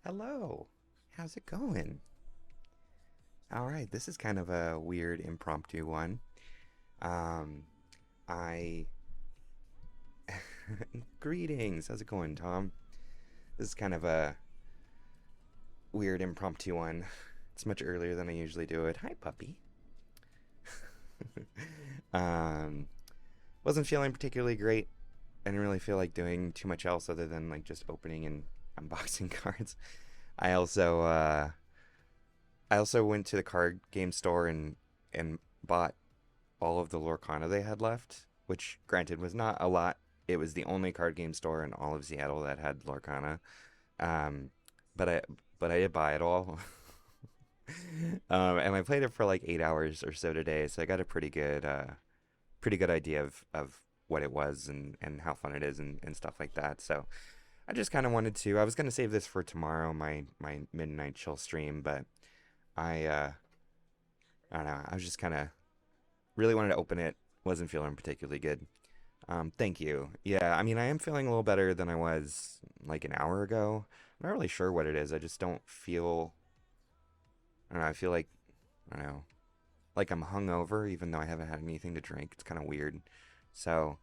Hello. How's it going? All right, this is kind of a weird impromptu one. Um, I Greetings. How's it going, Tom? This is kind of a weird impromptu one. It's much earlier than I usually do it. Hi, puppy. um, wasn't feeling particularly great. I didn't really feel like doing too much else other than like just opening and unboxing cards. I also uh I also went to the card game store and bought all of the Lorcana they had left, which granted was not a lot. It was the only card game store in all of Seattle that had Lorcana. Um, but I did buy it all. And I played it for like 8 hours or so today, so I got a pretty good idea of what it was and how fun it is and stuff like that. So I just kind of wanted to. I was gonna save this for tomorrow, my midnight chill stream, but I uh, I don't know. I was just kind of really wanted to open it. Wasn't feeling particularly good. Thank you. Yeah, I mean, I am feeling a little better than I was like an hour ago. I'm not really sure what it is. I just don't feel. I don't know. I feel like I don't know, like I'm hungover, even though I haven't had anything to drink. It's kind of weird. So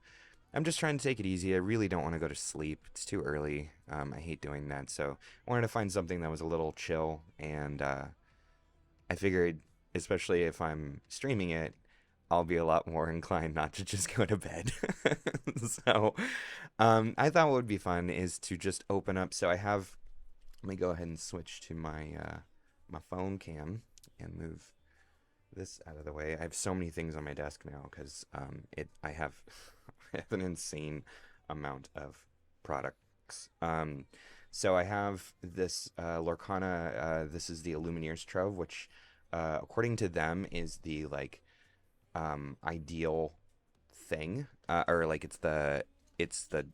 I'm just trying to take it easy. I really don't want to go to sleep. It's too early. I hate doing that. So I wanted to find something that was a little chill, and I figured, especially if I'm streaming it, I'll be a lot more inclined not to just go to bed. So, I thought what would be fun is to just open up. So I have. Let me go ahead and switch to my phone cam and move this out of the way. I have so many things on my desk now because it I have I have an insane amount of products. So I have this Lorcana. This is the Illumines Trove, which according to them is the like ideal thing, or like it's the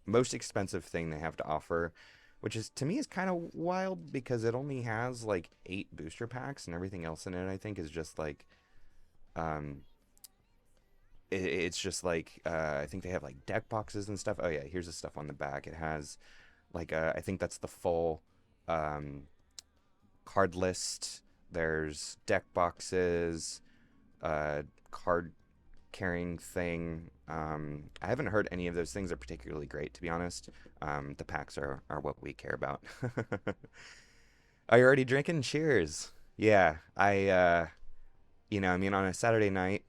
most expensive thing they have to offer, which is to me is kind of wild because it only has like 8 booster packs and everything else in it. I think is just like um, it's just like I think they have like deck boxes and stuff. Oh yeah, here's the stuff on the back. It has like I think that's the full um, card list. There's deck boxes, card carrying thing. I haven't heard any of those things are particularly great, to be honest. The packs are what we care about. Are you already drinking? Cheers. Yeah, I mean, on a Saturday night,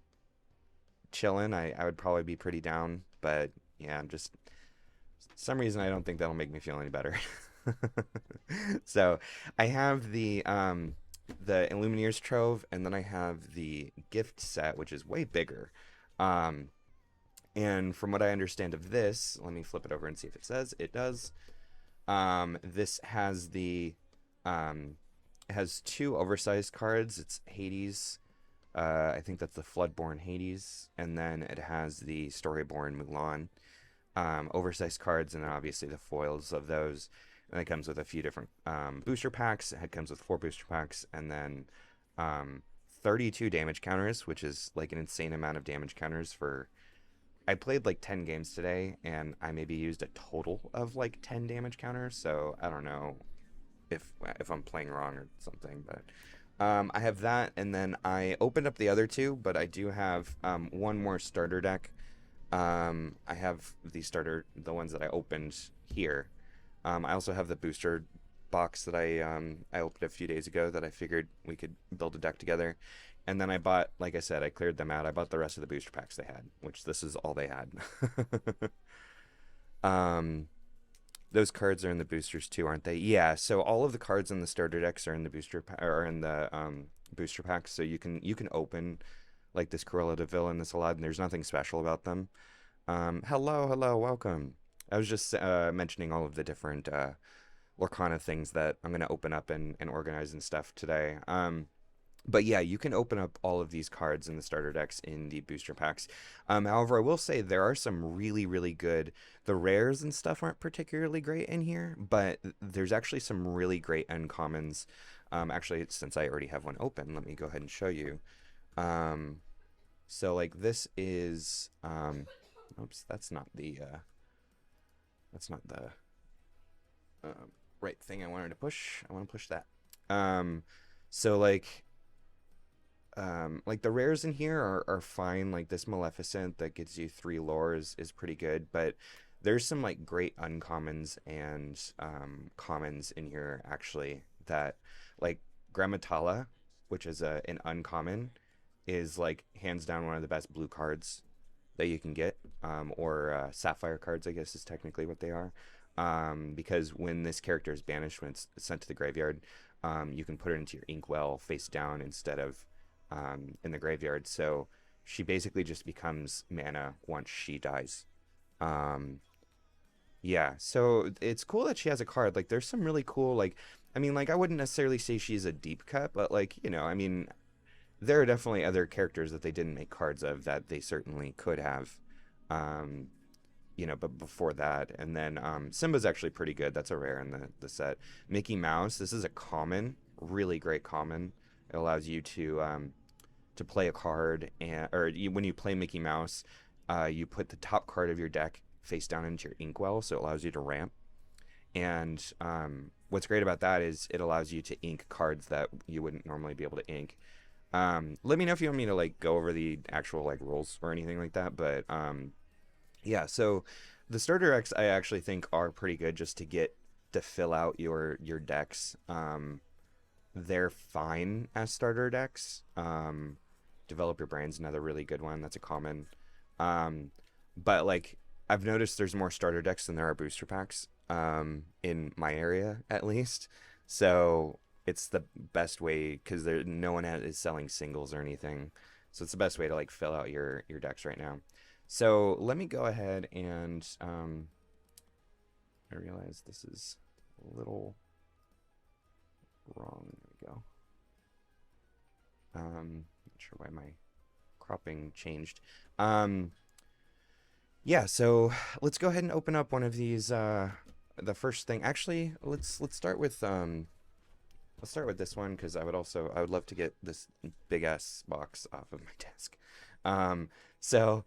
chilling, I would probably be pretty down, but yeah, I'm just, some reason I don't think that'll make me feel any better. So I have the Illumineers Trove, and then I have the gift set, which is way bigger. Um, and from what I understand of this, let me flip it over and see if it says it does. This has the it has 2 oversized cards. It's Hades. I think that's the Floodborn Hades, and then it has the Storyborn Mulan. Oversized cards, and then obviously the foils of those. And it comes with a few different booster packs. It comes with 4 booster packs, and then um, 32 damage counters, which is like an insane amount of damage counters for. I played like 10 games today, and I maybe used a total of like 10 damage counters. So I don't know if I'm playing wrong or something, but I have that, and then I opened up the other two, but I do have one more starter deck. I have the ones that I opened here. I also have the booster box that I opened a few days ago that I figured we could build a deck together. And then I bought, like I said, I cleared them out. I bought the rest of the booster packs they had, which this is all they had. um, those cards are in the boosters too, aren't they? Yeah. So all of the cards in the starter decks are in the or in the booster packs. So you can open like this Cruella de Vil and this Aladdin. There's nothing special about them. Hello, welcome. I was just mentioning all of the different Lorcana things that I'm going to open up and organize and stuff today. But yeah, you can open up all of these cards in the starter decks in the booster packs. However, I will say there are some really, really good. The rares and stuff aren't particularly great in here, but there's actually some really great uncommons. Actually, since I already have one open, let me go ahead and show you. Um, so like this is, oops, that's not the um, right thing I wanted to push. I want to push that. Um, so like the rares in here are fine. Like this Maleficent that gets you 3 lores is pretty good, but there's some like great uncommons and commons in here actually that like Grammatala, which is an uncommon, is like hands down one of the best blue cards that you can get, or sapphire cards, I guess is technically what they are. Because when this character is banished, when it's sent to the graveyard, you can put it into your inkwell face down instead of in the graveyard. So she basically just becomes mana once she dies. Um, yeah, so it's cool that she has a card. Like, there's some really cool, like, I mean, like, I wouldn't necessarily say she's a deep cut, but, like, I mean, there are definitely other characters that they didn't make cards of that they certainly could have. Um, but before that, and then Simba's actually pretty good. That's a rare in the set. Mickey Mouse, this is a common, really great common. It allows you to play a card, when you play Mickey Mouse, you put the top card of your deck face down into your inkwell, so it allows you to ramp. And what's great about that is it allows you to ink cards that you wouldn't normally be able to ink. Let me know if you want me to like go over the actual like rules or anything like that, but yeah, so the starter decks I actually think are pretty good just to fill out your decks. They're fine as starter decks. Develop Your Brain's another really good one. That's a common. But like I've noticed there's more starter decks than there are booster packs. In my area at least. So it's the best way because no one is selling singles or anything. So it's the best way to like fill out your decks right now. So let me go ahead and I realize this is a little wrong. There we go. Not sure why my cropping changed. Yeah, so let's go ahead and open up one of these. The first thing, actually, let's start with this one because I would love to get this big ass box off of my desk. So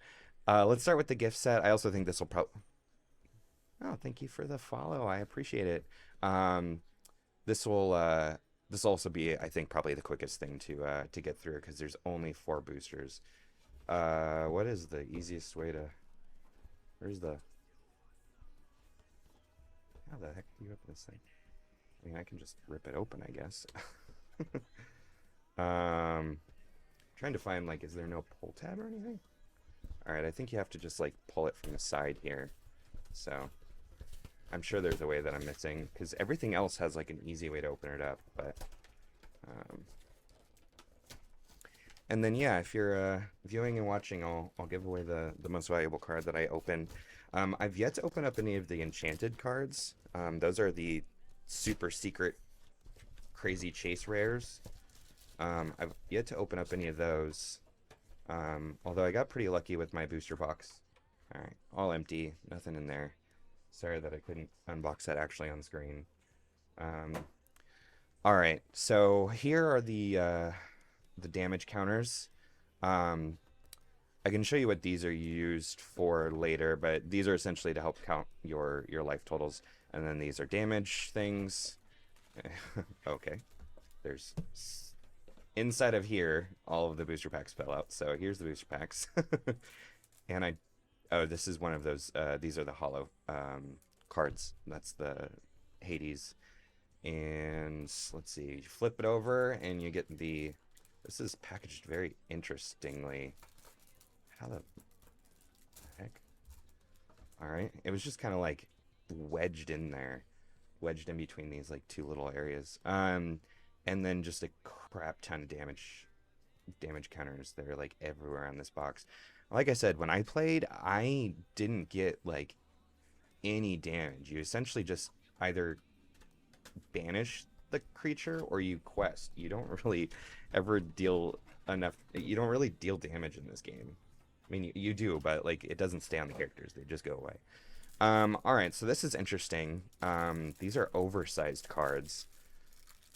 let's start with the gift set. I also think this will probably. Oh, thank you for the follow. I appreciate it. This will also be, I think, probably the quickest thing to get through because there's only 4 boosters. What is the easiest way to? Where's the? How the heck do you open this thing? I mean, I can just rip it open, I guess. Trying to find, like, is there no pull tab or anything? Alright, I think you have to just, like, pull it from the side here. So, I'm sure there's a way that I'm missing, because everything else has, like, an easy way to open it up, but... And then, yeah, if you're viewing and watching, I'll give away the most valuable card that I opened. I've yet to open up any of the enchanted cards. Those are the super secret crazy chase rares. I've yet to open up any of those. Although I got pretty lucky with my booster box. Alright, all empty, nothing in there. Sorry that I couldn't unbox that actually on screen. Alright, so here are the damage counters. I can show you what these are used for later, but these are essentially to help count your life totals. And then these are damage things. Okay. There's inside of here, all of the booster packs fell out. So here's the booster packs. And this is one of those, these are the hollow cards. That's the Hades. And let's see, you flip it over and you get this is packaged very interestingly. How the heck? Alright, it was just kind of like wedged in between these like 2 little areas. And then just a crap ton of damage counters that are like everywhere on this box. Like I said, when I played, I didn't get like any damage. You essentially just either banish the creature or you quest. You don't really ever deal enough. You don't really deal damage in this game. I mean, you do, but like it doesn't stay on the characters. They just go away. All right, so this is interesting. These are oversized cards.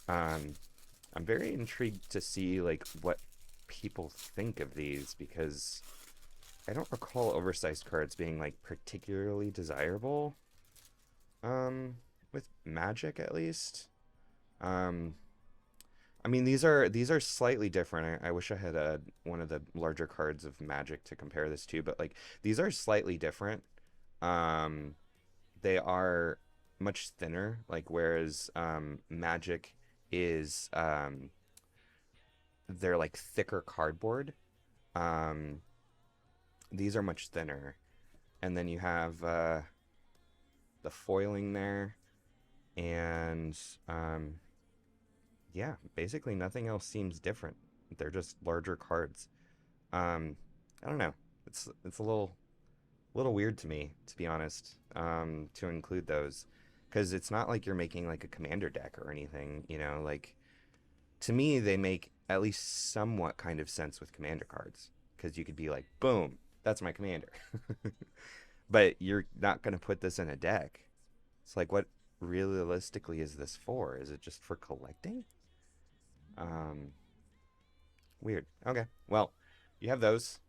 I'm very intrigued to see like what people think of these because I don't recall oversized cards being like particularly desirable. with magic at least. Um, I mean, these are slightly different. I wish I had one of the larger cards of magic to compare this to, but like these are slightly different. Um, they are much thinner, like whereas magic is they're like thicker cardboard. Um, these are much thinner, and then you have the foiling there, and yeah, basically nothing else seems different. They're just larger cards. Um, I don't know. It's a little weird to me, to be honest, to include those, because it's not like you're making like a commander deck or anything. Like to me they make at least somewhat kind of sense with commander cards, because you could be like, boom, that's my commander. But you're not gonna put this in a deck. It's like, what realistically is this for? Is it just for collecting? Um, Weird. Okay. Well, you have those.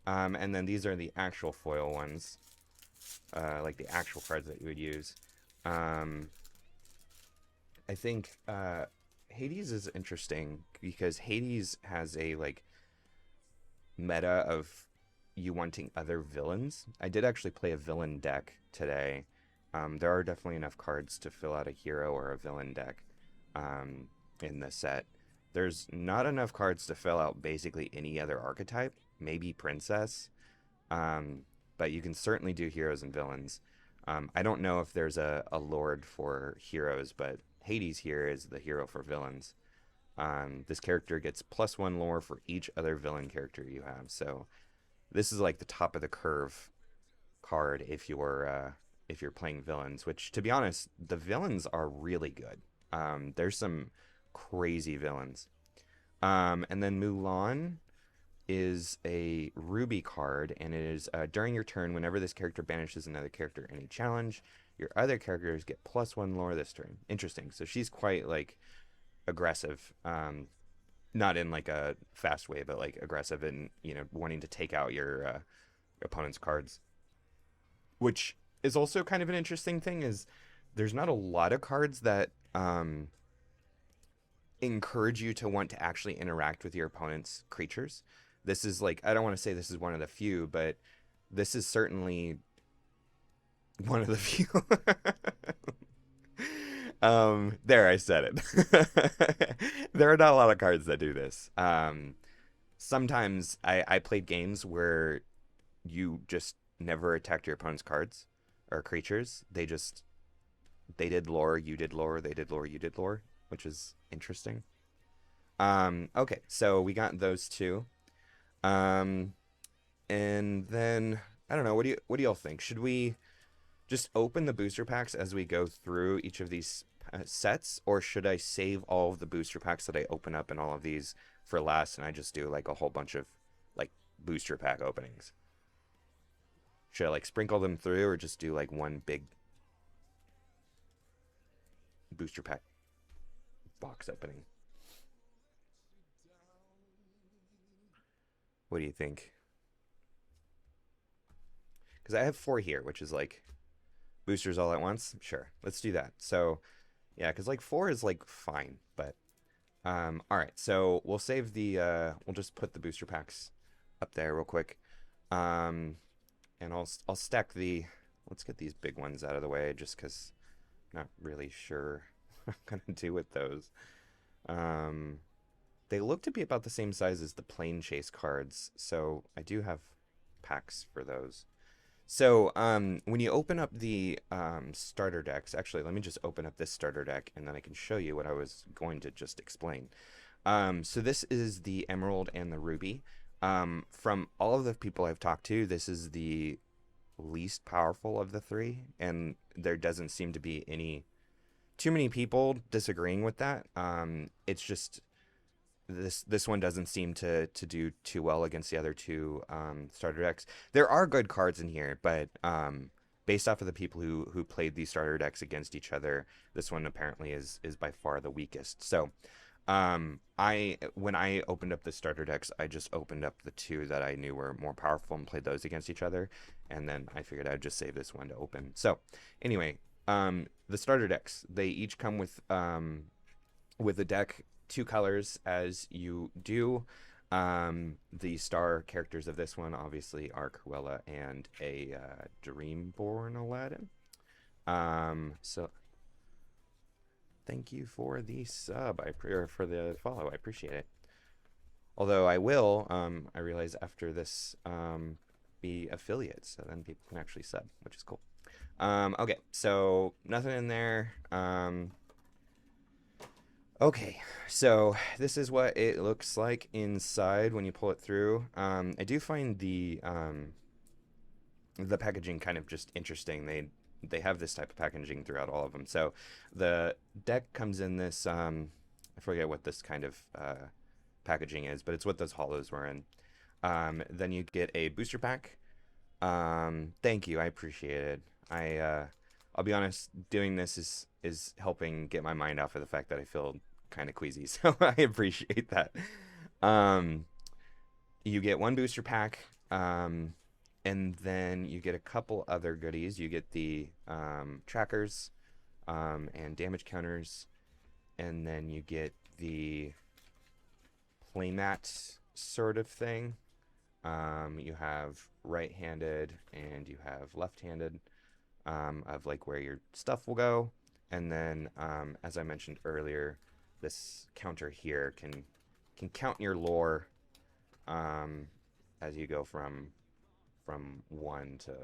And then these are the actual foil ones, like the actual cards that you would use. Um, I think Hades is interesting because Hades has a like meta of you wanting other villains. I did actually play a villain deck today. There are definitely enough cards to fill out a hero or a villain deck in the set. There's not enough cards to fill out basically any other archetype, maybe princess, but you can certainly do heroes and villains. I don't know if there's a lord for heroes, but Hades here is the hero for villains. This character gets +1 lore for each other villain character you have, so this is like the top of the curve card if you're playing villains. Which, to be honest, the villains are really good. There's some crazy villains. And then Mulan is a ruby card, and it is during your turn, whenever this character banishes another character in a challenge, your other characters get +1 lore this turn. Interesting. So she's quite like aggressive, not in like a fast way, but like aggressive in wanting to take out your opponent's cards. Which is also kind of an interesting thing, is there's not a lot of cards that encourage you to want to actually interact with your opponent's creatures. This is like, I don't want to say this is one of the few, but this is certainly one of the few. There, I said it. There are not a lot of cards that do this. Sometimes I played games where you just never attacked your opponent's cards or creatures. They did lore, you did lore, they did lore, you did lore, which is interesting. Okay, so we got those two. Um, and then I don't know, what do y'all think? Should we just open the booster packs as we go through each of these sets, or should I save all of the booster packs that I open up in all of these for last, and I just do like a whole bunch of like booster pack openings? Should I like sprinkle them through, or just do like one big booster pack box opening? What do you think? Because I have 4 here, which is like boosters all at once. Sure, let's do that. So yeah, because like 4 is like fine, but all right. So we'll save the we'll just put the booster packs up there real quick, and I'll stack the. Let's get these big ones out of the way, just because I'm not really sure what I'm gonna do with those. They look to be about the same size as the plane chase cards, so I do have packs for those. So when you open up the starter decks, actually, let me just open up this starter deck, and then I can show you what I was going to just explain. So this is the Emerald and the Ruby. From all of the people I've talked to, this is the least powerful of the 3, and there doesn't seem to be too many people disagreeing with that. It's just this one doesn't seem to do too well against the other 2 starter decks. There are good cards in here, but based off of the people who played these starter decks against each other, this one apparently is by far the weakest. So when I opened up the starter decks, I just opened up the 2 that I knew were more powerful and played those against each other, and then I figured I'd just save this one to open. So anyway, The starter decks, they each come with a deck, two colors as you do. The star characters of this one obviously are Cruella and a Dreamborn Aladdin. So thank you for the sub. Or for the follow. I appreciate it. Although I will, I realize after this, be affiliates, so then people can actually sub, which is cool. Okay, so nothing in there. Okay, so this is what it looks like inside when you pull it through. I do find the packaging kind of just interesting. They have this type of packaging throughout all of them. So the deck comes in this I forget what this kind of packaging is, but it's what those hollows were in. Then you get a booster pack. Thank you, I appreciate it. I'll be honest, doing this is helping get my mind off of the fact that I feel kind of queasy, so I appreciate that. Um, you get one booster pack, and then you get a couple other goodies. You get the trackers and damage counters, and then you get the playmat sort of thing. You have right-handed and you have left-handed, of like where your stuff will go. And then, as I mentioned earlier, this counter here can count your lore as you go from one to.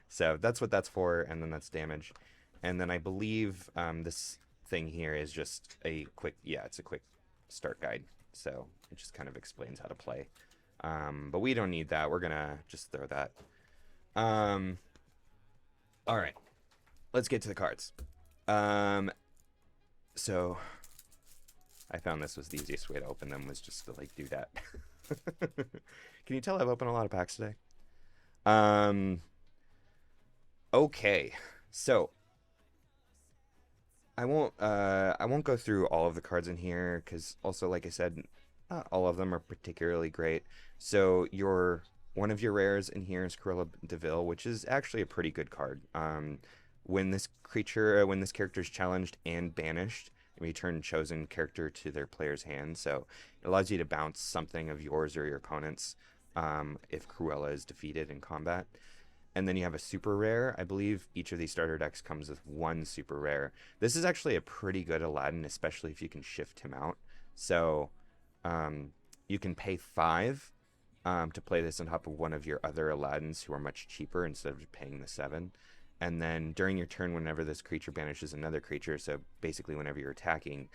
So that's what that's for, and then that's damage. And then I believe this thing here is just a quick, yeah, it's a quick start guide. So it just kind of explains how to play. But we don't need that. We're gonna just throw that. All right, let's get to the cards. So I found this was the easiest way to open them, was just to like do that. Can you tell I've opened a lot of packs today? Okay, so I won't go through all of the cards in here, because also, like I said, not all of them are particularly great. So one of your rares in here is Cruella DeVille, which is actually a pretty good card. When this character is challenged and banished, you return chosen character to their player's hand. So it allows you to bounce something of yours or your opponent's if Cruella is defeated in combat. And then you have a super rare. I believe each of these starter decks comes with one super rare. This is actually a pretty good Aladdin, especially if you can shift him out. So you can pay 5 to play this on top of one of your other Aladdins who are much cheaper instead of paying the 7. And then during your turn, whenever this creature banishes another creature, so basically whenever you're attacking,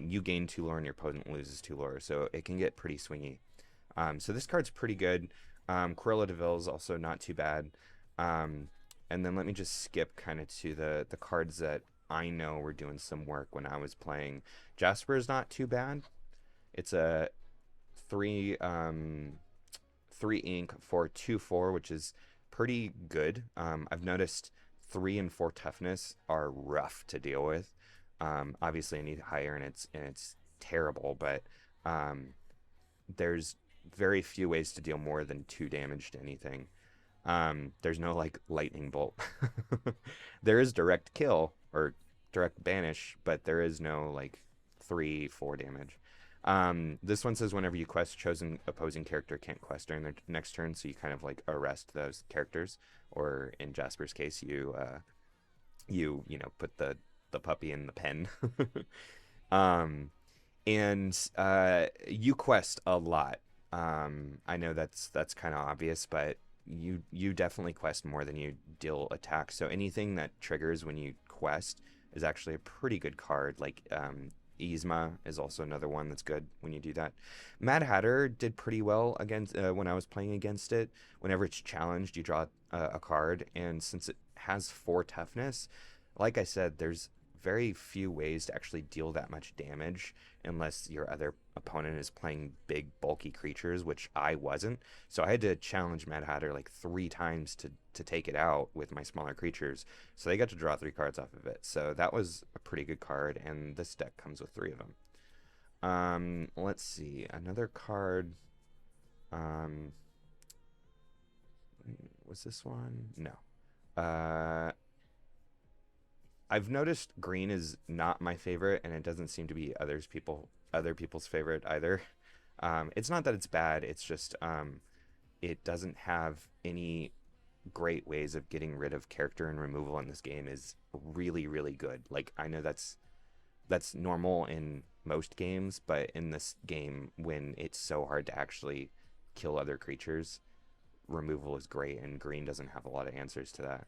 you gain 2 lore and your opponent loses 2 lore. So it can get pretty swingy. So this card's pretty good. Cruella DeVille is also not too bad. And then let me just skip kind of to the cards that I know were doing some work when I was playing. Jasper is not too bad. It's a 3 ink for 2/4, which is pretty good. I've noticed 3 and 4 toughness are rough to deal with. Obviously, I need higher, and it's terrible. But there's very few ways to deal more than 2 damage to anything. There's no like lightning bolt. There is direct kill or direct banish, but there is no like 3-4 damage. This one says whenever you quest, chosen opposing character can't quest during their next turn, so you kind of like arrest those characters, or in Jasper's case, you put the puppy in the pen. And you quest a lot. I know that's kind of obvious, but you definitely quest more than you deal attack. So anything that triggers when you quest is actually a pretty good card. Like Yzma is also another one that's good when you do that. Mad Hatter did pretty well against when I was playing against it. Whenever it's challenged, you draw a card, and since it has 4 toughness, like I said, there's very few ways to actually deal that much damage unless your other opponent is playing big bulky creatures, which I wasn't. So I had to challenge Mad Hatter like 3 times to take it out with my smaller creatures. So they got to draw 3 cards off of it. So that was a pretty good card, and this deck comes with 3 of them. Let's see, another card. Was this one? No. Uh, I've noticed green is not my favorite, and it doesn't seem to be other people's favorite either. It's not that it's bad. It's just it doesn't have any great ways of getting rid of character, and removal in this game is really really good. Like I know that's normal in most games, but in this game when it's so hard to actually kill other creatures, removal is great, and green doesn't have a lot of answers to that.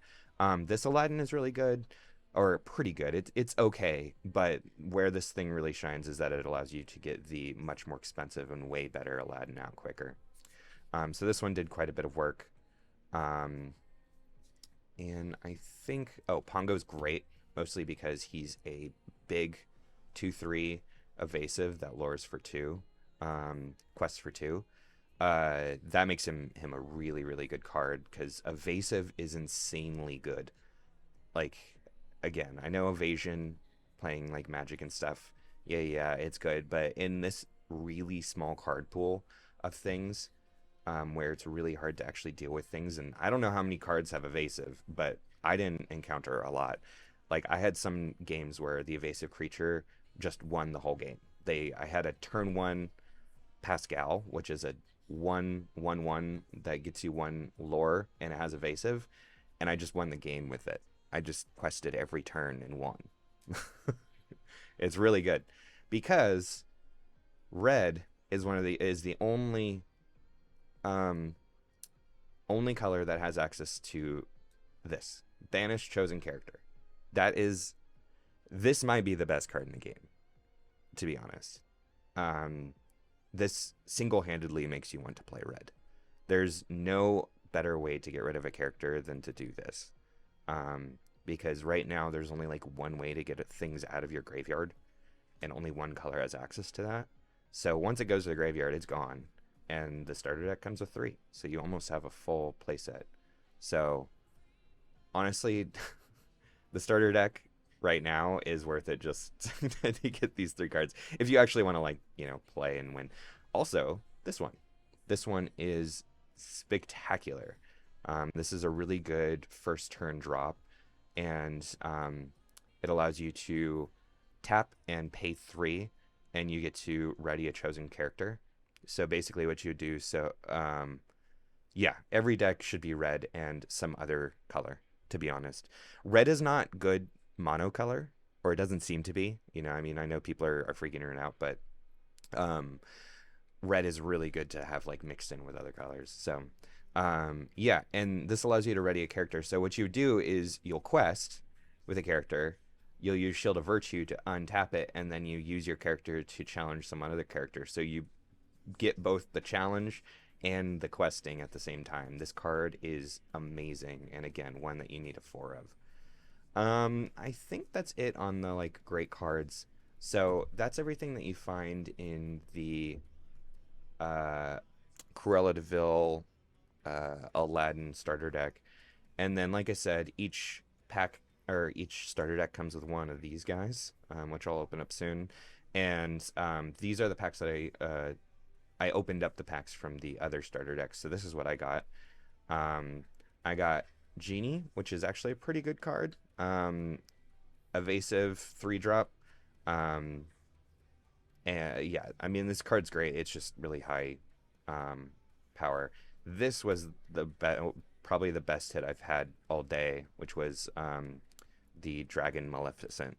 This Aladdin is really good, or pretty good. It's okay, but where this thing really shines is that it allows you to get the much more expensive and way better Aladdin out quicker. So this one did quite a bit of work. Um, and I think, oh, Pongo's great, mostly because he's a big 2/3 evasive that lures for 2, quests for 2. That makes him a really really good card because evasive is insanely good. Like again, I know evasion, playing like magic and stuff, yeah, it's good, but in this really small card pool of things, where it's really hard to actually deal with things. And I don't know how many cards have evasive, but I didn't encounter a lot. Like I had some games where the evasive creature just won the whole game. I had a turn one Pascal, which is a 1/1/1 that gets you 1 lore and it has evasive, and I just won the game with it. I just quested every turn and won. It's really good because red is the um only color that has access to this banish chosen character. That is, this might be the best card in the game, to be honest. Um, this single-handedly makes you want to play red. There's no better way to get rid of a character than to do this. Because right now there's only like one way to get things out of your graveyard, and only one color has access to that. So once it goes to the graveyard, it's gone, and the starter deck comes with 3. So you almost have a full playset. So honestly, the starter deck right now is worth it just to get these 3 cards if you actually want to, like, play and win. Also, this one is spectacular. This is a really good first turn drop, and it allows you to tap and pay 3, and you get to ready a chosen character. So basically what you do, yeah, every deck should be red and some other color, to be honest. Red is not good monocolor, or it doesn't seem to be. I mean, I know people are freaking it out, but red is really good to have like mixed in with other colors. So yeah, and this allows you to ready a character. So what you do is you'll quest with a character, you'll use Shield of Virtue to untap it, and then you use your character to challenge some other character. So you get both the challenge and the questing at the same time. This card is amazing, and again, one that you need a 4 of. I think that's it on the like great cards. So that's everything that you find in the Cruella de Vil Aladdin starter deck. And then, like I said, each pack or each starter deck comes with one of these guys, which I'll open up soon. And these are the packs that I opened up the packs from the other starter decks. So this is what I got. I got Genie, which is actually a pretty good card. Evasive 3-drop. And yeah, I mean, this card's great. It's just really high power. This was probably the best hit I've had all day, which was the Dragon Maleficent.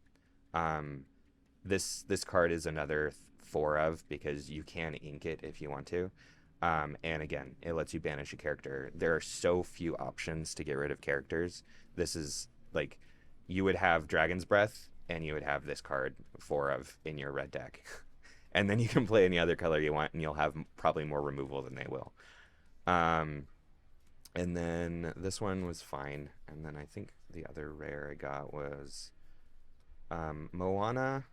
This card is another 4 of, because you can ink it if you want to. And again, it lets you banish a character. There are so few options to get rid of characters. This is like, you would have Dragon's Breath, and you would have this card 4 of in your red deck. And then you can play any other color you want, and you'll have probably more removal than they will. And then this one was fine. And then I think the other rare I got was Moana.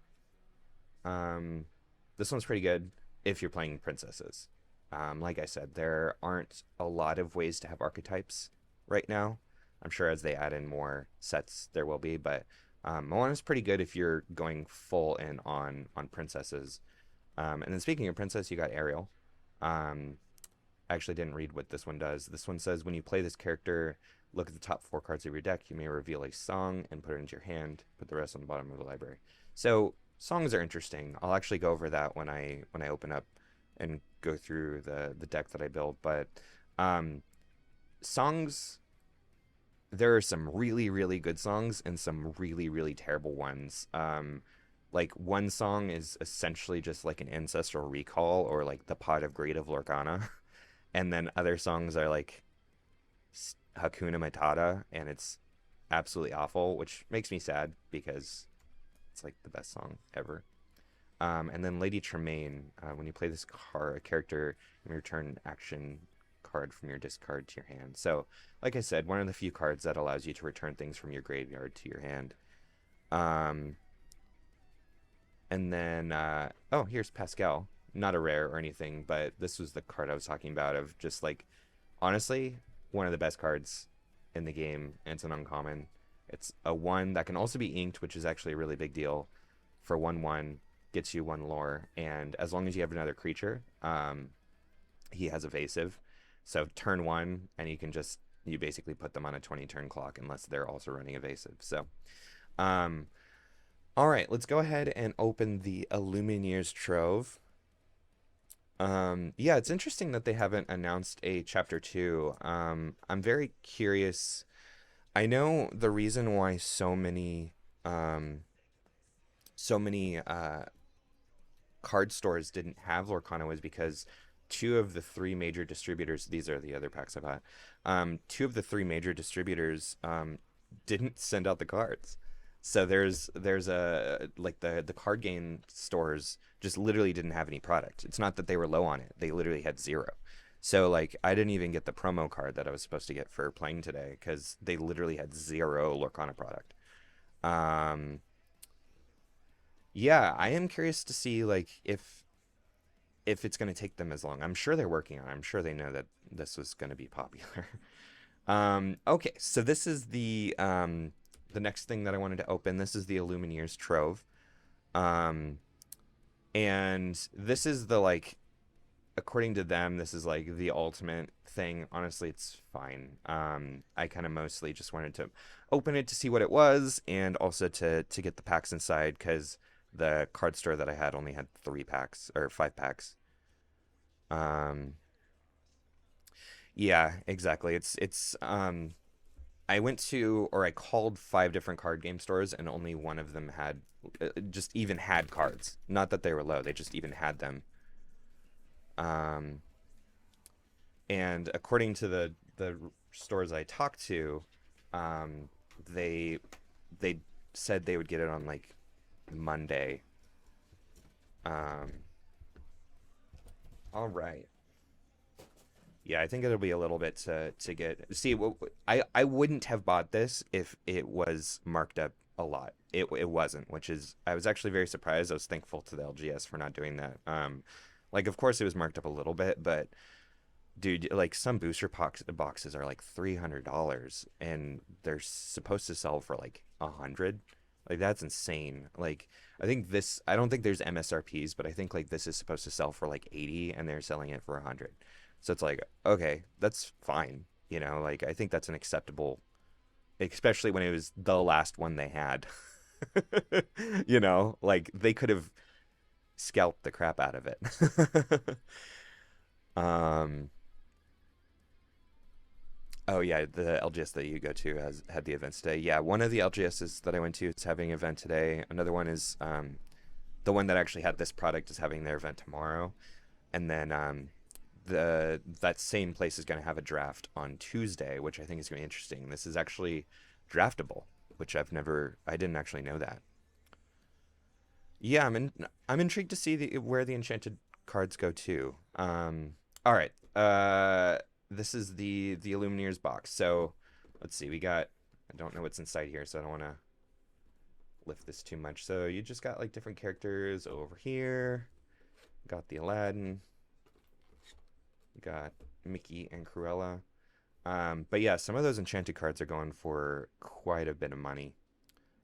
This one's pretty good if you're playing princesses. Like I said, there aren't a lot of ways to have archetypes right now. I'm sure as they add in more sets, there will be. But Moana's pretty good if you're going full in on princesses. And then speaking of princess, you got Ariel. I actually didn't read what this one does. This one says when you play this character, Look at the top 4 cards of your deck. You may reveal a song and put it into your hand. Put the rest on the bottom of the library. So songs are interesting. I'll actually go over that when I open up and go through the deck that I built. But um, songs, there are some really really good songs and some really really terrible ones. Like one song is essentially just like an ancestral recall or like the pot of greed of Lorcana, and then other songs are like Hakuna Matata, and it's absolutely awful, which makes me sad because it's like the best song ever. And then Lady Tremaine, when you play this character, you may return an action card from your discard to your hand. So, like I said, one of the few cards that allows you to return things from your graveyard to your hand. Um, and then, oh, here's Pascal. Not a rare or anything, but this was the card I was talking about of just like, honestly, one of the best cards in the game, and it's an uncommon. It's a 1 that can also be inked, which is actually a really big deal. For 1/1, gets you 1 lore, and as long as you have another creature, he has evasive. So turn 1, and you basically put them on a 20-turn clock unless they're also running evasive. So, all right, let's go ahead and open the Illumines Trove. Yeah, it's interesting that they haven't announced a chapter 2. I'm very curious. I know the reason why so many card stores didn't have Lorcana was because 2 of the 3 major distributors, these are the other packs I bought, 2 of the 3 major distributors didn't send out the cards. So there's a like the card game stores just literally didn't have any product. It's not that they were low on it. They literally had zero. So like I didn't even get the promo card that I was supposed to get for playing today because they literally had zero Lorcana product. Um, yeah, I am curious to see like if it's going to take them as long. I'm sure they're working on it. I'm sure they know that this was going to be popular. Okay, so this is the next thing that I wanted to open. This is the Illumines Trove. Um, and this is the like, according to them, this is like the ultimate thing. Honestly, it's fine. I kind of mostly just wanted to open it to see what it was, and also to get the packs inside because the card store that I had only had 3 packs or 5 packs. Um, yeah, exactly. I went to or I called 5 different card game stores, and only one of them had just even had cards. Not that they were low; they just even had them. Um, and according to the stores I talked to, um, they they said they would get it on like Monday. Um, all right. Yeah, I think it'll be a little bit to get. See, I wouldn't have bought this if it was marked up a lot. It wasn't, which is I was actually very surprised. I was thankful to the LGS for not doing that. Like of course it was marked up a little bit, but dude, like some boxes are like $300, and they're supposed to sell for like 100. Like that's insane. Like I don't think there's MSRPs, but I think like this is supposed to sell for like 80, and they're selling it for 100. So it's like, okay, that's fine. Like I think that's an acceptable, especially when it was the last one they had. Like they could have scalped the crap out of it. um, oh yeah, the LGS that you go to has had the events today. Yeah, one of the LGSs that I went to is having an event today. Another one is the one that actually had this product is having their event tomorrow, and then that same place is going to have a draft on Tuesday, which I think is going to be interesting. This is actually draftable, which I didn't actually know that. Yeah, I'm intrigued to see where the enchanted cards go to. All right. This is the Illumineers box. So let's see. I don't know what's inside here, so I don't want to lift this too much. So you just got like different characters over here. Got the Aladdin. Got Mickey and Cruella. But yeah, some of those enchanted cards are going for quite a bit of money.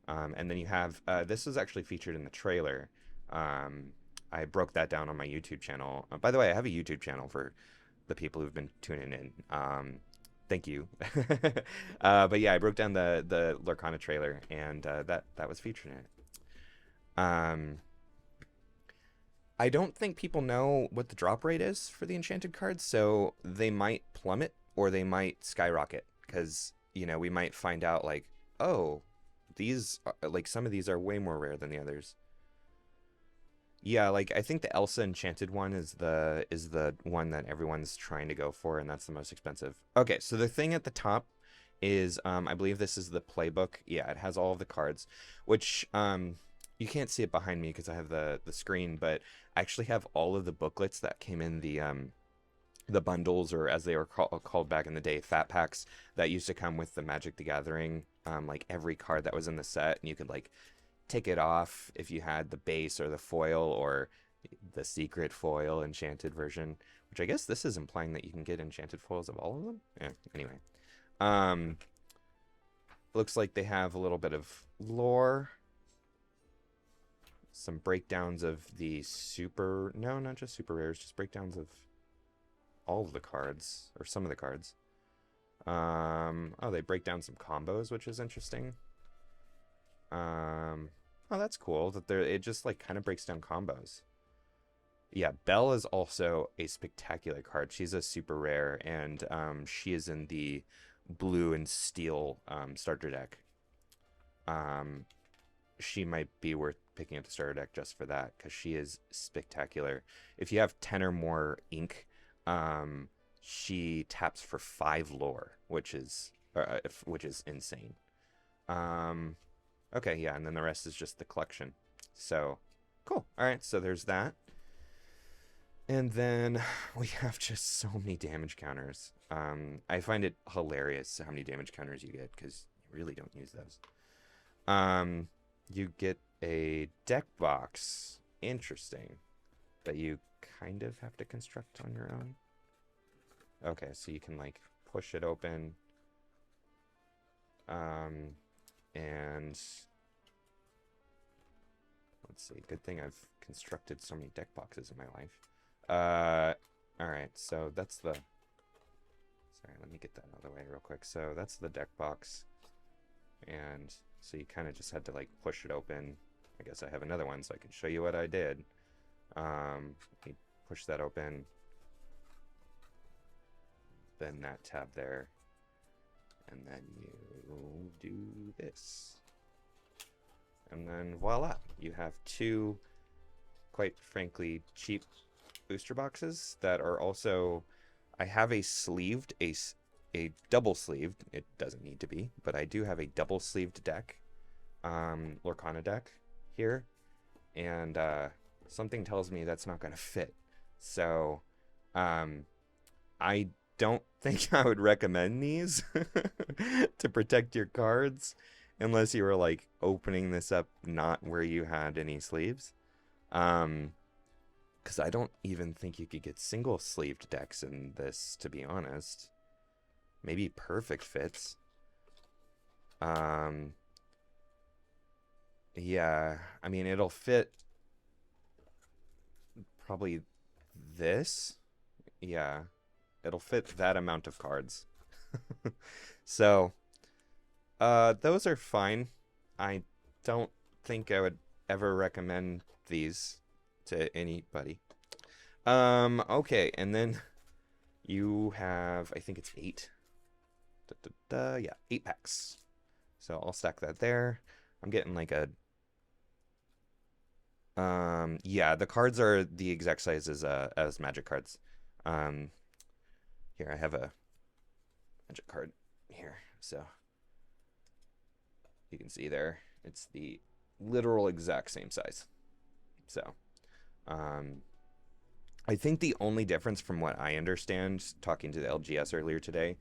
And then you have this was actually featured in the trailer. I broke that down on my YouTube channel. By the way, I have a YouTube channel for the people who've been tuning in. Thank you. But yeah, I broke down the Lorcana trailer, and that was featured in it. Um, I don't think people know what the drop rate is for the enchanted cards, so they might plummet or they might skyrocket because we might find out like, oh, these like some of these are way more rare than the others. Yeah, like I think the Elsa Enchanted one is the one that everyone's trying to go for, and that's the most expensive. Okay, so the thing at the top is I believe this is the playbook. Yeah, it has all of the cards, which you can't see it behind me because I have the screen, but I actually have all of the booklets that came in the bundles, or as they were called back in the day, fat packs that used to come with the Magic the Gathering, like every card that was in the set, and you could like take it off if you had the base or the foil or the secret foil enchanted version, which I guess this is implying that you can get enchanted foils of all of them. Yeah, anyway. Um, looks like they have a little bit of lore, some breakdowns of the super, no, not just super rares, just breakdowns of all of the cards, or some of the cards. Oh, they break down some combos, which is interesting. Oh, that's cool that it just like kind of breaks down combos. Yeah, Belle is also a spectacular card. She's a super rare, and she is in the blue and steel starter deck. She might be worth picking up the starter deck just for that because she is spectacular. If you have 10 or more ink, she taps for 5 lore, which is insane. Okay, yeah, and then the rest is just the collection. So, cool. All right, so there's that. And then we have just so many damage counters. I find it hilarious how many damage counters you get because you really don't use those. You get a deck box. Interesting. That you kind of have to construct on your own. Okay, so you can like push it open. And let's see. Good thing I've constructed so many deck boxes in my life. All right, so that's the. Sorry, let me get that out of the way real quick. So that's the deck box, and so you kind of just had to like push it open. I guess I have another one, so I can show you what I did. You push that open, then that tab there, and then you do this. And then voila, you have 2, quite frankly, cheap booster boxes that are also, I have a sleeved, a double sleeved, it doesn't need to be, but I do have a double sleeved deck, Lorcana deck here, and something tells me that's not going to fit. So I don't think I would recommend these to protect your cards unless you were like opening this up not where you had any sleeves. Because I don't even think you could get single sleeved decks in this, to be honest. Maybe perfect fits. Yeah, I mean, it'll fit probably this. Yeah, it'll fit that amount of cards. So, those are fine. I don't think I would ever recommend these to anybody. Okay, and then you have, I think it's 8. Yeah, 8 packs. So I'll stack that there. I'm getting like a yeah, the cards are the exact size as Magic cards. Here I have a Magic card here, so you can see there it's the literal exact same size. So, I think the only difference from what I understand, talking to the LGS earlier today,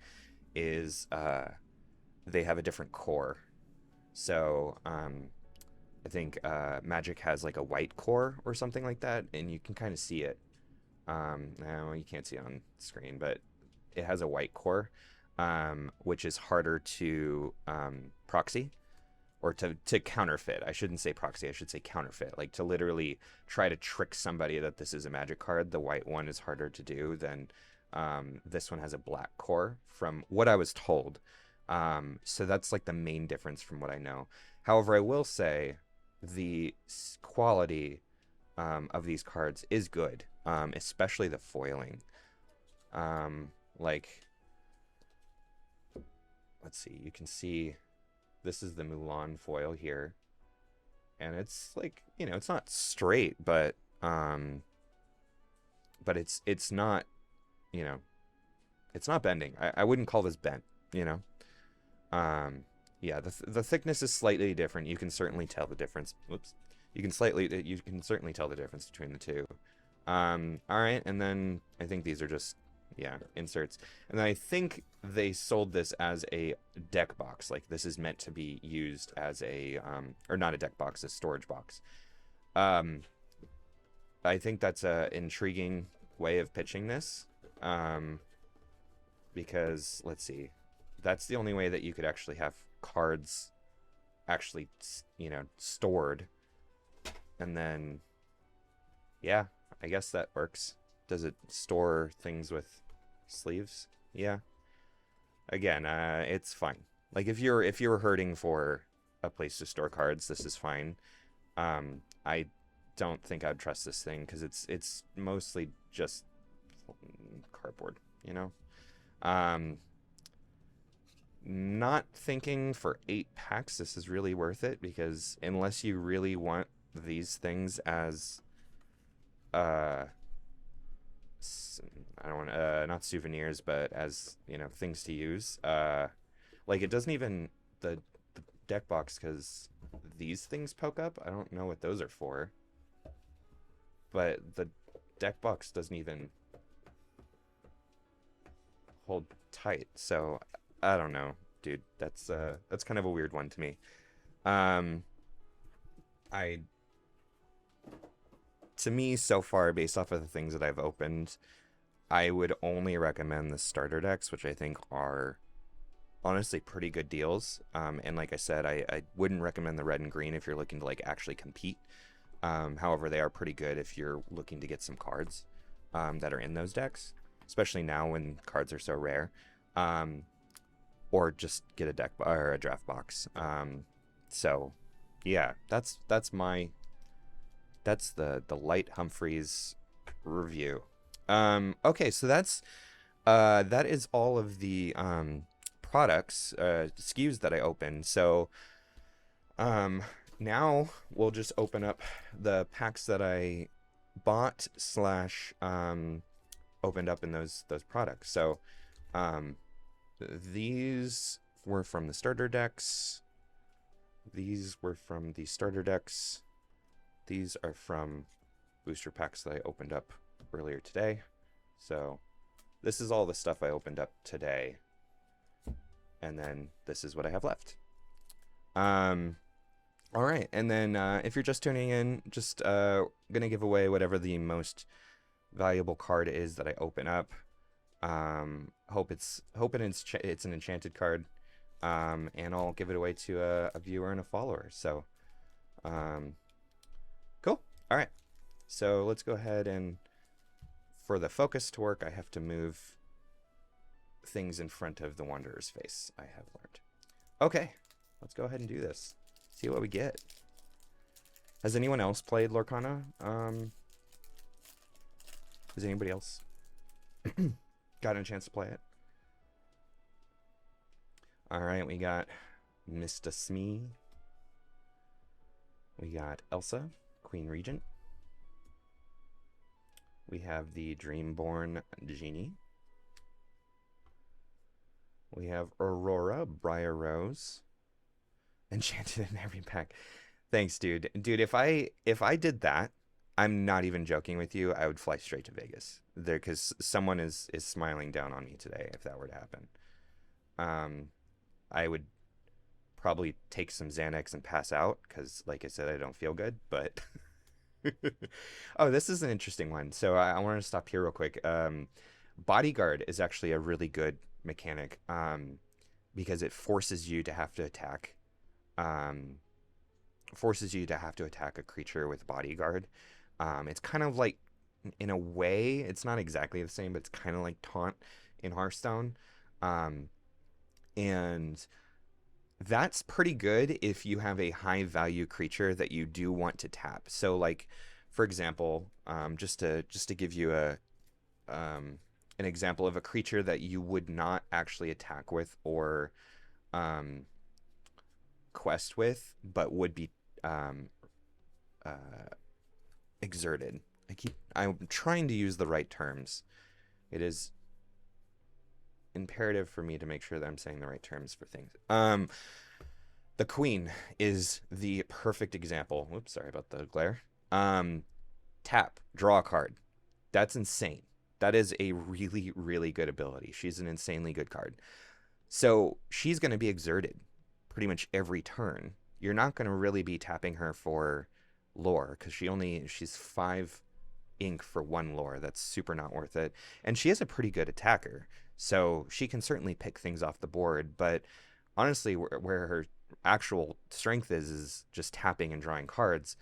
is they have a different core. So, I think Magic has like a white core or something like that, and you can kind of see it. No, you can't see it on screen, but it has a white core, which is harder to proxy or to counterfeit. I shouldn't say proxy, I should say counterfeit. Like to literally try to trick somebody that this is a Magic card. The white one is harder to do than This one has a black core from what I was told. So that's like the main difference from what I know. However, I will say the quality of these cards is good, especially the foiling. Like, let's see, you can see this is the Mulan foil here, and it's like, you know, it's not straight, but it's not, you know, it's not bending. I wouldn't call this bent, you know. Yeah, the thickness is slightly different. You can certainly tell the difference. Whoops. You can certainly tell the difference between the two. All right, and then I think these are just, yeah, inserts. And I think they sold this as a deck box. Like, this is meant to be used as a, or not a deck box, a storage box. I think that's a intriguing way of pitching this. Because, let's see, that's the only way that you could actually have cards actually, you know, stored. And then, yeah, I guess that works. Does it store things with sleeves? Yeah. Again, it's fine. Like, if you're hurting for a place to store cards, this is fine. I don't think I'd trust this thing because it's mostly just cardboard, you know. Not thinking for 8 packs this is really worth it, because unless you really want these things as I don't want not souvenirs, but as, you know, things to use, like, it doesn't even the deck box, because these things poke up. I don't know what those are for, but the deck box doesn't even hold tight, so I don't know, dude. That's kind of a weird one to me. To me, so far, based off of the things that I've opened, I would only recommend the starter decks, which I think are honestly pretty good deals. And like I said, I wouldn't recommend the red and green if you're looking to, like, actually compete. However, they are pretty good if you're looking to get some cards that are in those decks, especially now when cards are so rare. Or just get a deck or a draft box. So yeah, that's the light Humphreys review. Okay, so that is all of the products, SKUs that I opened. So now we'll just open up the packs that I bought slash opened up in those products. So these were from the starter decks. These were from the starter decks. These are from booster packs that I opened up earlier today. So this is all the stuff I opened up today. And then this is what I have left. All right. And then if you're just tuning in, just gonna give away whatever the most valuable card is that I open up. Hoping it's an enchanted card. And I'll give it away to a viewer and a follower. So cool. All right. So let's go ahead, and for the focus to work, I have to move things in front of the Wanderer's face, I have learned. Okay, let's go ahead and do this. See what we get. Has anyone else played Lorcana? Has anybody else gotten a chance to play it? All right, we got Mr. Smee. We got Elsa, Queen Regent. We have the Dreamborn Genie. We have Aurora, Briar Rose. Enchanted in every pack. Thanks, dude. Dude, if I did that, I'm not even joking with you, I would fly straight to Vegas. There, because someone is smiling down on me today if that were to happen. I would probably take some Xanax and pass out, because, like I said, I don't feel good, but... Oh, this is an interesting one. So I want to stop here real quick. Bodyguard is actually a really good mechanic, because it forces you to have to attack. Forces you to have to attack a creature with Bodyguard. It's kind of like in a way, it's not exactly the same, but it's kind of like taunt in Hearthstone. Um, and that's pretty good if you have a high value creature that you do want to tap. So like, for example, just to give you a an example of a creature that you would not actually attack with or um, quest with, but would be um, uh, exerted. I'm trying to use the right terms. It is imperative for me to make sure that I'm saying the right terms for things. The Queen is the perfect example. Whoops, sorry about the glare. Tap, draw a card. That's insane. That is a really, really good ability. She's an insanely good card. So she's going to be exerted pretty much every turn. You're not going to really be tapping her for lore because she's 5 ink for 1 lore. That's super not worth it. And she is a pretty good attacker. So she can certainly pick things off the board. But honestly, where her actual strength is just tapping and drawing cards.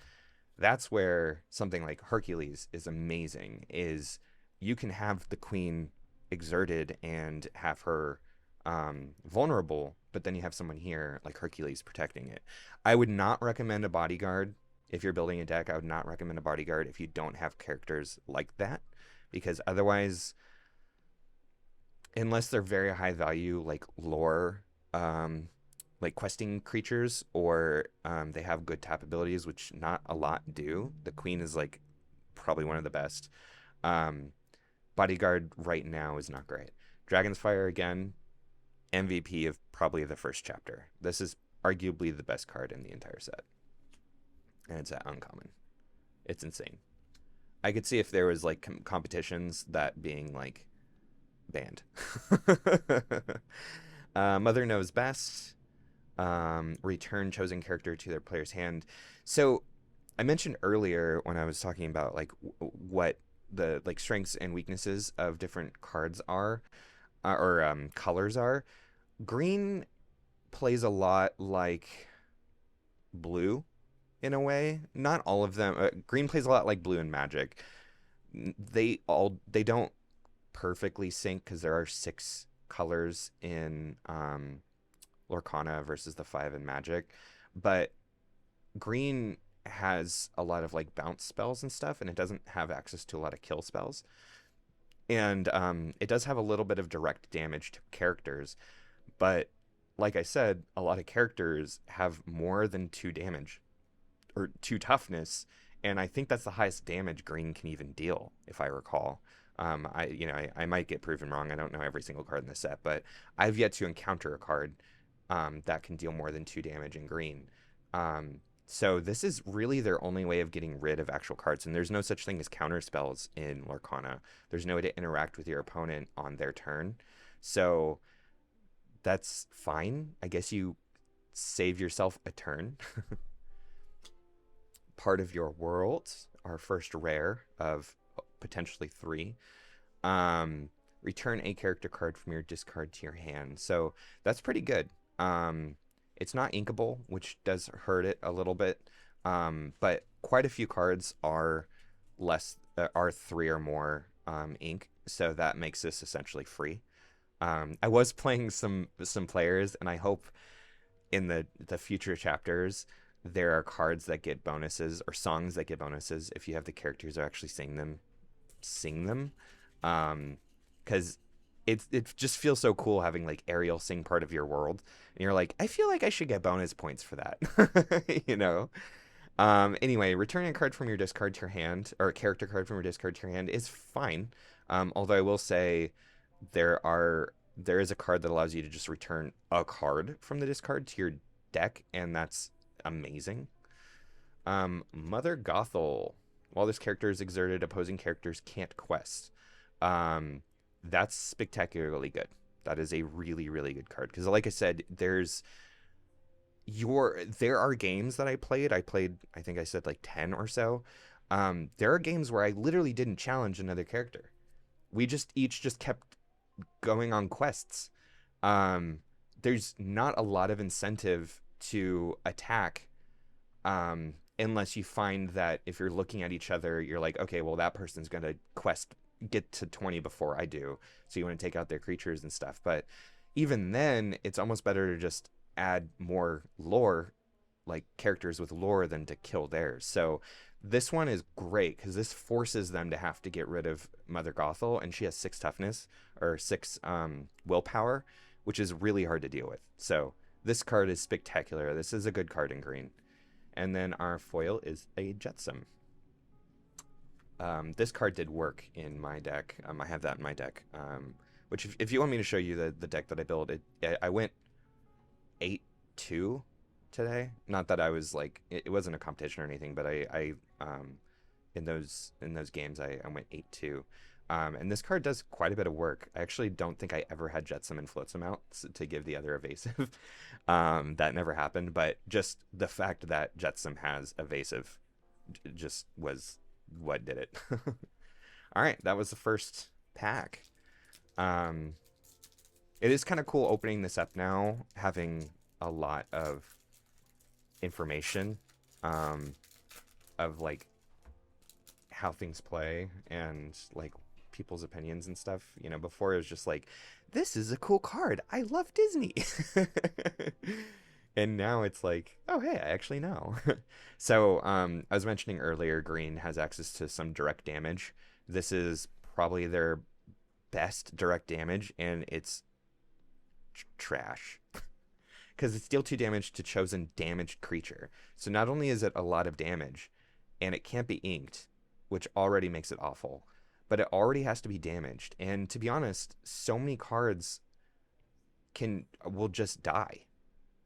That's where something like Hercules is amazing, is you can have the Queen exerted and have her vulnerable, but then you have someone here like Hercules protecting it. I would not recommend a bodyguard. If you're building a deck, I would not recommend a bodyguard if you don't have characters like that, because otherwise, unless they're very high value like lore, like questing creatures, or they have good tap abilities, which not a lot do. The Queen is like probably one of the best. Um, Bodyguard right now is not great. Dragon's Fire, again, MVP of probably the first chapter. This is arguably the best card in the entire set. And it's at uncommon. It's insane. I could see if there was like competitions that being like banned. Mother Knows Best. Return chosen character to their player's hand. So I mentioned earlier when I was talking about like what the like strengths and weaknesses of different cards are, or colors are. Green plays a lot like blue in a way. Not all of them. Green plays a lot like blue in Magic. They don't perfectly sync because there are 6 colors in Lorcana versus the 5 in Magic, but green has a lot of like bounce spells and stuff, and it doesn't have access to a lot of kill spells. And it does have a little bit of direct damage to characters, but like I said, a lot of characters have more than 2 damage or 2 toughness, and I think that's the highest damage green can even deal, if I recall. I might get proven wrong. I don't know every single card in the set, but I've yet to encounter a card that can deal more than 2 damage in green. So this is really their only way of getting rid of actual cards, and there's no such thing as counter spells in Lorcana. There's no way to interact with your opponent on their turn. So that's fine. I guess you save yourself a turn. Part of your world, our first rare of potentially 3. Return a character card from your discard to your hand. So that's pretty good. It's not inkable, which does hurt it a little bit. But quite a few cards are are 3 or more ink, so that makes this essentially free. I was playing some players, and I hope in the future chapters there are cards that get bonuses or songs that get bonuses if you have the characters who actually sing them. Because it just feels so cool having like Ariel sing part of your world, and you're like, I feel like I should get bonus points for that. you know Anyway, returning a card from your discard to your hand, or a character card from your discard to your hand, is fine. Although I will say there is a card that allows you to just return a card from the discard to your deck, and that's amazing. Mother Gothel. While this character is exerted, opposing characters can't quest. That's spectacularly good. That is a really, really good card. Because like I said, there are games that I played, I think I said like 10 or so. There are games where I literally didn't challenge another character. We each just kept going on quests. There's not a lot of incentive to attack unless you find that if you're looking at each other, you're like, okay, well, that person's going to quest get to 20 before I do. So you want to take out their creatures and stuff. But even then, it's almost better to just add more lore, like characters with lore, than to kill theirs. So this one is great because this forces them to have to get rid of Mother Gothel, and she has 6 toughness or 6 willpower, which is really hard to deal with. So this card is spectacular. This is a good card in green. And then our foil is a Jetsam. This card did work in my deck. I have that in my deck. Which, if you want me to show you the deck that I built, I went 8-2 today. Not that I was like, it wasn't a competition or anything, but I in those games I went 8-2. And this card does quite a bit of work. I actually don't think I ever had Jetsam and Flotsam out to give the other evasive. That never happened, but just the fact that Jetsam has evasive just was what did it. All right, that was the first pack. It is kind of cool opening this up now, having a lot of information of like how things play and like people's opinions and stuff. You know, before it was just like, this is a cool card, I love Disney. And now it's like, oh hey, I actually know. So I was mentioning earlier, green has access to some direct damage. This is probably their best direct damage, and it's trash because it's deal 2 damage to chosen damaged creature. So not only is it a lot of damage, and it can't be inked, which already makes it awful, but it already has to be damaged. And to be honest, so many cards will just die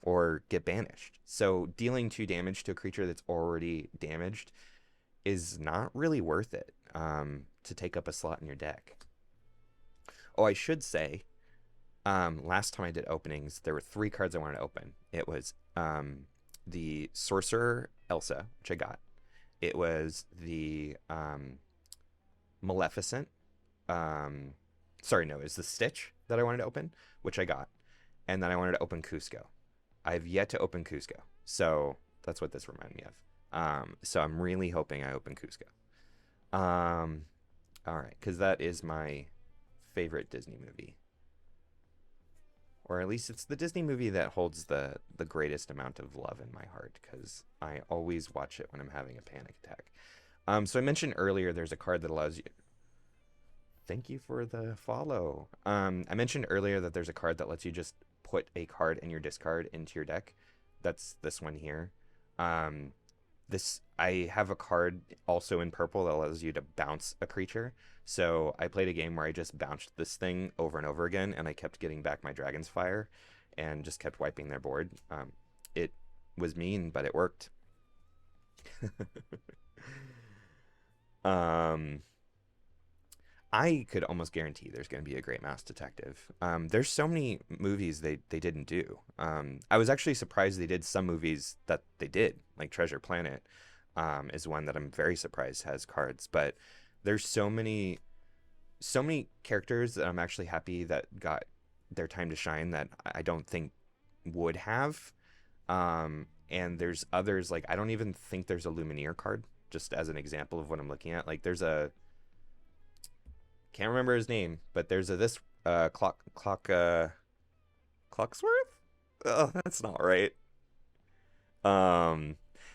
or get banished. So dealing 2 damage to a creature that's already damaged is not really worth it to take up a slot in your deck. Oh, I should say, last time I did openings, there were 3 cards I wanted to open. It was the Sorcerer Elsa, which I got. It was the Maleficent. Sorry, no, it was the Stitch that I wanted to open, which I got. And then I wanted to open Cusco. I've yet to open Cusco, so that's what this reminded me of. So I'm really hoping I open Cusco. All right, because that is my favorite Disney movie, or at least it's the Disney movie that holds the greatest amount of love in my heart, because I always watch it when I'm having a panic attack. So I mentioned earlier there's a card that allows you. Thank you for the follow. I mentioned earlier that there's a card that lets you just put a card in your discard into your deck. That's this one here. I have a card also in purple that allows you to bounce a creature. So I played a game where I just bounced this thing over and over again, and I kept getting back my Dragon's Fire and just kept wiping their board. It was mean, but it worked. I could almost guarantee there's going to be a Great Mouse Detective. There's so many movies they didn't do. I was actually surprised they did some movies that they did, like Treasure Planet is one that I'm very surprised has cards. But there's so many characters that I'm actually happy that got their time to shine that I don't think would have. And there's others, like I don't even think there's a Lumineer card, just as an example of what I'm looking at. Like there's a, can't remember his name, but there's Clocksworth? Oh, that's not right.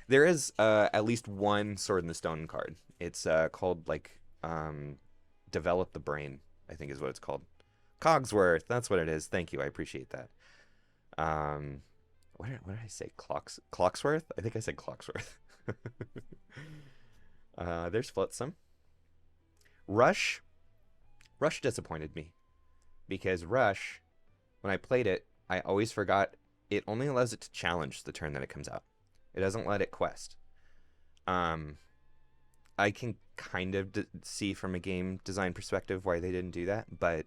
There is at least one Sword in the Stone card. It's called like Develop the Brain, I think is what it's called. Cogsworth, that's what it is. Thank you, I appreciate that. What did I say? Clocksworth? I think I said Clocksworth. There's Flotsam. Rush disappointed me, because Rush, when I played it, I always forgot it only allows it to challenge the turn that it comes out. It doesn't let it quest. I can kind of see from a game design perspective why they didn't do that, but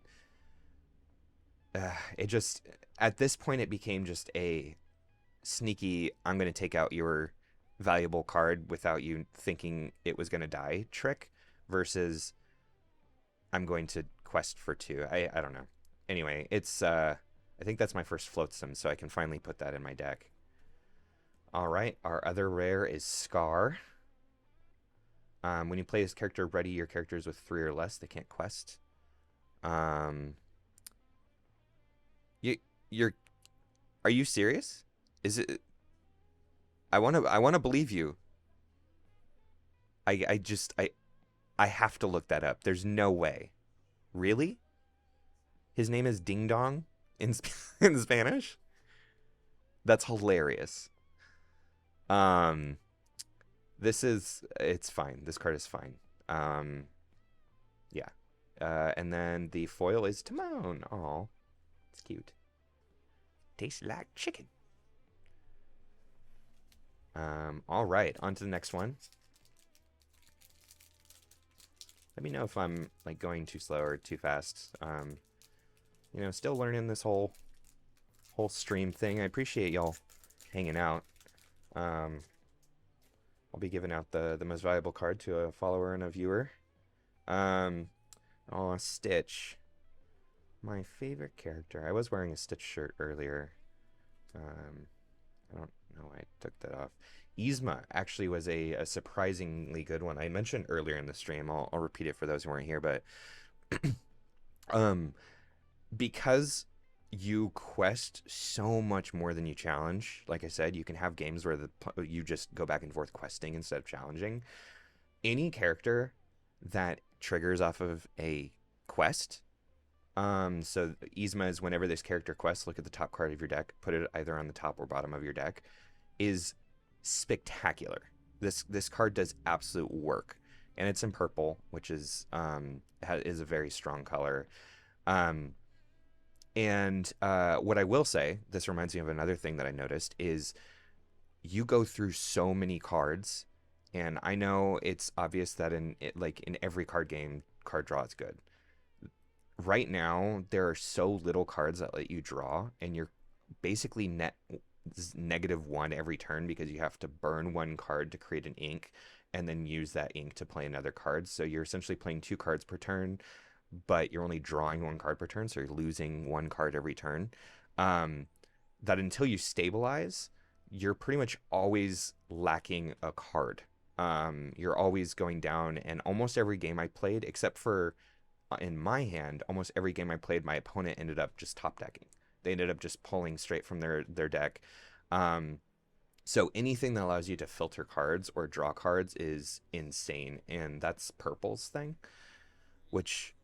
it just, at this point, it became just a sneaky, I'm going to take out your valuable card without you thinking it was going to die trick, versus I'm going to quest for 2. I don't know. Anyway, it's I think that's my first Flotsam, so I can finally put that in my deck. All right, our other rare is Scar. When you play this character, ready your characters with 3 or less. They can't quest. Um, you, you're, are you serious? Is it? I wanna believe you. I have to look that up. There's no way. Really? His name is Ding Dong in in Spanish. That's hilarious. Um, it's fine. This card is fine. Um, yeah. And then the foil is Timon. Oh, it's cute. Tastes like chicken. All right, on to the next one. Let me know if I'm like going too slow or too fast. Still learning this whole stream thing. I appreciate y'all hanging out. I'll be giving out the most valuable card to a follower and a viewer. Stitch. My favorite character. I was wearing a Stitch shirt earlier. I don't know why I took that off. Yzma actually was a surprisingly good one. I mentioned earlier in the stream. I'll repeat it for those who weren't here, but um, because you quest so much more than you challenge. Like I said, you can have games where you just go back and forth questing instead of challenging. Any character that triggers off of a quest. So Yzma is whenever this character quests, look at the top card of your deck, put it either on the top or bottom of your deck, is spectacular. This card does absolute work, and it's in purple, which is a very strong color. And what I will say, this reminds me of another thing that I noticed, is you go through so many cards, and I know it's obvious that in every card game, card draw is good. Right now, there are so little cards that let you draw, and you're basically -1 every turn because you have to burn 1 card to create an ink and then use that ink to play another card. So you're essentially playing 2 cards per turn, but you're only drawing 1 card per turn, so you're losing 1 card every turn. That until you stabilize, you're pretty much always lacking a card. You're always going down, and almost every game I played, except for in my hand, almost every game I played, my opponent ended up just top decking. They ended up just pulling straight from their deck. So anything that allows you to filter cards or draw cards is insane, and that's Purple's thing, which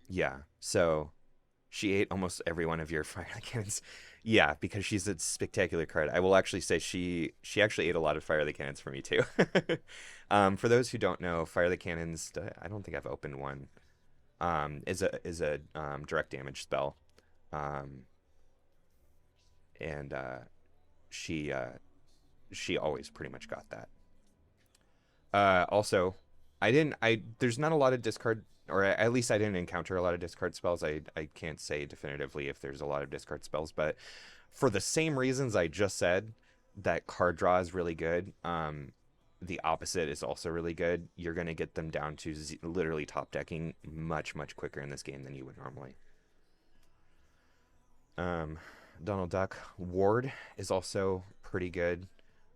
yeah. So she ate almost every one of your fire the cannons. Yeah, because she's a spectacular card. I will actually say she actually ate a lot of fire the cannons for me too. For those who don't know, fire the cannons. I don't think I've opened one. Is a direct damage spell. And she always pretty much got that. Also, there's not a lot of discard, or at least I didn't encounter a lot of discard spells. I can't say definitively if there's a lot of discard spells, but for the same reasons I just said, that card draw is really good. The opposite is also really good. You're going to get them down to literally top decking much, much quicker in this game than you would normally. Donald Duck. Ward is also pretty good.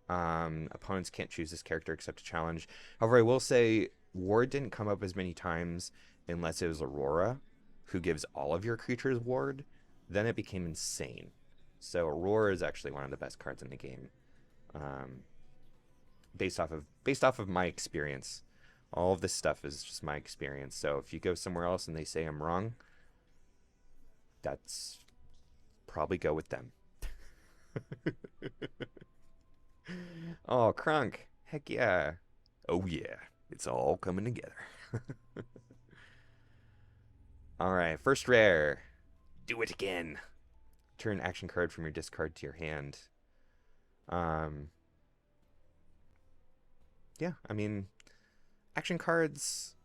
Opponents can't choose this character except to challenge. However, I will say Ward didn't come up as many times unless it was Aurora, who gives all of your creatures Ward. Then it became insane. So Aurora is actually one of the best cards in the game, based off of my experience. All of this stuff is just my experience. So if you go somewhere else and they say I'm wrong, that's probably go with them. Oh, Crunk. Heck yeah. Oh, yeah. It's all coming together. All right. First rare. Do it again. Turn action card from your discard to your hand. Yeah, I mean, action cards.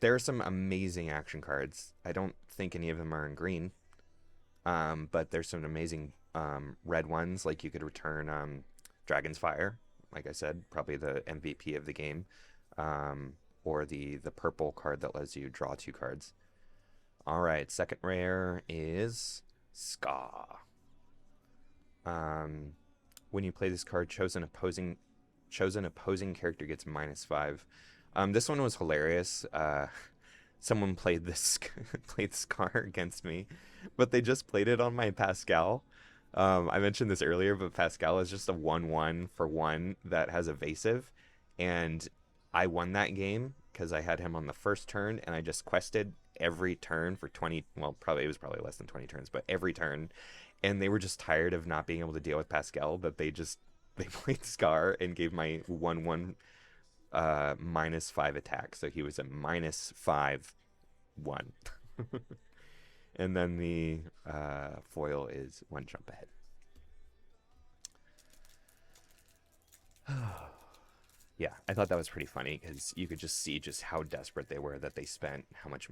There are some amazing action cards. I don't think any of them are in green. But there's some amazing red ones. Like you could return Dragon's Fire, like I said, probably the MVP of the game, or the purple card that lets you draw 2 cards. All right, second rare is Ska. Um, when you play this card, chosen opposing character gets -5. This one was hilarious. Someone played this played this card against me, but they just played it on my Pascal. I mentioned this earlier, but Pascal is just a 1/1 for one that has evasive, and I won that game because I had him on the first turn, and I just quested every turn for 20. Well, probably it was probably less than 20 turns, but every turn, and they were just tired of not being able to deal with Pascal, that they played Scar and gave my 1/1 -5 attack, so he was a -5/1. And then the foil is one jump ahead. Yeah, I thought that was pretty funny because you could just see just how desperate they were that they spent. How much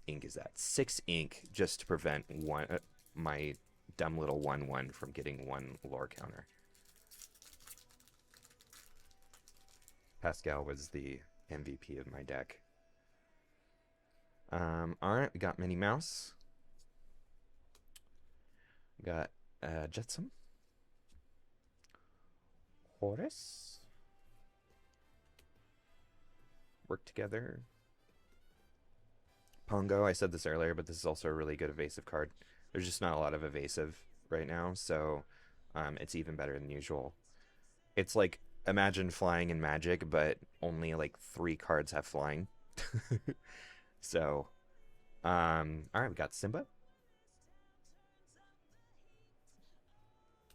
ink is that? 6 ink just to prevent my dumb little 1/1 from getting one lore counter. Pascal was the MVP of my deck. Alright, we got Minnie Mouse. We got Jetsam. Horus. Work together. Pongo, I said this earlier, but this is also a really good evasive card. There's just not a lot of evasive right now, so it's even better than usual. It's like, imagine flying in Magic, but only like 3 cards have flying. So, alright, we got Simba.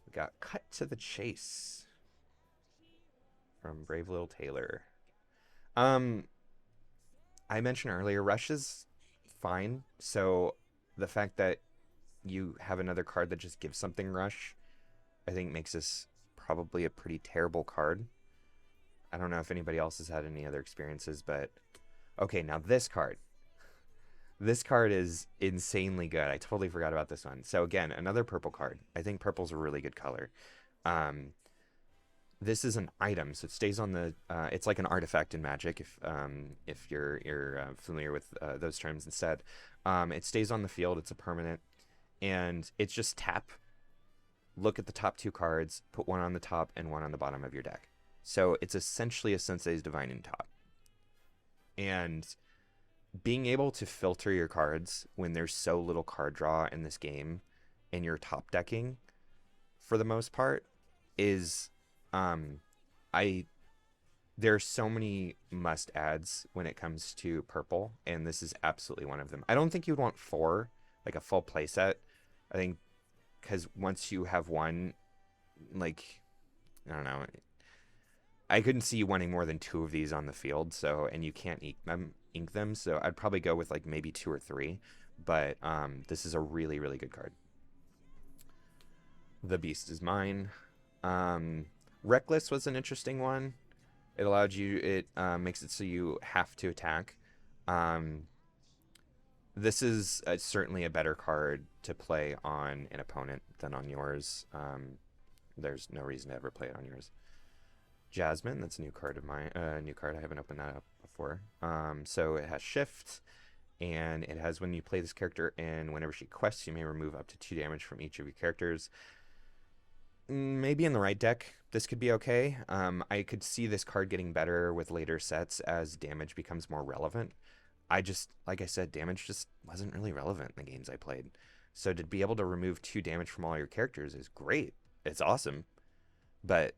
We got Cut to the Chase from Brave Little Taylor. I mentioned earlier, Rush is fine. So the fact that you have another card that just gives something Rush, I think makes this probably a pretty terrible card. I don't know if anybody else has had any other experiences, but okay, now this card. This card is insanely good. I totally forgot about this one. So again, another purple card. I think purple's a really good color. This is an item, so it stays on the. It's like an artifact in Magic, if you're familiar with those terms instead. It stays on the field. It's a permanent, and it's just tap. Look at the top 2 cards. Put one on the top and one on the bottom of your deck. So it's essentially a Sensei's Divine in top. And being able to filter your cards when there's so little card draw in this game, and you're top decking, for the most part, is there's so many must adds when it comes to purple, and this is absolutely one of them. I don't think you'd want 4, like a full playset. I think because once you have one, like, I don't know, I couldn't see you wanting more than 2 of these on the field. So, and you can't ink them. So I'd probably go with like maybe 2 or 3. But this is a really, really good card. The Beast is mine. Reckless was an interesting one. It allowed you, it makes it so you have to attack. This is certainly a better card to play on an opponent than on yours. There's no reason to ever play it on yours. Jasmine, that's a new card of mine. New card, I haven't opened that up before. So it has shift, and it has when you play this character, and whenever she quests, you may remove up to 2 damage from each of your characters. Maybe in the right deck, this could be okay. I could see this card getting better with later sets as damage becomes more relevant. I just, like I said, damage just wasn't really relevant in the games I played. So to be able to remove 2 damage from all your characters is great. It's awesome. But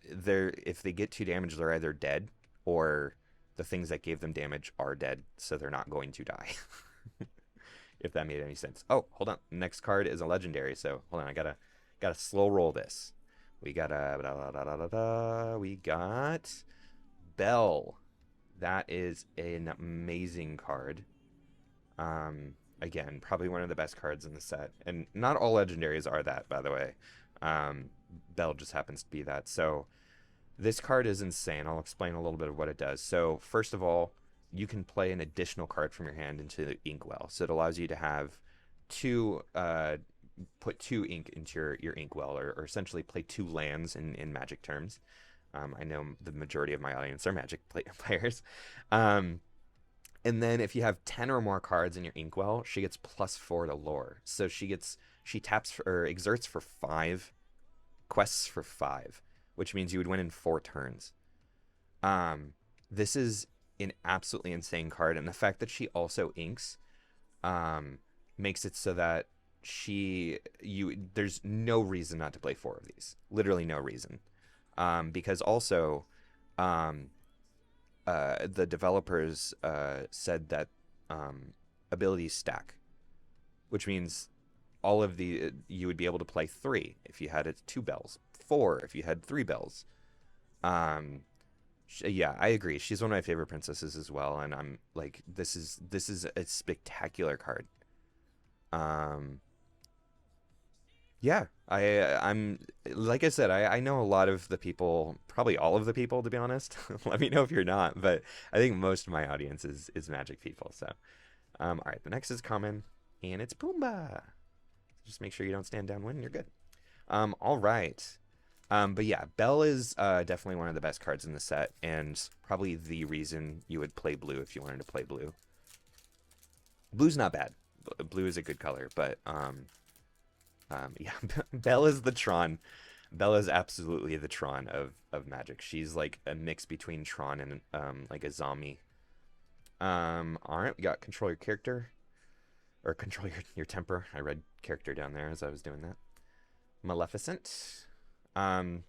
if they get 2 damage, they're either dead or the things that gave them damage are dead, so they're not going to die. If that made any sense. Oh, hold on. Next card is a legendary, so hold on. I gotta slow roll this. We got we got Belle. That is an amazing card. Again, probably one of the best cards in the set, and not all legendaries are that, by the way. Belle just happens to be that. So this card is insane. I'll explain a little bit of what it does. So first of all, you can play an additional card from your hand into the inkwell. So it allows you to have put 2 ink into your inkwell, or essentially play 2 lands in Magic terms. I know the majority of my audience are Magic players. And then if you have 10 or more cards in your inkwell, she gets +4 to lore. So she taps or exerts for 5 quests for 5, which means you would win in 4 turns. This is an absolutely insane card, and the fact that she also inks makes it so that there's no reason not to play 4 of these. Literally no reason. Because also the developers said that abilities stack, which means all of you would be able to play 3 if you had 2 bells, 4 if you had 3 bells. Yeah, I agree. She's one of my favorite princesses as well, and I'm like, this is a spectacular card. Yeah, I'm like I said, I know a lot of the people, probably all of the people, to be honest. Let me know if you're not, but I think most of my audience is Magic people. So, all right, the next is common, and it's Pumbaa. Just make sure you don't stand downwind, and you're good. All right. But yeah, Belle is definitely one of the best cards in the set, and probably the reason you would play blue if you wanted to play blue. Blue's not bad. Blue is a good color, but yeah, Belle is the Tron. Belle is absolutely the Tron of Magic. She's like a mix between Tron and like a zombie. All right, we got control your character, or control your temper. I read character down there as I was doing that. Maleficent. You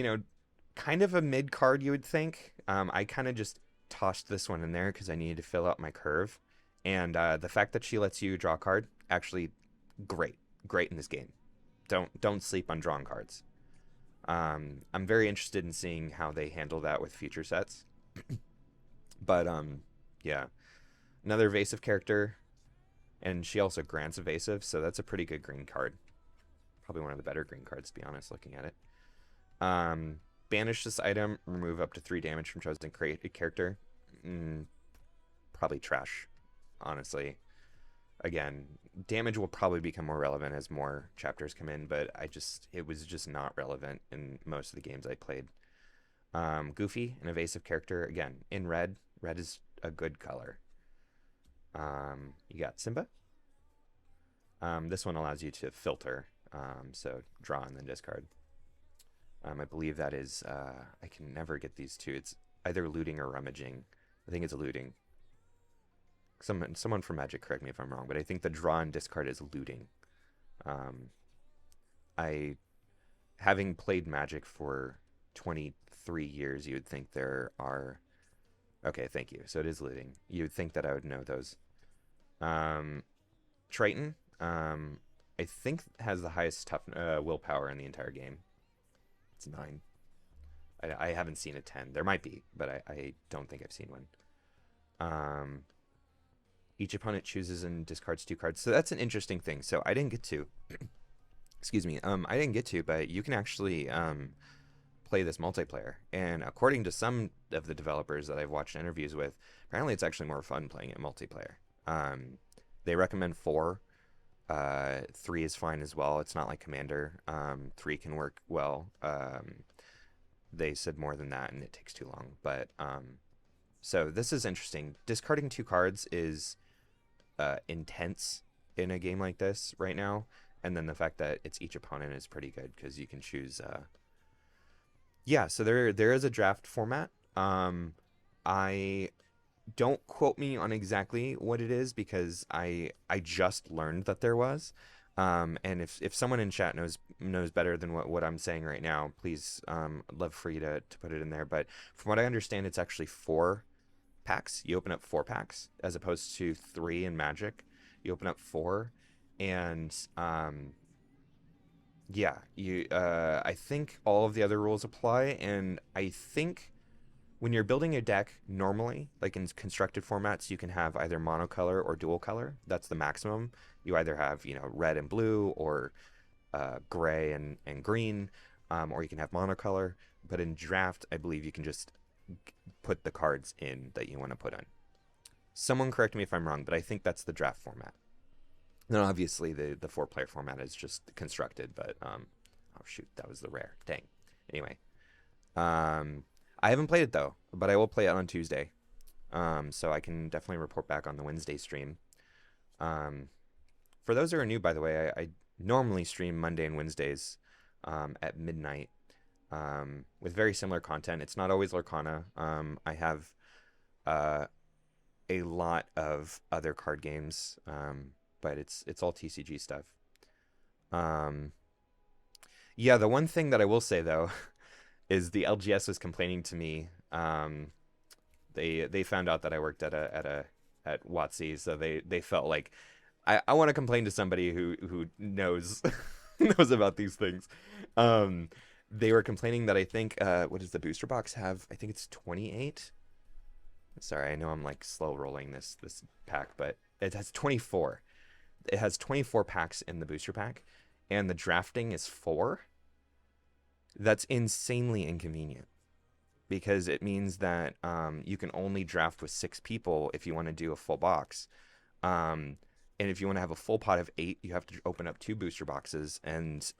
know, kind of a mid card, you would think. I kind of just tossed this one in there because I needed to fill out my curve, and the fact that she lets you draw a card, actually great in this game. Don't sleep on drawing cards. I'm very interested in seeing how they handle that with future sets. But yeah, another evasive character, and she also grants evasive, so that's a pretty good green card. Probably one of the better green cards, to be honest, looking at it. Banish this item, remove up to 3 damage from chosen character. Probably trash, honestly. Again, damage will probably become more relevant as more chapters come in, but it was just not relevant in most of the games I played. Goofy, an evasive character, again, in red. Red is a good color. You got Simba. This one allows you to filter, so draw and then discard. I believe that is, I can never get these two. It's either looting or rummaging. I think it's looting. Someone from Magic, correct me if I'm wrong, but I think the draw and discard is looting. Having played Magic for 23 years, you would think there are... Okay, thank you. So it is looting. You would think that I would know those. Triton, I think has the highest willpower in the entire game. It's 9. I haven't seen a 10. There might be, but I don't think I've seen one. Each opponent chooses and discards 2 cards. So that's an interesting thing. So I didn't get to, excuse me, I didn't get to, but you can actually play this multiplayer. And according to some of the developers that I've watched interviews with, apparently it's actually more fun playing it multiplayer. They recommend 4. 3 is fine as well. It's not like Commander. 3 can work well. They said more than that, and it takes too long. But so this is interesting. Discarding 2 cards is intense in a game like this right now, and then the fact that it's each opponent is pretty good because you can choose. Yeah, so there is a draft format. I don't quote me on exactly what it is because I just learned that there was. And if someone in chat knows better than what I'm saying right now, please love for you to put it in there. But from what I understand, it's actually 4 packs. You open up 4 packs as opposed to 3 in Magic. You open up 4, and yeah, I think all of the other rules apply, and I think when you're building a deck normally, like in constructed formats, you can have either monocolor or dual color. That's the maximum. You either have, red and blue, or gray and green, or you can have monocolor. But in draft, I believe you can just put the cards in that you want to put in. Someone correct me if I'm wrong, but I think that's the draft format. Then obviously the 4-player format is just constructed, but oh shoot, that was the rare. Dang. Anyway, I haven't played it though, but I will play it on Tuesday. So I can definitely report back on the Wednesday stream. For those who are new, by the way, I normally stream Monday and Wednesdays. at midnight with very similar content. It's not always Lorcana. I have uh, a lot of other card games, but it's all TCG stuff. Um, yeah, the one thing that I will say though is the LGS was complaining to me. They found out that I worked at WotC, so they felt like I want to complain to somebody who knows knows about these things. Um, they were complaining that I think what does the booster box have? I think it's 28. Sorry, I know I'm like slow rolling this pack, but it has 24. It has 24 packs in the booster pack, and the drafting is 4. That's insanely inconvenient because it means that you can only draft with 6 people if you want to do a full box. And if you want to have a full pot of 8, you have to open up 2 booster boxes, and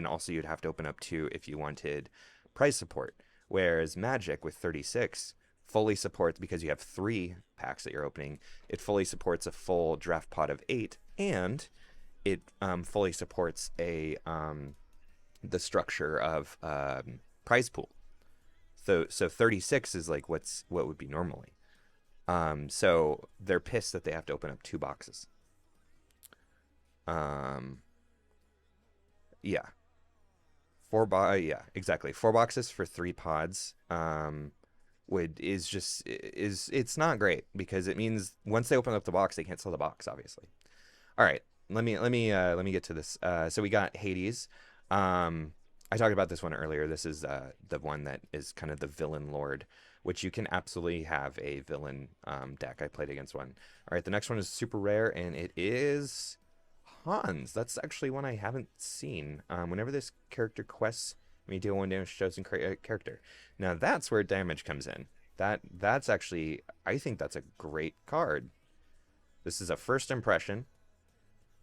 also you'd have to open up 2 if you wanted prize support. Whereas Magic with 36 fully supports, because you have 3 packs that you're opening, it fully supports a full draft pot of 8, and it fully supports the structure of prize pool. So 36 is like what would be normally. So they're pissed that they have to open up 2 boxes. Yeah, yeah, exactly. 4 boxes for 3 pods. It's not great because it means once they open up the box, they can't sell the box, obviously. All right, let me get to this. So we got Hades. I talked about this one earlier. This is the one that is kind of the villain lord, which you can absolutely have a villain deck. I played against one. All right, the next one is super rare, and it is Hans. That's actually one I haven't seen. Whenever this character quests, may deal 1 damage to chosen character. Now that's where damage comes in. That's actually, I think that's a great card. This is a first impression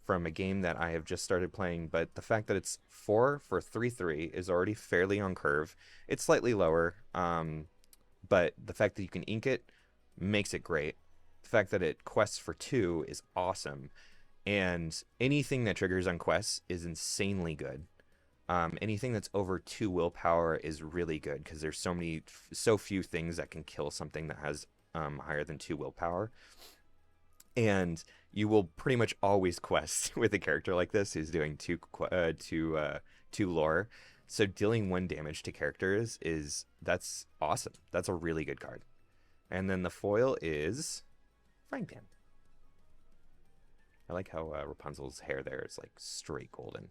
from a game that I have just started playing, but the fact that it's 4 for 3/3 is already fairly on curve. It's slightly lower, but the fact that you can ink it makes it great. The fact that it quests for 2 is awesome, and anything that triggers on quests is insanely good. Anything that's over 2 willpower is really good because there's so few things that can kill something that has higher than 2 willpower. And you will pretty much always quest with a character like this who's doing 2 lore. So dealing 1 damage to characters that's awesome. That's a really good card. And then the foil is Frying Pan. I like how Rapunzel's hair there is like straight golden.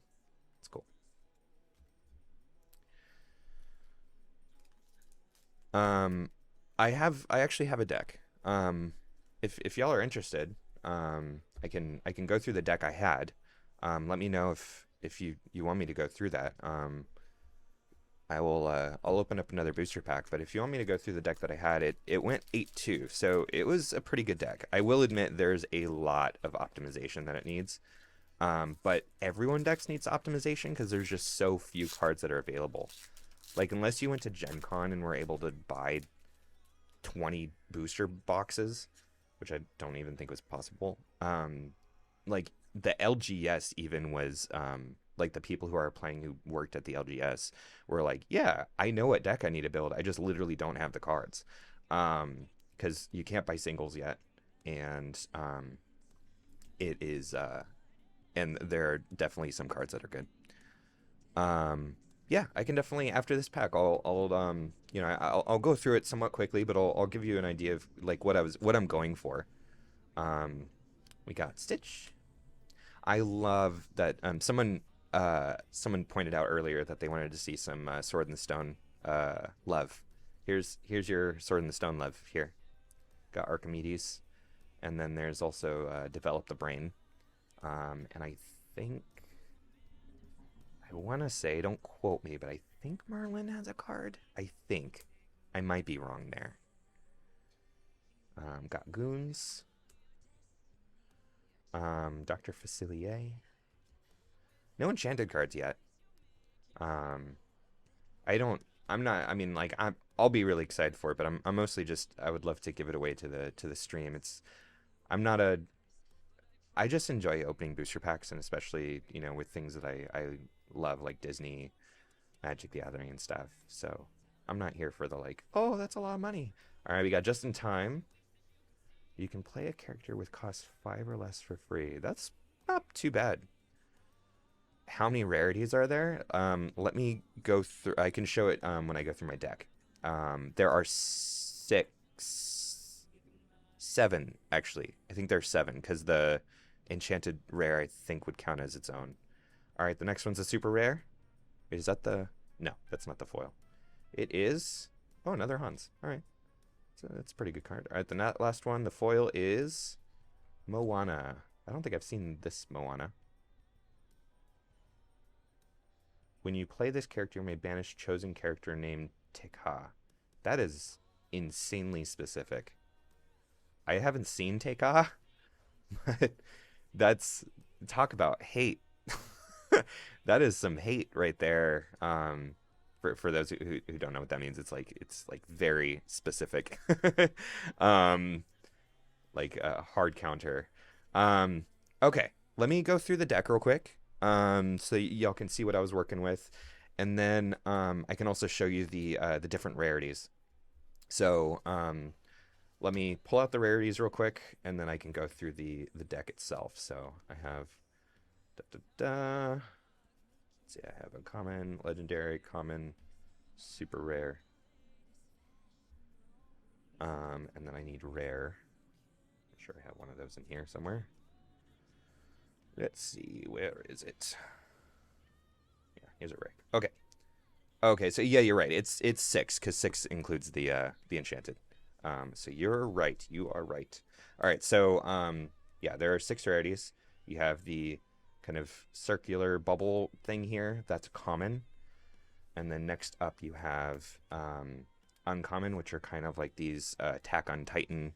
It's cool. I actually have a deck. If y'all are interested, I can go through the deck I had. Let me know if you want me to go through that. I'll open up another booster pack, but if you want me to go through the deck that I had, it went 8-2, so it was a pretty good deck. I will admit there's a lot of optimization that it needs. But everyone decks needs optimization because there's just so few cards that are available. Like, unless you went to Gen Con and were able to buy 20 booster boxes, which I don't even think was possible. Like, the LGS even was, like, the people who are playing who worked at the LGS were like, yeah, I know what deck I need to build. I just literally don't have the cards. Because you can't buy singles yet. And it is, and there are definitely some cards that are good. Yeah, I can definitely, after this pack, I'll go through it somewhat quickly, but I'll give you an idea of like what I'm going for. We got Stitch. I love that someone pointed out earlier that they wanted to see some Sword in the Stone love. Here's your Sword in the Stone love here. Got Archimedes, and then there's also Develop the Brain. And I think, I want to say, don't quote me, but I think Merlin has a card. I think. I might be wrong there. Got Goons. Dr. Facilier. No enchanted cards yet. I'll be really excited for it, but I'm mostly just, I would love to give it away to the stream. I just enjoy opening booster packs, and especially, with things that I love like Disney, Magic the Gathering and stuff. So I'm not here for the like, oh, that's a lot of money. All right, we got Just in Time. You can play a character with cost 5 or less for free. That's not too bad. How many rarities are there? Let me go through. I can show it when I go through my deck. There are 7 actually. I think there's 7 because the enchanted rare I think would count as its own. All right, the next one's a super rare. Is that the? No, that's not the foil. It is. Oh, another Hans. All right, so that's a pretty good card. All right, the last one. The foil is Moana. I don't think I've seen this Moana. When you play this character, you may banish chosen character named Tekka. That is insanely specific. I haven't seen Tekka, but that's talk about hate. That is some hate right there. For those who don't know what that means, it's like very specific. Like a hard counter. Okay, let me go through the deck real quick. So y'all can see what I was working with, and then I can also show you the different rarities. So let me pull out the rarities real quick, and then I can go through the deck itself. So I have let's see, I have a common, legendary, common, super rare, and then I need rare. I'm sure I have one of those in here somewhere. Let's see, where is it? Yeah, here's a rare. Okay. Okay, so yeah, you're right. It's 6 because 6 includes the enchanted. So you're right. You are right. All right. So yeah, there are 6 rarities. You have the kind of circular bubble thing here. That's common. And then next up you have uncommon, which are kind of like these Attack on Titan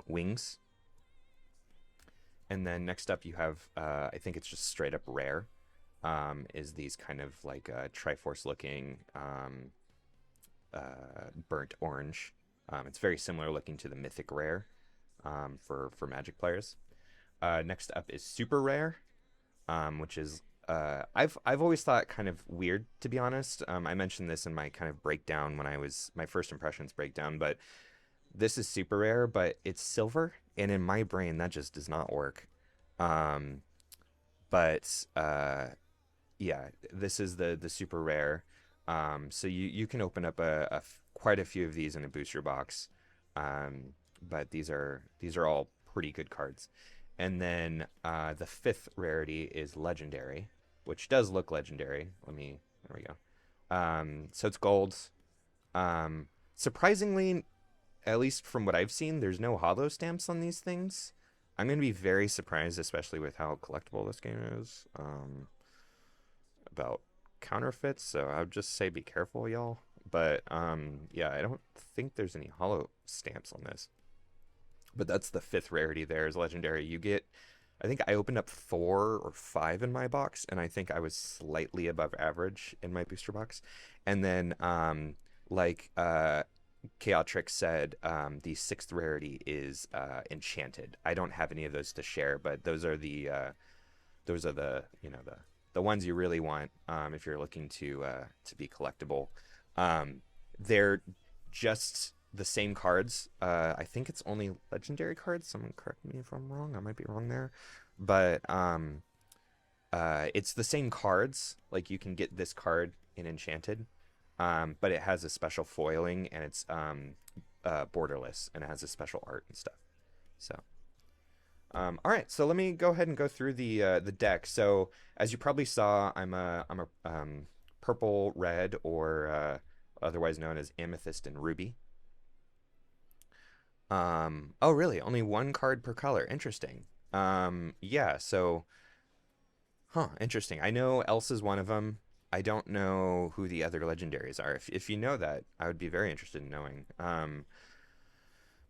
wings. And then next up you have, I think it's just straight up rare, is these kind of like Triforce looking burnt orange. It's very similar looking to the mythic rare for Magic players. Next up is super rare, which is I've always thought kind of weird, to be honest. I mentioned this in my kind of breakdown when I was my first impressions breakdown, but this is super rare, but it's silver, and in my brain that just does not work. But yeah, this is the super rare. So you can open up quite a few of these in a booster box, but these are all pretty good cards. And then the 5th rarity is legendary, which does look legendary. There we go. So it's gold. Surprisingly, at least from what I've seen, there's no holo stamps on these things. I'm going to be very surprised, especially with how collectible this game is, about counterfeits. So I would just say be careful, y'all. But yeah, I don't think there's any holo stamps on this. But that's the 5th rarity there is legendary. You get, I think I opened up 4 or 5 in my box, and I think I was slightly above average in my booster box. And then like Chaotrix said, the 6th rarity is enchanted. I don't have any of those to share, but those are the you know, the ones you really want if you're looking to be collectible. They're just the same cards. I think it's only legendary cards. Someone correct me if I'm wrong. I might be wrong there, but it's the same cards. Like you can get this card in enchanted, but it has a special foiling, and it's borderless, and it has a special art and stuff. So all right, so let me go ahead and go through the deck. So as you probably saw, I'm a purple red, or otherwise known as amethyst and ruby. Oh really, only 1 card per color. Interesting. Yeah, so interesting. I know Elsa's one of them. I don't know who the other legendaries are. If you know that, I would be very interested in knowing.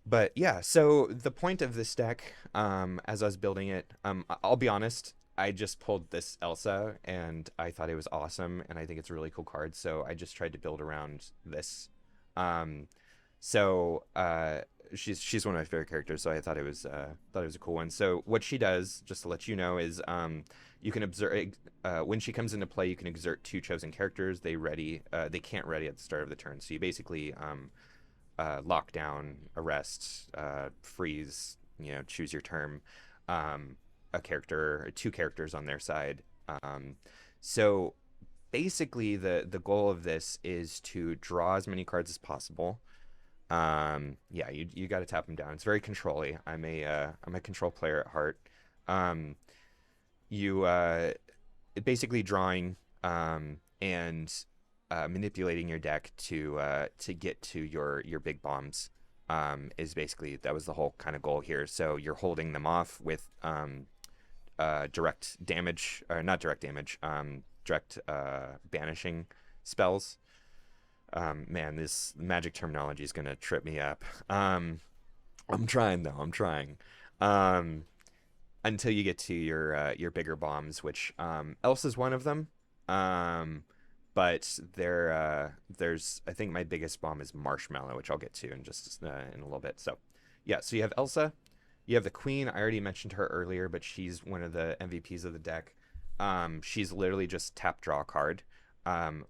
But yeah, so the point of this deck, as I was building it, I'll be honest, I just pulled this Elsa, and I thought it was awesome, and I think it's a really cool card, so I just tried to build around this. So she's one of my favorite characters, so I thought it was a cool one. So what she does, just to let you know, is you can observe when she comes into play. You can exert two chosen characters. They can't ready at the start of the turn. So you basically lock down, arrest, freeze. You know, choose your term. A character, or two characters on their side. So basically, the goal of this is to draw as many cards as possible. Yeah, you got to tap them down. It's very control-y. I'm a control player at heart. Um, you basically drawing and manipulating your deck to get to your big bombs. Is basically that was the whole kind of goal here. So you're holding them off with direct damage, or not direct damage, direct banishing spells. Man, this magic terminology is gonna trip me up. I'm trying though. I'm trying. Um, until you get to your bigger bombs, which Elsa's one of them. Um, but there's I think my biggest bomb is Marshmallow, which I'll get to in just in a little bit. So yeah, so you have Elsa, you have the Queen. I already mentioned her earlier, but she's one of the MVPs of the deck. She's literally just tap draw a card.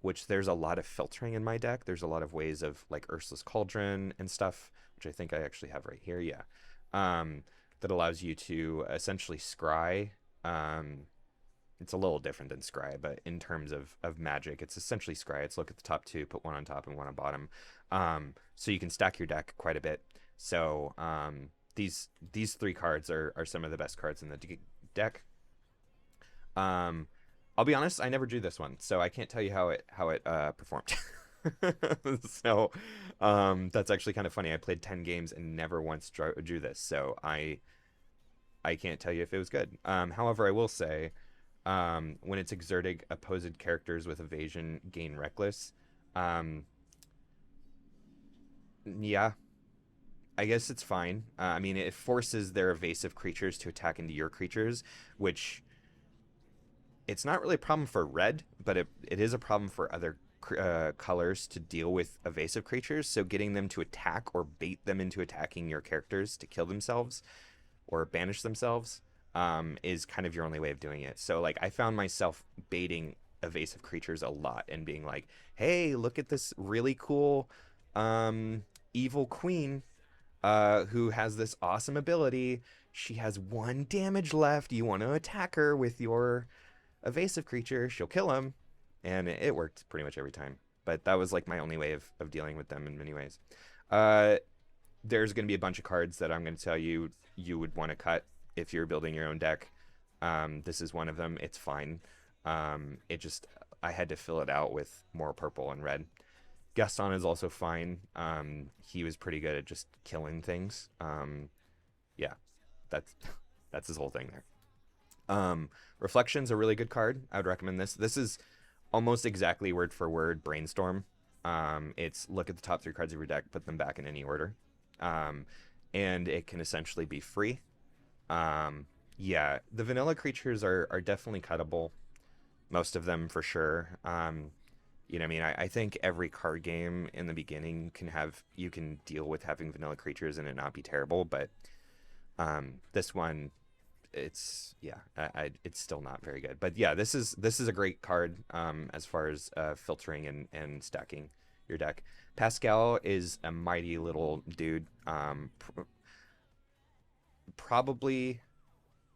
Which there's a lot of filtering in my deck. There's a lot of ways of like Ursula's Cauldron and stuff, which I think I actually have right here. Yeah. That allows you to essentially scry. It's a little different than scry, but in terms of magic, it's essentially scry. It's look at the top two, put one on top and one on bottom. So you can stack your deck quite a bit. So these three cards are some of the best cards in the deck. Um, I'll be honest, I never drew this one, so I can't tell you how it performed. So that's actually kind of funny. I played 10 games and never once drew this, so I can't tell you if it was good. However, I will say when it's exerting opposed characters with evasion gain reckless, um, yeah, I guess it's fine. I mean, it forces their evasive creatures to attack into your creatures, which it's not really a problem for red, but it is a problem for other colors to deal with evasive creatures. So getting them to attack or bait them into attacking your characters to kill themselves or banish themselves is kind of your only way of doing it. So like I found myself baiting evasive creatures a lot and being like, "Hey, look at this really cool evil queen who has this awesome ability. She has one damage left. You want to attack her with your evasive creature, she'll kill him," and it worked pretty much every time. But that was like my only way of dealing with them in many ways. Uh, there's going to be a bunch of cards that I'm going to tell you you would want to cut if you're building your own deck. This is one of them. It's fine. It just I had to fill it out with more purple and red. Gaston is also fine. He was pretty good at just killing things. Yeah, that's that's his whole thing there. Reflection's a really good card. I would recommend this. This is almost exactly word for word Brainstorm. It's look at the top three cards of your deck, put them back in any order. Um, and it can essentially be free. Yeah, the vanilla creatures are definitely cuttable. Most of them for sure. You know, what I mean, I think every card game in the beginning you can deal with having vanilla creatures and it not be terrible, but this one it's yeah it's still not very good, but yeah, this is a great card as far as filtering and stacking your deck. Pascal is a mighty little dude. Probably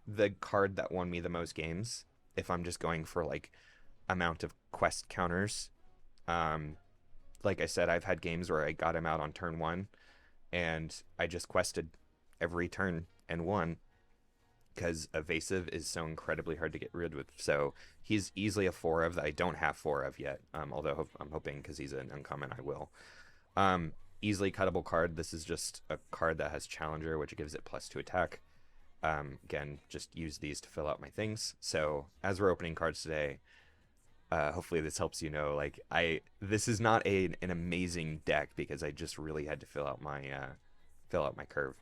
the card that won me the most games if I'm just going for like amount of quest counters. um like I said, I've had games where I got him out on turn one and I just quested every turn and won because evasive is so incredibly hard to get rid of. So he's easily a four of that I don't have four of yet. Although I'm hoping because he's an uncommon, I will. Easily cuttable card. This is just a card that has Challenger, which gives it +2 attack. Again, just use these to fill out my things. So as we're opening cards today, hopefully this helps you know, like this is not an amazing deck because I just really had to fill out my curve.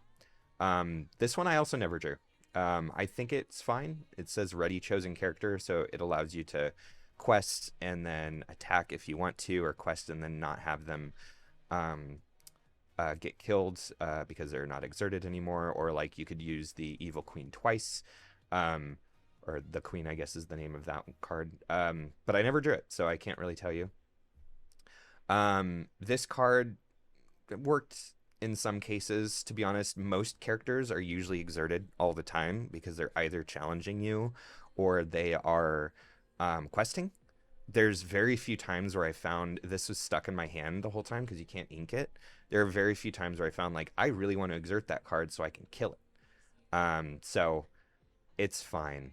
This one I also never drew. I think it's fine. It says ready chosen character, so it allows you to quest and then attack if you want to, or quest and then not have them get killed because they're not exerted anymore, or like you could use the Evil Queen twice, um, or the Queen, I guess, is the name of that card. But I never drew it, so I can't really tell you. This card worked in some cases. To be honest, most characters are usually exerted all the time because they're either challenging you or they are questing. There's very few times where I found this was stuck in my hand the whole time because you can't ink it. There are very few times where I found like I really want to exert that card so I can kill it. So it's fine.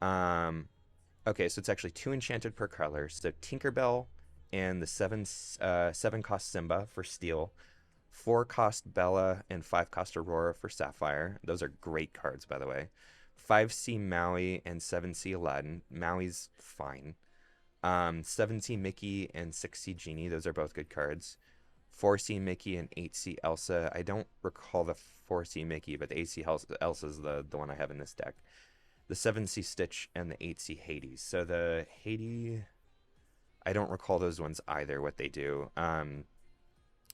Um, okay, so it's actually 2 enchanted per color. So Tinkerbell and the 7 cost Simba for steel, 4 cost Bella, and 5 cost Aurora for sapphire. Those are great cards, by the way. 5C Maui and 7C Aladdin. Maui's fine. 7C Mickey and 6C Genie. Those are both good cards. 4C Mickey and 8C Elsa. I don't recall the 4C Mickey, but the 8C Elsa is the one I have in this deck. The 7C Stitch and the 8C Hades. So the Hades, I don't recall those ones either, what they do.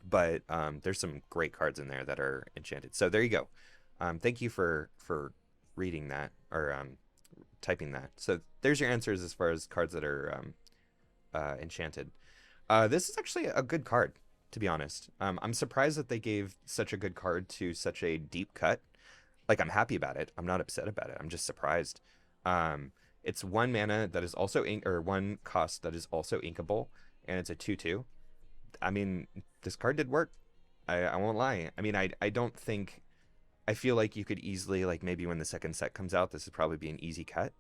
But there's some great cards in there that are enchanted. So there you go. Thank you for reading that, or typing that. So there's your answers as far as cards that are enchanted. This is actually a good card, to be honest. I'm surprised that they gave such a good card to such a deep cut. Like, I'm happy about it. I'm not upset about it. I'm just surprised. It's 1 mana that is also or 1 cost that is also inkable, and it's a 2/2. I mean, this card did work. I won't lie. I mean, I don't think, I feel like you could easily, like, maybe when the second set comes out, this would probably be an easy cut.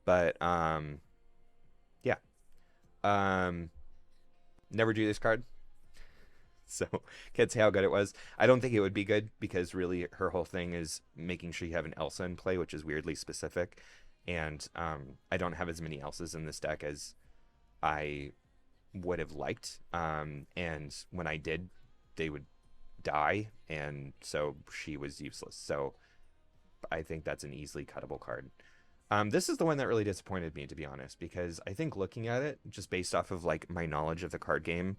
But yeah. Never drew this card. So can't say how good it was. I don't think it would be good because really her whole thing is making sure you have an Elsa in play, which is weirdly specific. And I don't have as many Elsas in this deck as I would have liked. And when I did, they would die, and so she was useless. So I think that's an easily cuttable card. This is the one that really disappointed me, to be honest, because I think looking at it, just based off of like my knowledge of the card game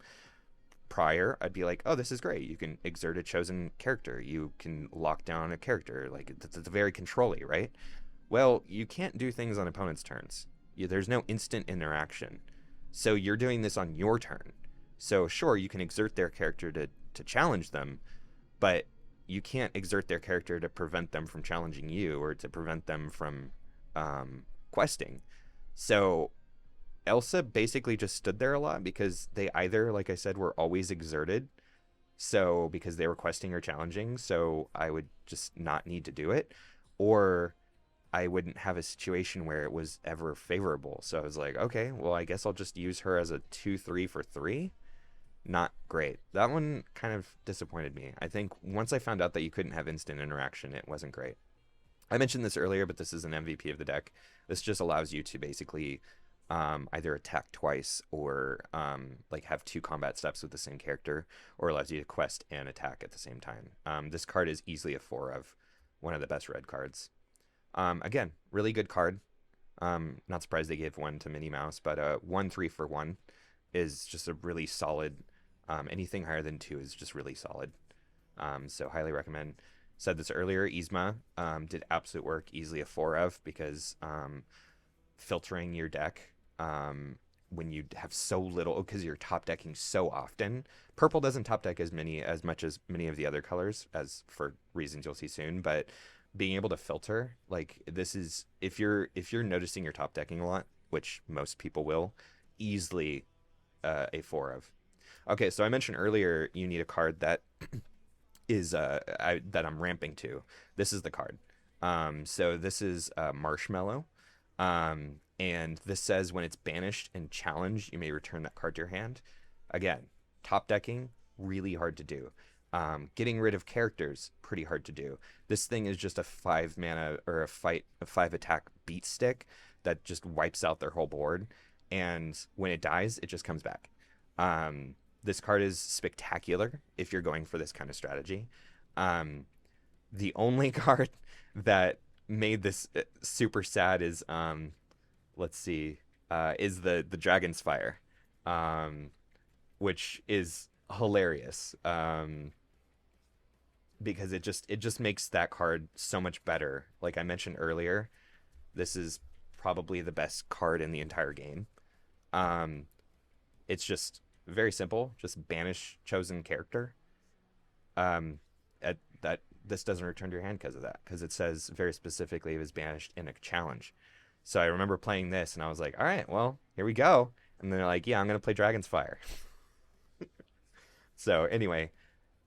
prior, I'd be like, oh, this is great. You can exert a chosen character. You can lock down a character. Like, it's very control-y, right? Well, you can't do things on opponent's turns. There's no instant interaction. So you're doing this on your turn. So sure, you can exert their character to challenge them, but you can't exert their character to prevent them from challenging you or to prevent them from questing. So Elsa basically just stood there a lot because they either, like I said, were always exerted, so because they were questing or challenging, so I would just not need to do it, or I wouldn't have a situation where it was ever favorable. So I was like, okay, well, I guess I'll just use her as a 2/3 for 3. Not great. That one kind of disappointed me. I think once I found out that you couldn't have instant interaction, it wasn't great. I mentioned this earlier, but this is an MVP of the deck. This just allows you to basically either attack twice or like have 2 combat steps with the same character, or allows you to quest and attack at the same time. This card is easily a 4 of, one of the best red cards. Again, really good card. Not surprised they gave 1 to Minnie Mouse, but 1/3 for 1 is just a really solid. Anything higher than 2 is just really solid. So highly recommend. Said this earlier, Yzma did absolute work, easily a 4 of, because filtering your deck when you have so little, because you're top decking so often. Purple doesn't top deck as much as many of the other colors, as for reasons you'll see soon, but being able to filter, like, this is, if you're noticing you're top decking a lot, which most people will, easily a 4 of. Okay, so I mentioned earlier you need a card that is that I'm ramping to. This is the card. So this is Marshmallow. And this says when it's banished and challenged, you may return that card to your hand. Again, top decking, really hard to do. Getting rid of characters, pretty hard to do. This thing is just a 5 mana or a 5 attack beat stick that just wipes out their whole board. And when it dies, it just comes back. This card is spectacular if you're going for this kind of strategy. The only card that made this super sad is let's see, is the Dragon's Fire, which is hilarious. Because it just makes that card so much better. Like I mentioned earlier, this is probably the best card in the entire game. Um, it's just very simple. Just banish chosen character. At that this doesn't return to your hand because of that. Because it says very specifically it was banished in a challenge. So I remember playing this and I was like, all right, well, here we go. And they're like, yeah, I'm gonna play Dragon's Fire. So anyway,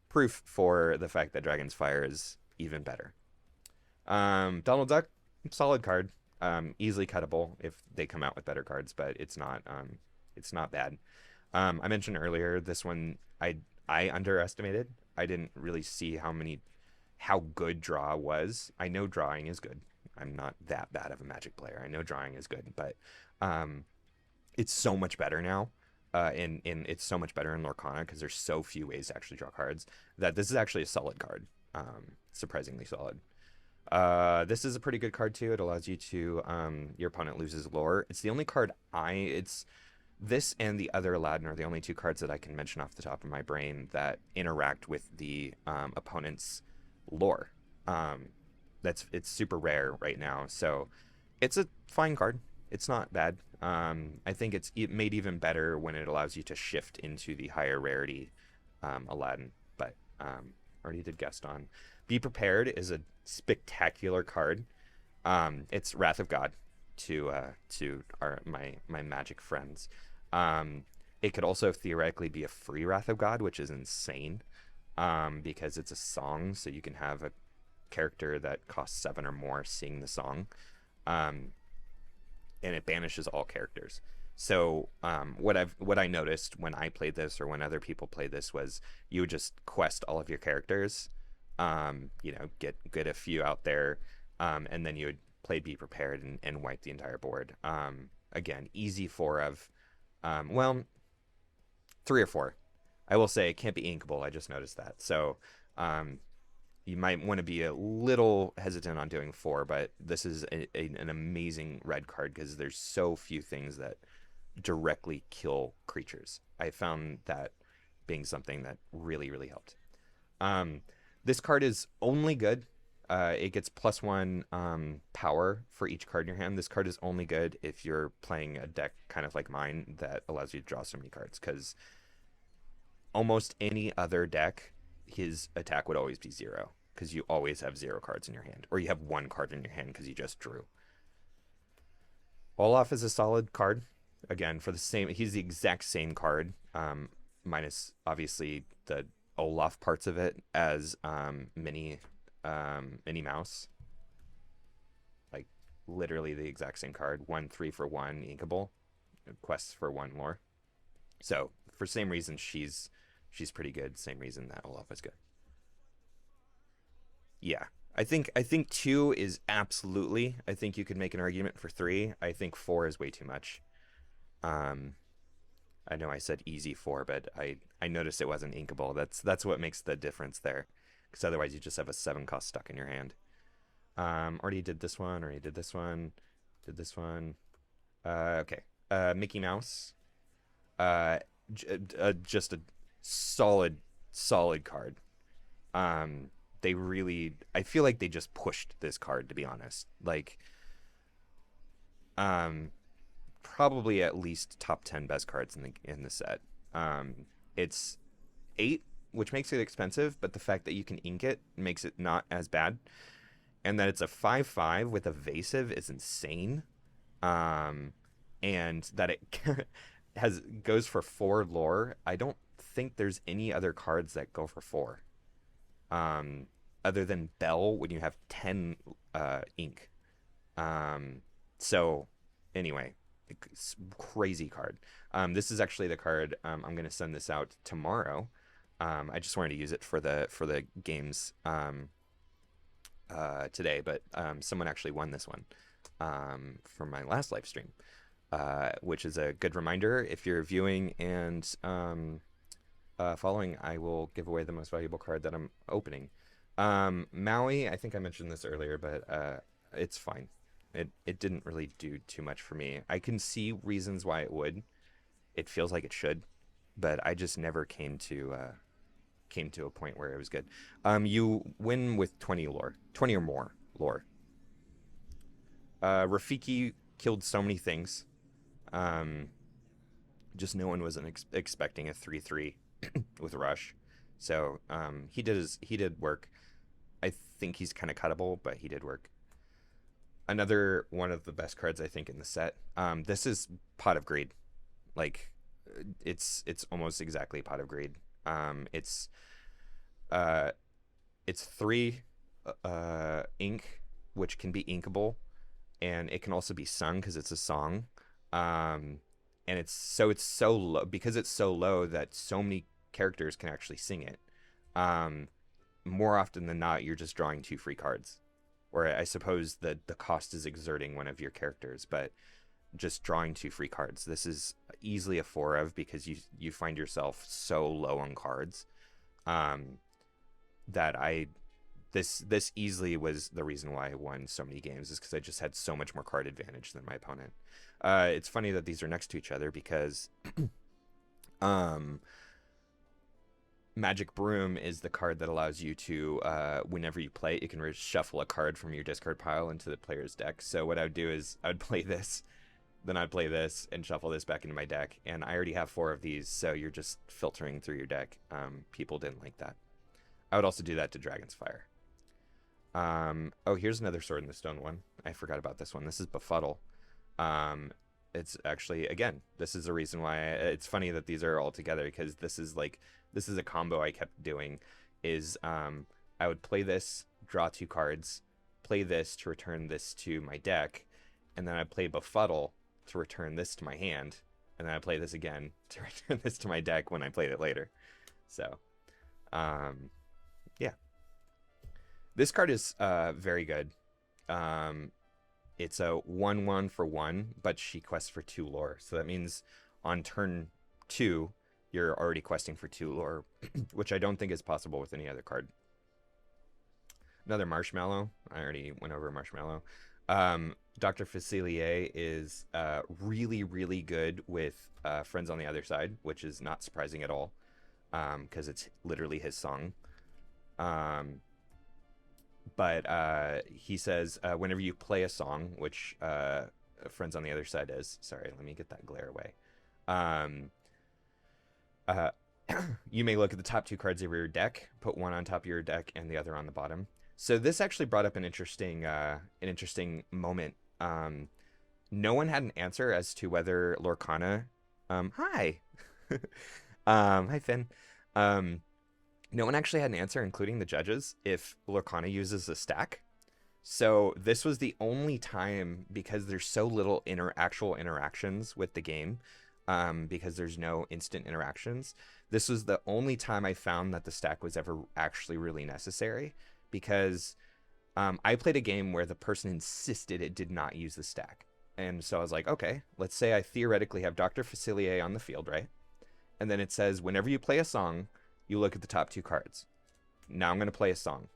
proof for the fact that Dragon's Fire is even better. Donald Duck, solid card. Easily cuttable if they come out with better cards, but it's not bad. I mentioned earlier this one I underestimated. I didn't really see how good draw was. I know drawing is good. I'm not that bad of a Magic player. I know drawing is good, but um, it's so much better now. In it's so much better in Lorcana because there's so few ways to actually draw cards that this is actually a solid card. Surprisingly solid. This is a pretty good card too. It allows you to your opponent loses lore. It's the only card it's this and the other Aladdin are the only two cards that I can mention off the top of my brain that interact with the opponent's lore. It's super rare right now, so it's a fine card. It's not bad. I think it made even better when it allows you to shift into the higher rarity Aladdin. But already did Gaston. Be Prepared is a spectacular card. It's Wrath of God to my Magic friends. It could also theoretically be a free Wrath of God, which is insane because it's a song, so you can have a character that costs 7 or more sing the song. And it banishes all characters. So what I noticed when I played this or when other people played this was you would just quest all of your characters, get a few out there, and then you would play Be Prepared and wipe the entire board. Again, easy 4 of, well, 3 or 4. I will say it can't be inkable. I just noticed that. So you might want to be a little hesitant on doing 4, but this is an amazing red card because there's so few things that directly kill creatures. I found that being something that really, really helped. This card is only good. It gets +1 power for each card in your hand. This card is only good if you're playing a deck kind of like mine that allows you to draw so many cards, because almost any other deck, his attack would always be 0 because you always have 0 cards in your hand, or you have 1 card in your hand because you just drew. Olaf is a solid card. Again, he's the exact same card, minus obviously the Olaf parts of it as Minnie Mouse. Like literally the exact same card. 1 3 for 1 inkable, quests for 1 lore. So for same reason she's pretty good. Same reason that Olaf is good. Yeah. I think 2 is absolutely. I think you could make an argument for 3. I think 4 is way too much. Um, I know I said easy 4, but I noticed it wasn't inkable. That's what makes the difference there, because otherwise you just have a 7 cost stuck in your hand. Already did this one. Already did this one. Did this one. Okay. Mickey Mouse. Just a solid card. I feel like they just pushed this card, to be honest. Like, probably at least top 10 best cards in the set. It's 8, which makes it expensive, but the fact that you can ink it makes it not as bad. And that it's a 5/5 with evasive is insane. And that it goes for 4 lore. I don't think there's any other cards that go for 4. Other than Bell when you have 10 ink. So anyway, crazy card. This is actually the card. I'm gonna send this out tomorrow. I just wanted to use it for the games today, but someone actually won this one for my last live stream, which is a good reminder. If you're viewing and following, I will give away the most valuable card that I'm opening. Maui, I think I mentioned this earlier, but it's fine. It didn't really do too much for me. I can see reasons why it would. It feels like it should, but I just never came to a point where it was good. You win with 20 lore, 20 or more lore. Rafiki killed so many things. Um, just no one wasn't expecting a 3-3 with Rush. So he did work. I think he's kind of cuttable, but he did work. Another one of the best cards I think in the set. This is Pot of Greed. Like it's almost exactly Pot of Greed. It's uh, it's 3 ink, which can be inkable, and it can also be sung because it's a song. Um, and it's so low because it's so low that so many characters can actually sing it. Um, More often than not, you're just drawing 2 free cards, or I suppose that the cost is exerting one of your characters, but just drawing 2 free cards. This is easily a 4 of because you find yourself so low on cards, um, that this easily was the reason why I won so many games, is because I just had so much more card advantage than my opponent. It's funny that these are next to each other because um, Magic Broom is the card that allows you to, whenever you play it, you can reshuffle a card from your discard pile into the player's deck. So what I would do is I would play this, then I'd play this and shuffle this back into my deck. And I already have 4 of these, so you're just filtering through your deck. People didn't like that. I would also do that to Dragon's Fire. Oh, here's another Sword in the Stone one. I forgot about this one. This is Befuddle. It's actually, again, this is the reason why it's funny that these are all together, because this is a combo I kept doing. Is I would play this, draw 2 cards, play this to return this to my deck, and then I'd play Befuddle to return this to my hand, and then I play this again to return this to my deck when I played it later. So, yeah. This card is very good. It's a 1/1 for 1, but she quests for 2 lore. So that means on turn 2, you're already questing for 2 lore, which I don't think is possible with any other card. Another Marshmallow. I already went over Marshmallow. Dr. Facilier is really, really good with Friends on the Other Side, which is not surprising at all, because it's literally his song. But he says, whenever you play a song, which Friends on the Other Side is, sorry, let me get that glare away. You may look at the top 2 cards of your deck, put one on top of your deck and the other on the bottom. So this actually brought up an interesting moment. No one had an answer as to whether Lorcana, hi, hi Finn. No one actually had an answer, including the judges, if Lorcana uses a stack. So this was the only time, because there's so little actual interactions with the game, because there's no instant interactions. This was the only time I found that the stack was ever actually really necessary, because I played a game where the person insisted it did not use the stack. And so I was like, okay, let's say I theoretically have Dr. Facilier on the field, right? And then it says, whenever you play a song, you look at the top 2 cards. Now I'm going to play a song.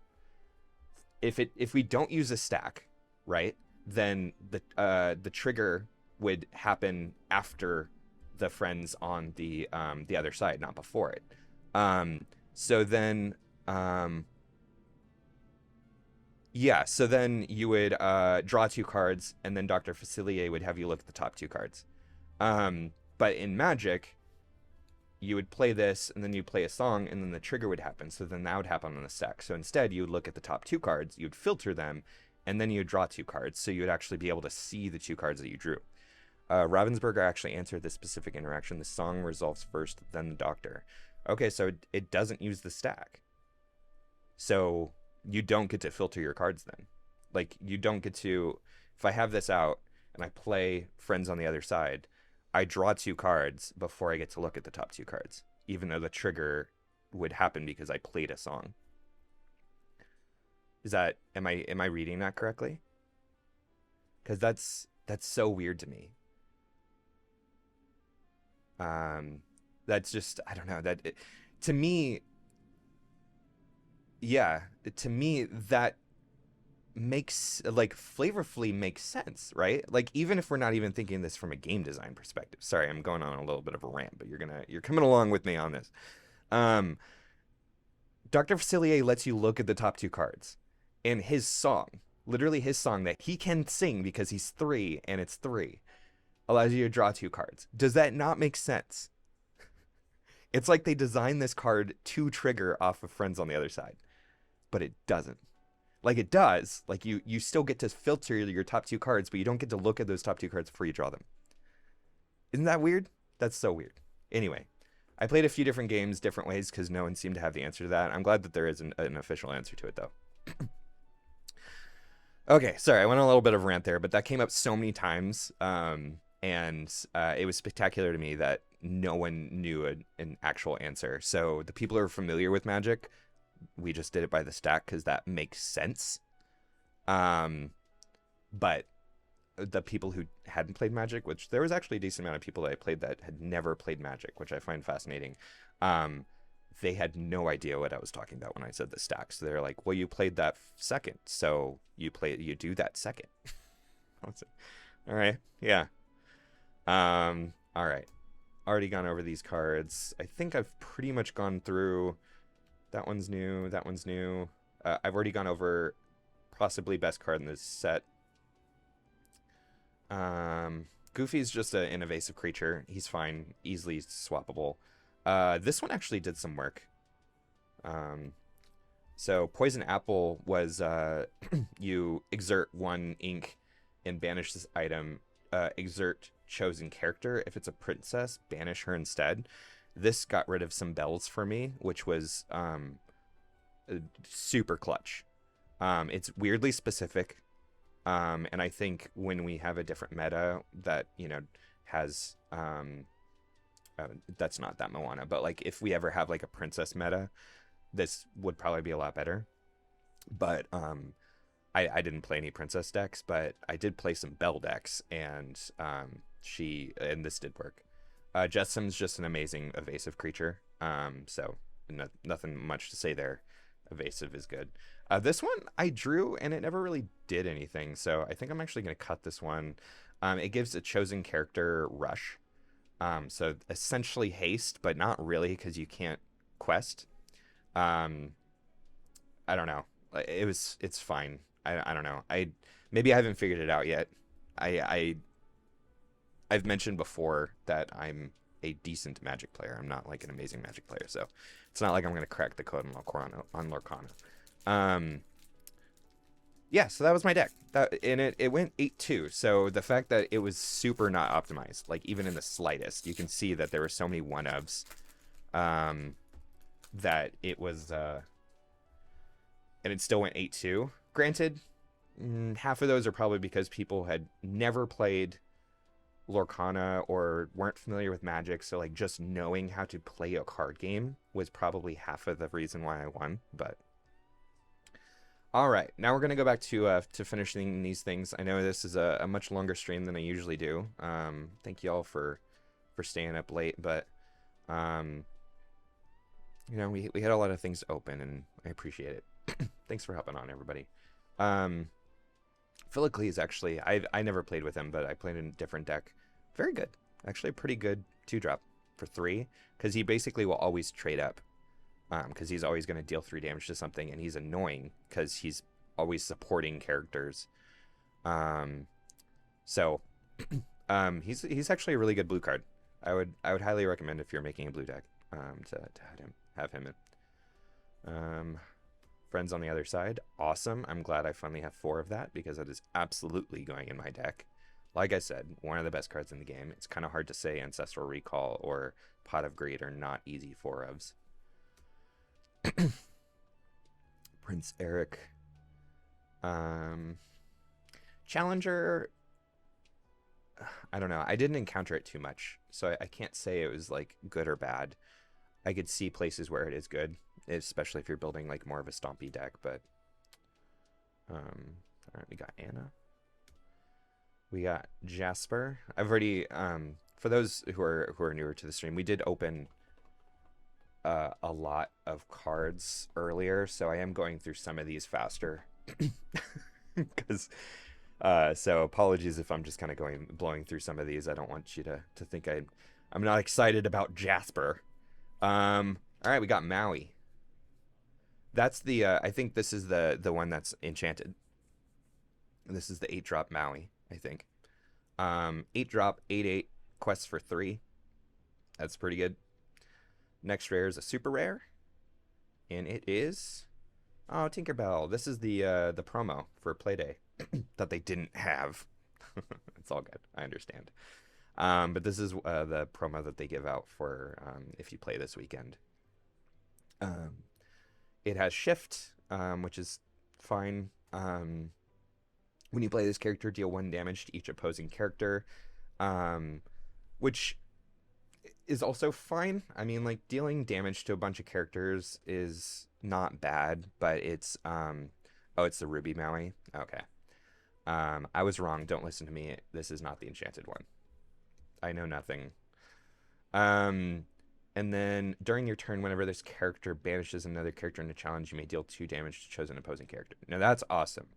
If we don't use a stack, right, then the trigger would happen after the friends on the other side, not before it. So then you would draw 2 cards, and then Dr. Facilier would have you look at the top 2 cards. But in Magic, you would play this, and then you'd play a song, and then the trigger would happen. So then that would happen on the stack. So instead, you would look at the top 2 cards, you'd filter them, and then you'd draw 2 cards. So you would actually be able to see the 2 cards that you drew. Ravensburger actually answered this specific interaction. The song resolves first, then the doctor. Okay, so it doesn't use the stack. So you don't get to filter your cards then. Like, you don't get to... If I have this out, and I play Friends on the Other Side, I draw 2 cards before I get to look at the top 2 cards, even though the trigger would happen because I played a song. Am I reading that correctly? Because that's so weird to me. That's just, I don't know, to me, that makes like flavorfully makes sense, right? Like even if we're not even thinking this from a game design perspective. Sorry, I'm going on a little bit of a rant, but you're coming along with me on this. Um, Dr. Facilier lets you look at the top two cards, and his song, literally his song that he can sing because he's three and it's three, allows you to draw two cards. Does that not make sense? It's like they designed this card to trigger off of Friends on the Other Side, but it doesn't. Like it does. Like you still get to filter your top two cards, but you don't get to look at those top two cards before you draw them. Isn't that weird? That's so weird. Anyway, I played a few different games different ways because no one seemed to have the answer to that. I'm glad that there is an official answer to it though. Okay, sorry, I went on a little bit of a rant there, but that came up so many times, and it was spectacular to me that no one knew an actual answer. So the people who are familiar with Magic, we just did it by the stack because that makes sense. But the people who hadn't played Magic, which there was actually a decent amount of people that I played that had never played Magic, which I find fascinating. They had no idea what I was talking about when I said the stack. So they're like, well, you played that second, so you do that second. All right. Yeah. All right. Already gone over these cards. I think I've pretty much gone through. That one's new. That one's new. I've already gone over possibly best card in this set. Goofy's just an invasive creature. He's fine. Easily swappable. This one actually did some work. So Poison Apple was you exert one ink and banish this item. Exert chosen character. If it's a princess, banish her instead. This got rid of some bells for me, which was super clutch. It's weirdly specific. And I think when we have a different meta that, has that's not that Moana, but like if we ever have like a princess meta, this would probably be a lot better. But I didn't play any princess decks, but I did play some Belle decks, and this did work. Jetsum's just an amazing evasive creature. So nothing much to say there. Evasive is good. This one I drew and it never really did anything, so I think I'm actually going to cut this one. It gives a chosen character rush. So essentially haste, but not really because you can't quest. I don't know. It's fine. I don't know. Maybe I haven't figured it out yet. I've mentioned before that I'm a decent Magic player. I'm not like an amazing Magic player, so it's not like I'm gonna crack the code on Lorcana. Yeah, so that was my deck. It went 8-2. So the fact that it was super not optimized, like even in the slightest, you can see that there were so many one-ofs that it was and it still went 8-2. Granted, half of those are probably because people had never played Lorcana or weren't familiar with Magic, so like just knowing how to play a card game was probably half of the reason why I won. But all right, now we're gonna go back to finishing these things. I know this is a much longer stream than I usually do. Thank you all for staying up late, but we had a lot of things open and I appreciate it. Thanks for helping on, everybody. Philocles, actually, I never played with him, but I played in a different deck. Very good. Actually, a pretty good 2-drop for 3, because he basically will always trade up, because he's always going to deal 3 damage to something, and he's annoying because he's always supporting characters. So he's actually a really good blue card. I would highly recommend if you're making a blue deck to have him in. Friends on the Other Side, awesome. I'm glad I finally have 4 of that because that is absolutely going in my deck. Like I said, one of the best cards in the game. It's kind of hard to say Ancestral Recall or Pot of Greed are not easy 4-ofs. Prince Eric. Challenger, I don't know. I didn't encounter it too much, so I can't say it was like good or bad. I could see places where it is good, especially if you're building like more of a stompy deck. But all right, we got Anna, we got Jasper. I've already for those who are newer to the stream, we did open a lot of cards earlier, so I am going through some of these faster. Because so apologies if I'm just kind of blowing through some of these. I don't want you to think I'm not excited about Jasper. All right, we got Maui. That's the I think this is the one that's enchanted. This is the 8-drop Maui, I think. 8-drop, 8/8 quests for 3. That's pretty good. Next rare is a super rare, and it is Tinkerbell. This is the promo for Playday that they didn't have. It's all good. I understand. But this is the promo that they give out for if you play this weekend. It has shift, which is fine. When you play this character, deal 1 damage to each opposing character, which is also fine. I mean, like, dealing damage to a bunch of characters is not bad, but it's it's the Ruby Maui. Okay. I was wrong. Don't listen to me. This is not the enchanted one. I know nothing. And then during your turn, whenever this character banishes another character in a challenge, you may deal 2 damage to chosen opposing character. Now that's awesome,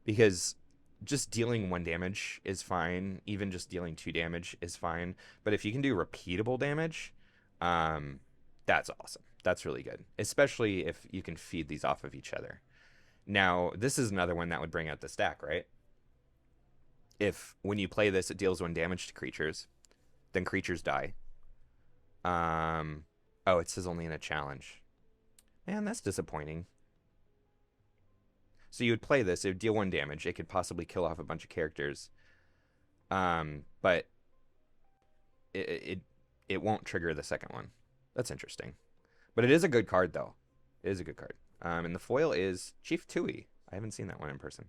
because just dealing 1 damage is fine. Even just dealing 2 damage is fine. But if you can do repeatable damage, that's awesome. That's really good, especially if you can feed these off of each other. Now, this is another one that would bring out the stack, right? If when you play this, it deals 1 damage to creatures, then creatures die. Oh, it says only in a challenge. Man, that's disappointing. So you would play this, it would deal 1 damage. It could possibly kill off a bunch of characters. But it won't trigger the second one. That's interesting. But it is a good card, though. It is a good card. And the foil is Chief Tui. I haven't seen that one in person.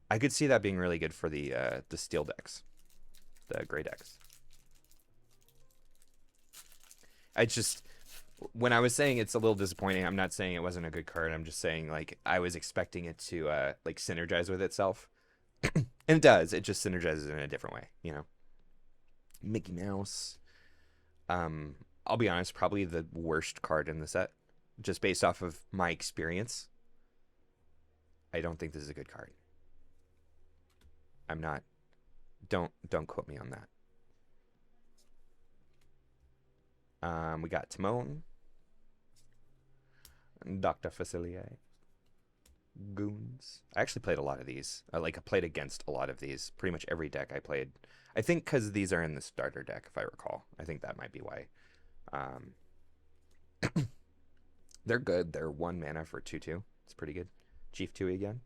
I could see that being really good for the steel decks. The gray decks. I just, when I was saying it's a little disappointing, I'm not saying it wasn't a good card. I'm just saying, like, I was expecting it to like synergize with itself. And it does. It just synergizes in a different way, you know. Mickey Mouse. I'll be honest, probably the worst card in the set, just based off of my experience. I don't think this is a good card. I'm not. Don't quote me on that. We got Timon, Dr. Facilier, Goons. I actually played a lot of these. I played against a lot of these. Pretty much every deck I played. I think because these are in the starter deck, if I recall. I think that might be why. They're good. They're 1 mana for 2/2. It's pretty good. Chief Tui again.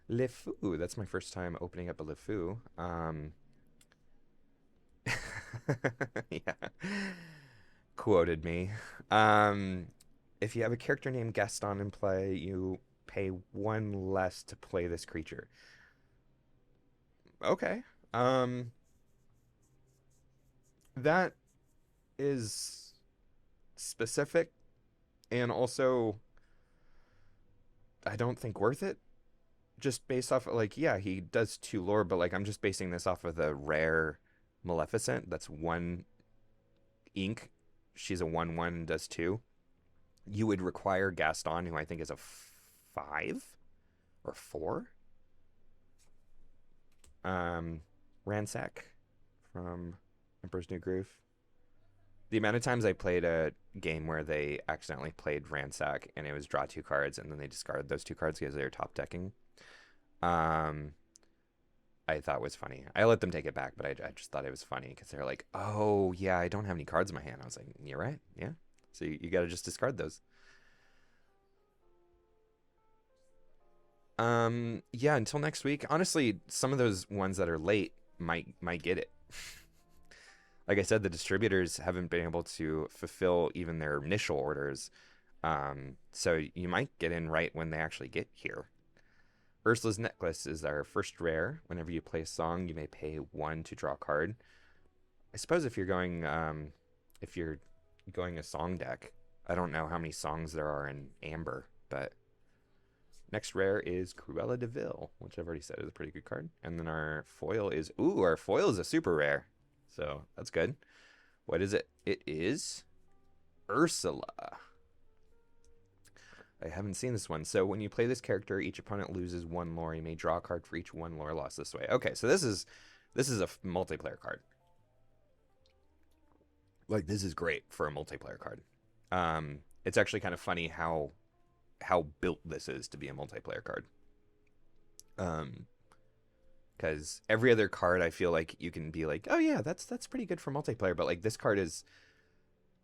LeFou. That's my first time opening up a LeFou. Yeah. Quoted me. If you have a character named Gaston in play, you pay 1 less to play this creature. Okay. That is specific, and also I don't think worth it. Just based off of, like, yeah, he does 2 lore, but like I'm just basing this off of the rare Maleficent. That's 1 ink. She's a 1/1, does 2. You would require Gaston, who I think is a 5 or 4. Ransack from Emperor's New Groove. The amount of times I played a game where they accidentally played Ransack and it was draw 2 cards and then they discarded those 2 cards because they were top decking, I thought was funny. I let them take it back, but I just thought it was funny because they're like, oh, yeah, I don't have any cards in my hand. I was like, you're right. Yeah. So you got to just discard those. Yeah, until next week. Honestly, some of those ones that are late might get it. Like I said, the distributors haven't been able to fulfill even their initial orders. So you might get in right when they actually get here. Ursula's Necklace is our first rare. Whenever you play a song, you may pay 1 to draw a card. I suppose if you're going a song deck, I don't know how many songs there are in Amber, but next rare is Cruella de Vil, which I've already said is a pretty good card. And then our foil is a super rare. So that's good. What is it? It is Ursula. I haven't seen this one. So when you play this character, each opponent loses one lore. You may draw a card for each one lore lost this way. Okay, so this is a multiplayer card. Like, this is great for a multiplayer card. It's actually kind of funny how built this is to be a multiplayer card. Because every other card, I feel like you can be like, oh yeah, that's pretty good for multiplayer, but like this card is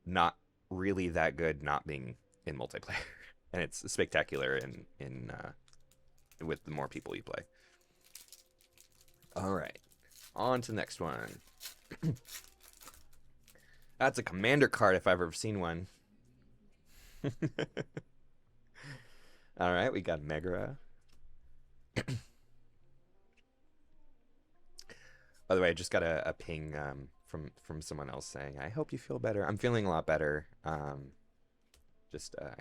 not really that good not being in multiplayer, and it's spectacular in with the more people you play. All right, on to the next one. That's a commander card if I've ever seen one. All right, we got Megara. By the way, I just got a ping from someone else saying, I hope you feel better. I'm feeling a lot better. I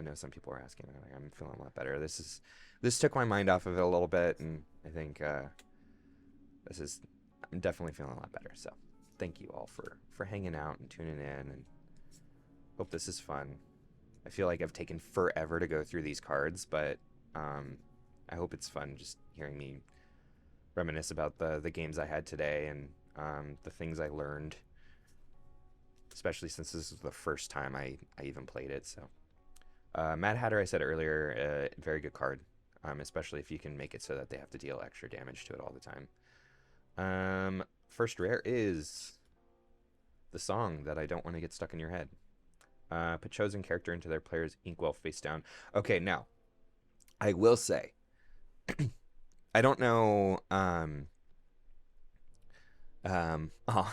know some people are asking. I'm feeling a lot better. This took my mind off of it a little bit, and I think I'm definitely feeling a lot better. So thank you all for hanging out and tuning in, and hope this is fun. I feel like I've taken forever to go through these cards, but I hope it's fun just hearing me reminisce about the games I had today and the things I learned, especially since this is the first time I even played it. So Mad Hatter, I said earlier, very good card, especially if you can make it so that they have to deal extra damage to it all the time. First rare is the song that I don't want to get stuck in your head. Put chosen character into their player's inkwell face down. Okay, now I will say I don't know. Oh,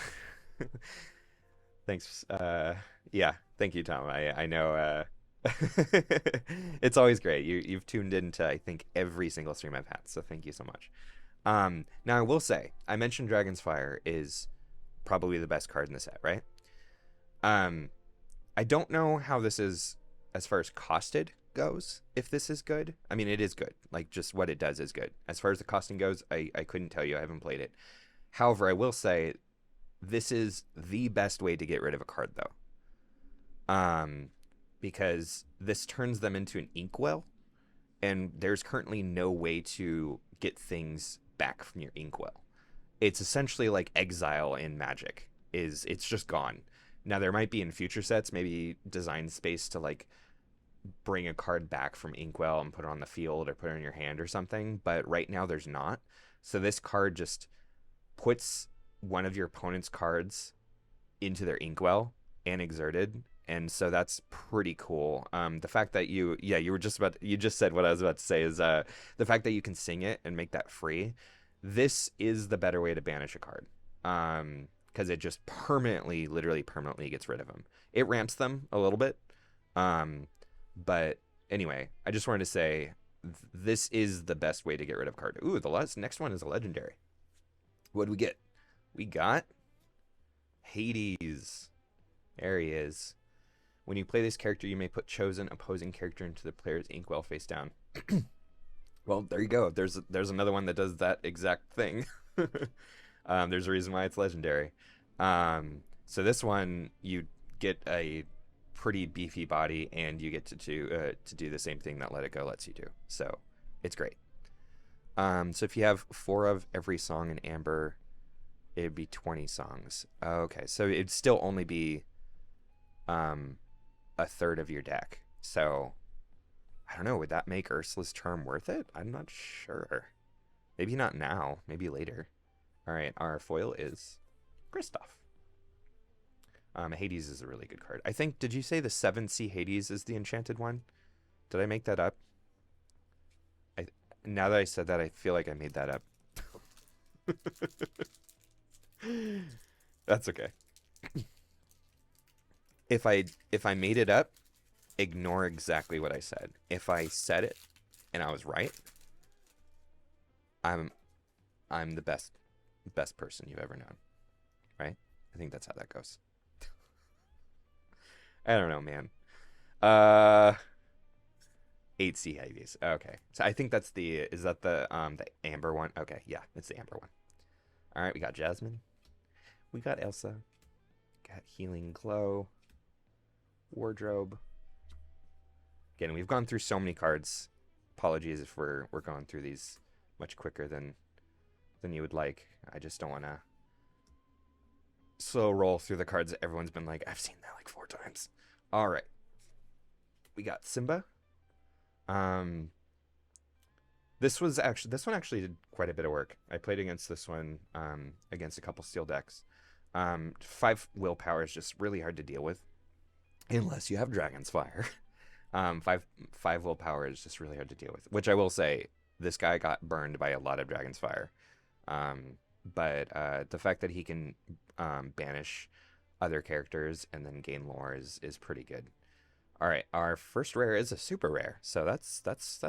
thanks. Yeah, thank you, Tom. I know. It's always great. You've tuned into, I think, every single stream I've had. So thank you so much. Now I will say, I mentioned Dragon's Fire is probably the best card in the set, right? I don't know how this is as far as costed goes, if this is good. I mean, it is good. Like, just what it does is good. As far as the costing goes, I couldn't tell you. I haven't played it. However, I will say this is the best way to get rid of a card, though. Because this turns them into an inkwell, and there's currently no way to get things back from your inkwell. It's essentially like Exile in Magic. It's just gone. Now, there might be in future sets, maybe design space to, like, bring a card back from inkwell and put it on the field or put it in your hand or something, but right now there's not. So this card just puts one of your opponent's cards into their inkwell and exerted, and so that's pretty cool. The fact that you just said what I was about to say is the fact that you can sing it and make that free. This is the better way to banish a card, because it just literally permanently gets rid of them. It ramps them a little bit, but anyway, I just wanted to say this is the best way to get rid of a card. Ooh, the next one is a legendary. What do we get? We got Hades. There he is. When you play this character, you may put chosen opposing character into the player's inkwell face down. Well, there you go. There's another one that does that exact thing. There's a reason why it's legendary. So this one, you get a pretty beefy body, and you get to do the same thing that Let It Go lets you do. So it's great. So if you have 4 of every song in Amber, it'd be 20 songs. Okay, so it'd still only be a third of your deck. So I don't know, would that make Ursula's Charm worth it? I'm not sure. Maybe not now, maybe later. All right, our foil is Kristoff. Hades is a really good card. I think, did you say the 7C Hades is the enchanted one? Did I make that up? Now that I said that, I feel like I made that up. That's okay. If I made it up, ignore exactly what I said. If I said it and I was right, I'm the best person you've ever known. Right? I think that's how that goes. I don't know, man. 8C Hades. Okay. So I think that's is that the amber one? Okay, yeah, it's the amber one. All right, we got Jasmine. We got Elsa. Got Healing Glow. Wardrobe. Again, we've gone through so many cards. Apologies if we're going through these much quicker than you would like. I just don't want to slow roll through the cards that everyone's been like, I've seen that like 4 times. All right. We got Simba. This one actually did quite a bit of work. I played against this one against a couple steel decks. 5 willpower is just really hard to deal with unless you have Dragon's Fire. 5 willpower is just really hard to deal with, which I will say, this guy got burned by a lot of Dragon's Fire. But the fact that he can banish other characters and then gain lore is pretty good. All right, our first rare is a super rare, so that's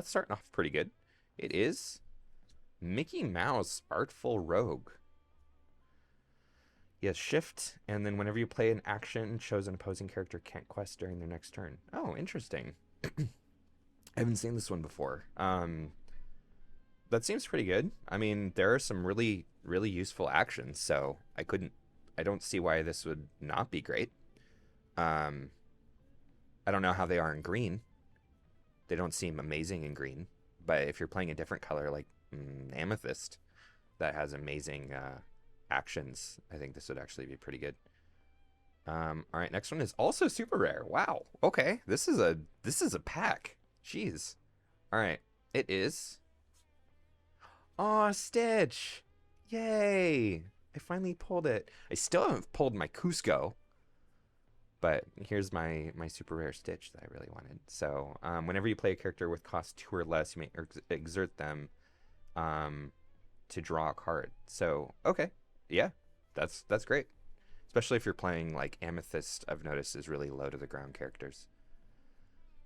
starting off pretty good. It is Mickey Mouse, Artful Rogue. Yes, shift, and then whenever you play an action, shows an opposing character can't quest during their next turn. Oh, interesting. I haven't seen this one before. That seems pretty good. I mean, there are some really, really useful actions, so I don't see why this would not be great. I don't know how they are in green. They don't seem amazing in green, but if you're playing a different color like Amethyst that has amazing actions, I think this would actually be pretty good. All right, next one is also super rare. Wow. Okay, this is a pack. Jeez. All right, it is. Aw, Stitch. Yay! I finally pulled it. I still haven't pulled my Cusco, but here's my super rare Stitch that I really wanted. So whenever you play a character with cost 2 or less, you may exert them to draw a card. So okay, yeah, that's great. Especially if you're playing like Amethyst, I've noticed is really low to the ground characters.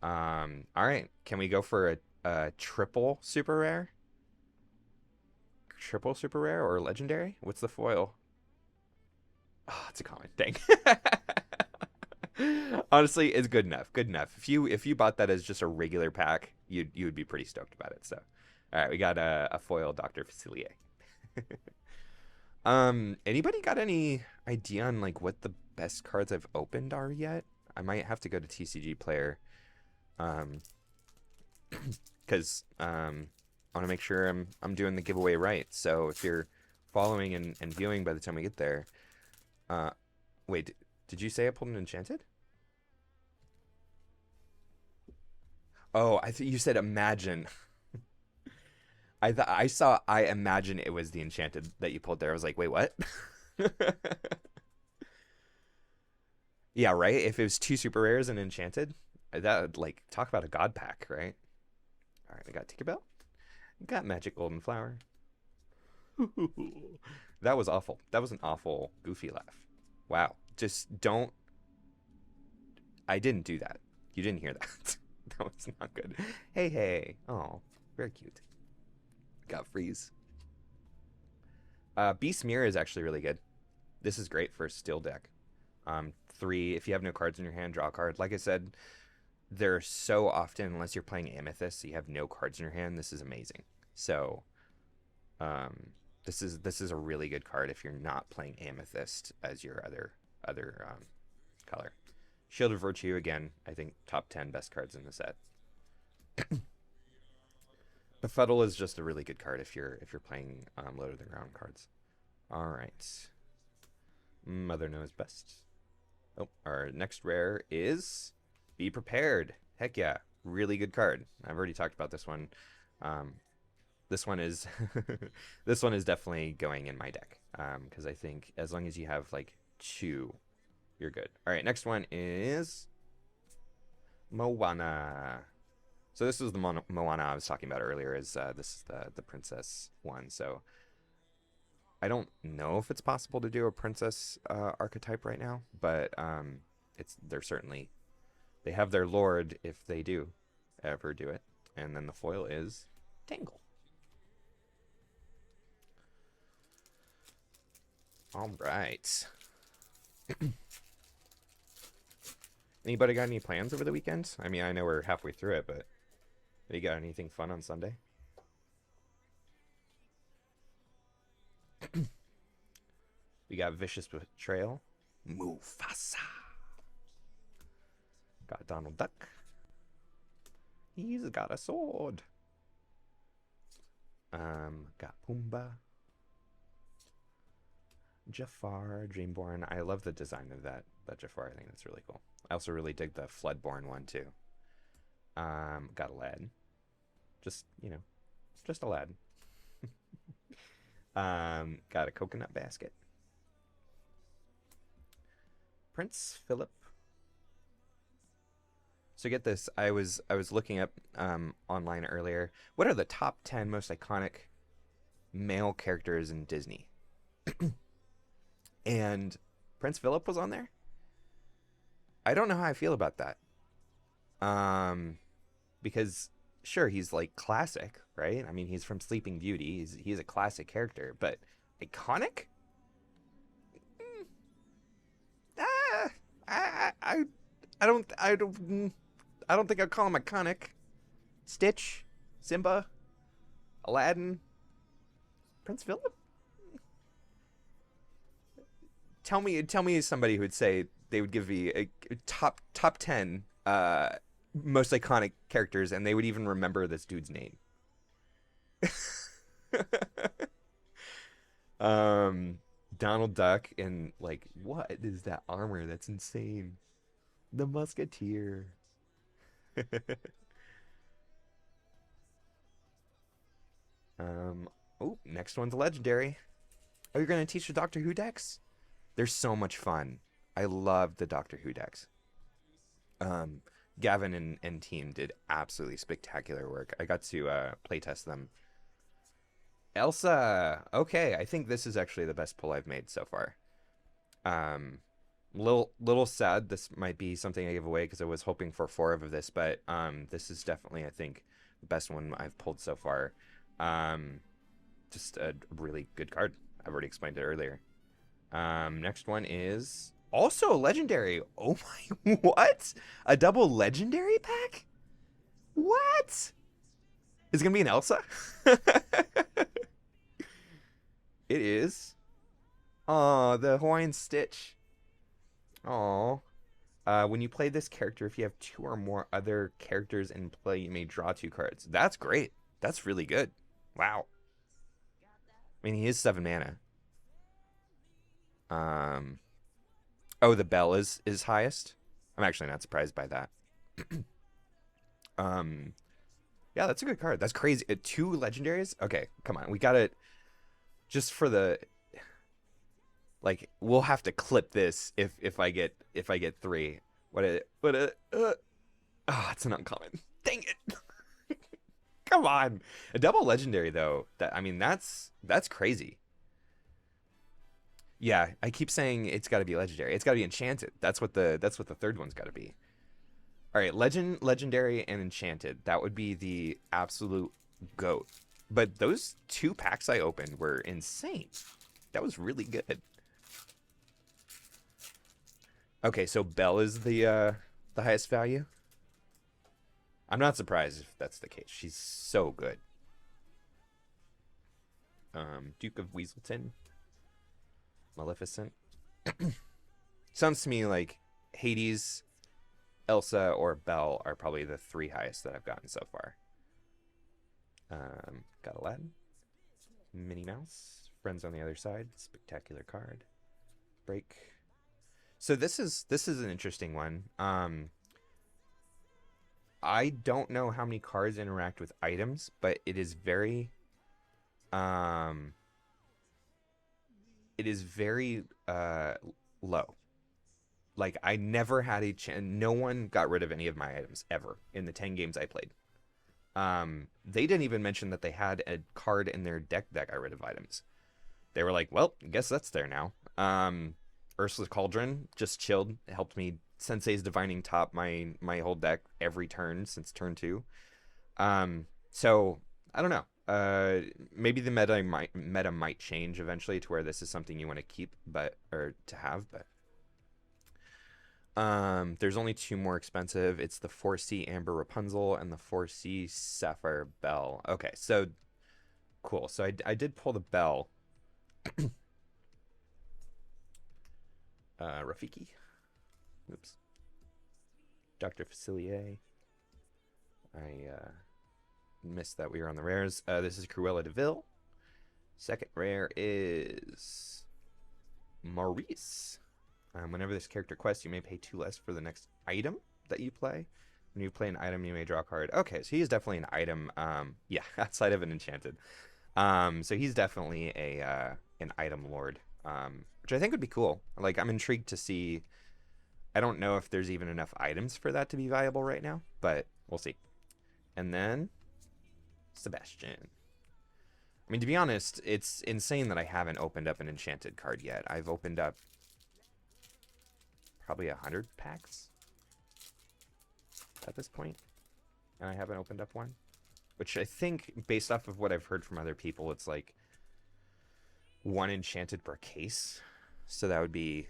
All right, can we go for a triple super rare? Triple super rare or legendary? What's the foil? Oh, it's a common. Dang. Honestly, it's good enough. Good enough. If you bought that as just a regular pack, you would be pretty stoked about it. So, all right, we got a foil Dr. Facilier. Anybody got any idea on like what the best cards I've opened are yet? I might have to go to TCG Player, because I want to make sure I'm doing the giveaway right. So if you're following and viewing by the time we get there, wait, did you say I pulled an enchanted? Oh, I think you said imagine. I imagine it was the enchanted that you pulled there. I was like, wait, what? Yeah, right. If it was 2 super rares and enchanted, that would, like, talk about a god pack, right? All right, we got Tinkerbell. We got Magic Golden Flower. That was awful. That was an awful goofy laugh. Wow. Just don't. I didn't do that. You didn't hear that. That was not good. Hey, hey. Oh, very cute. Got Freeze. Beast Mirror is actually really good. This is great for a steel deck. 3, if you have no cards in your hand, draw a card. Like I said, they're so often, unless you're playing Amethyst, so you have no cards in your hand. This is amazing. So, this is a really good card if you're not playing Amethyst as your other color. Shield of Virtue, again, I think top 10 best cards in the set. Befuddle is just a really good card if you're playing low to the ground cards. All right. Mother knows best. Oh, our next rare is Be Prepared. Heck yeah, really good card. I've already talked about this one. This one is this one is definitely going in my deck because I think as long as you have like 2, you're good. All right, next one is Moana. So this is the Moana I was talking about earlier. This is the princess one. So I don't know if it's possible to do a princess archetype right now, but they have their lord if they do ever do it. And then the foil is Tangle. All right. Anybody got any plans over the weekend? I mean, I know we're halfway through it, but you got anything fun on Sunday? We got Vicious Betrayal. Mufasa. Got Donald Duck. He's got a sword. Got Pumbaa. Jafar, Dreamborn. I love the design of that Jafar. I think that's really cool. I also really dig the Floodborn one too. Got Aladdin. Just, you know, just Aladdin. Got a coconut basket. Prince Philip. So get this, I was looking up online earlier. What are the top 10 most iconic male characters in Disney? And Prince Philip was on there. I don't know how I feel about that. Because sure, he's like classic, right? I mean, he's from Sleeping Beauty. He's a classic character, but iconic? Ah, I don't think I'd call him iconic. Stitch, Simba, Aladdin, Prince Philip. Tell me somebody who would say they would give me a top 10 most iconic characters, and they would even remember this dude's name. Donald Duck and like, what is that armor? That's insane. The Musketeer. um. Oh, next one's legendary. Oh, you're gonna teach the Doctor Who decks? They're so much fun. I love the Doctor Who decks. Um, Gavin and team did absolutely spectacular work. I got to playtest them. Elsa. Okay, I think this is actually the best pull I've made so far. Little sad this might be something I give away because I was hoping for 4 of this, but this is definitely, I think, the best one I've pulled so far. Just a really good card. I've already explained it earlier. Next one is also a legendary. Oh my, what? A double legendary pack? What? Is it gonna be an Elsa? It is. Oh, the Hawaiian Stitch. Oh. When you play this character, if you have 2 or more other characters in play, you may draw 2 cards. That's great. That's really good. Wow. I mean, he is 7 mana. Oh, the bell is highest. I'm actually not surprised by that. Yeah, that's a good card. That's crazy. 2 legendaries. Okay, come on. We got it. Just for the, like, we'll have to clip this if I get 3. Oh, it's an uncommon. Dang it. Come on. A double legendary though. I mean, that's crazy. Yeah, I keep saying it's got to be legendary. It's got to be enchanted. That's what the third one's got to be. All right, legendary, and enchanted. That would be the absolute goat. But those 2 packs I opened were insane. That was really good. Okay, so Belle is the highest value. I'm not surprised if that's the case. She's so good. Duke of Weaselton. Maleficent. Sounds to me like Hades, Elsa, or Belle are probably the 3 highest that I've gotten so far. Got Aladdin. Minnie Mouse. Friends on the Other Side. Spectacular card. Break. So this is an interesting one. I don't know how many cards interact with items, but it is very low. Like, I never had a chance. No one got rid of any of my items ever in the 10 games I played. They didn't even mention that they had a card in their deck that got rid of items. They were like, well, I guess that's there now. Ursula's Cauldron just chilled. It helped me Sensei's Divining Top my whole deck every turn since turn 2. So I don't know. Maybe the meta might change eventually to where this is something you want to keep, or to have, but there's only 2 more expensive. It's the 4C Amber Rapunzel and the 4C Sapphire Belle. Okay, so cool. So I did pull the Belle. Rafiki. Oops. Dr. Facilier. I missed that we were on the rares. This is Cruella de Vil. Second rare is Maurice. Whenever this character quests, you may pay 2 less for the next item that you play. When you play an item, you may draw a card. Okay, so he's definitely an item. Yeah, outside of an enchanted. So he's definitely an item lord, which I think would be cool. Like, I'm intrigued to see. I don't know if there's even enough items for that to be viable right now, but we'll see. And then Sebastian. I mean, to be honest, it's insane that I haven't opened up an enchanted card yet. I've opened up probably 100 packs at this point, and I haven't opened up one. Which I think, based off of what I've heard from other people, it's like 1 enchanted per case. So that would be,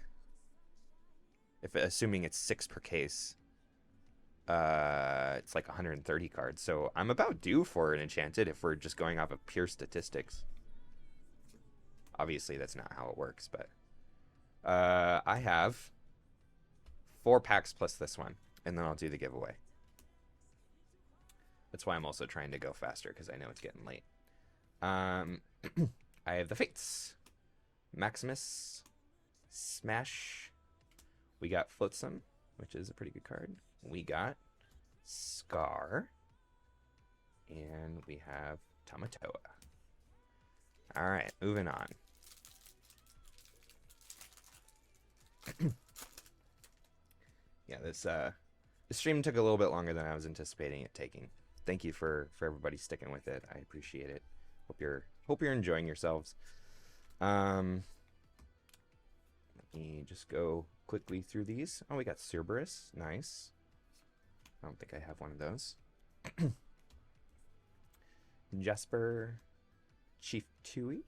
assuming it's 6 per case, it's like 130 cards. So I'm about due for an enchanted if we're just going off of pure statistics. Obviously, that's not how it works, but I have 4 packs plus this one, and then I'll do the giveaway. That's why I'm also trying to go faster, because I know it's getting late. I have the Fates. Maximus. Smash. We got Flotsam, which is a pretty good card. We got Scar. And we have Tamatoa. Alright, moving on. Yeah, this stream took a little bit longer than I was anticipating it taking. Thank you for everybody sticking with it. I appreciate it. Hope you're enjoying yourselves. Let me just go quickly through these. Oh, we got Cerberus. Nice. I don't think I have one of those. Jesper. Chief Tui.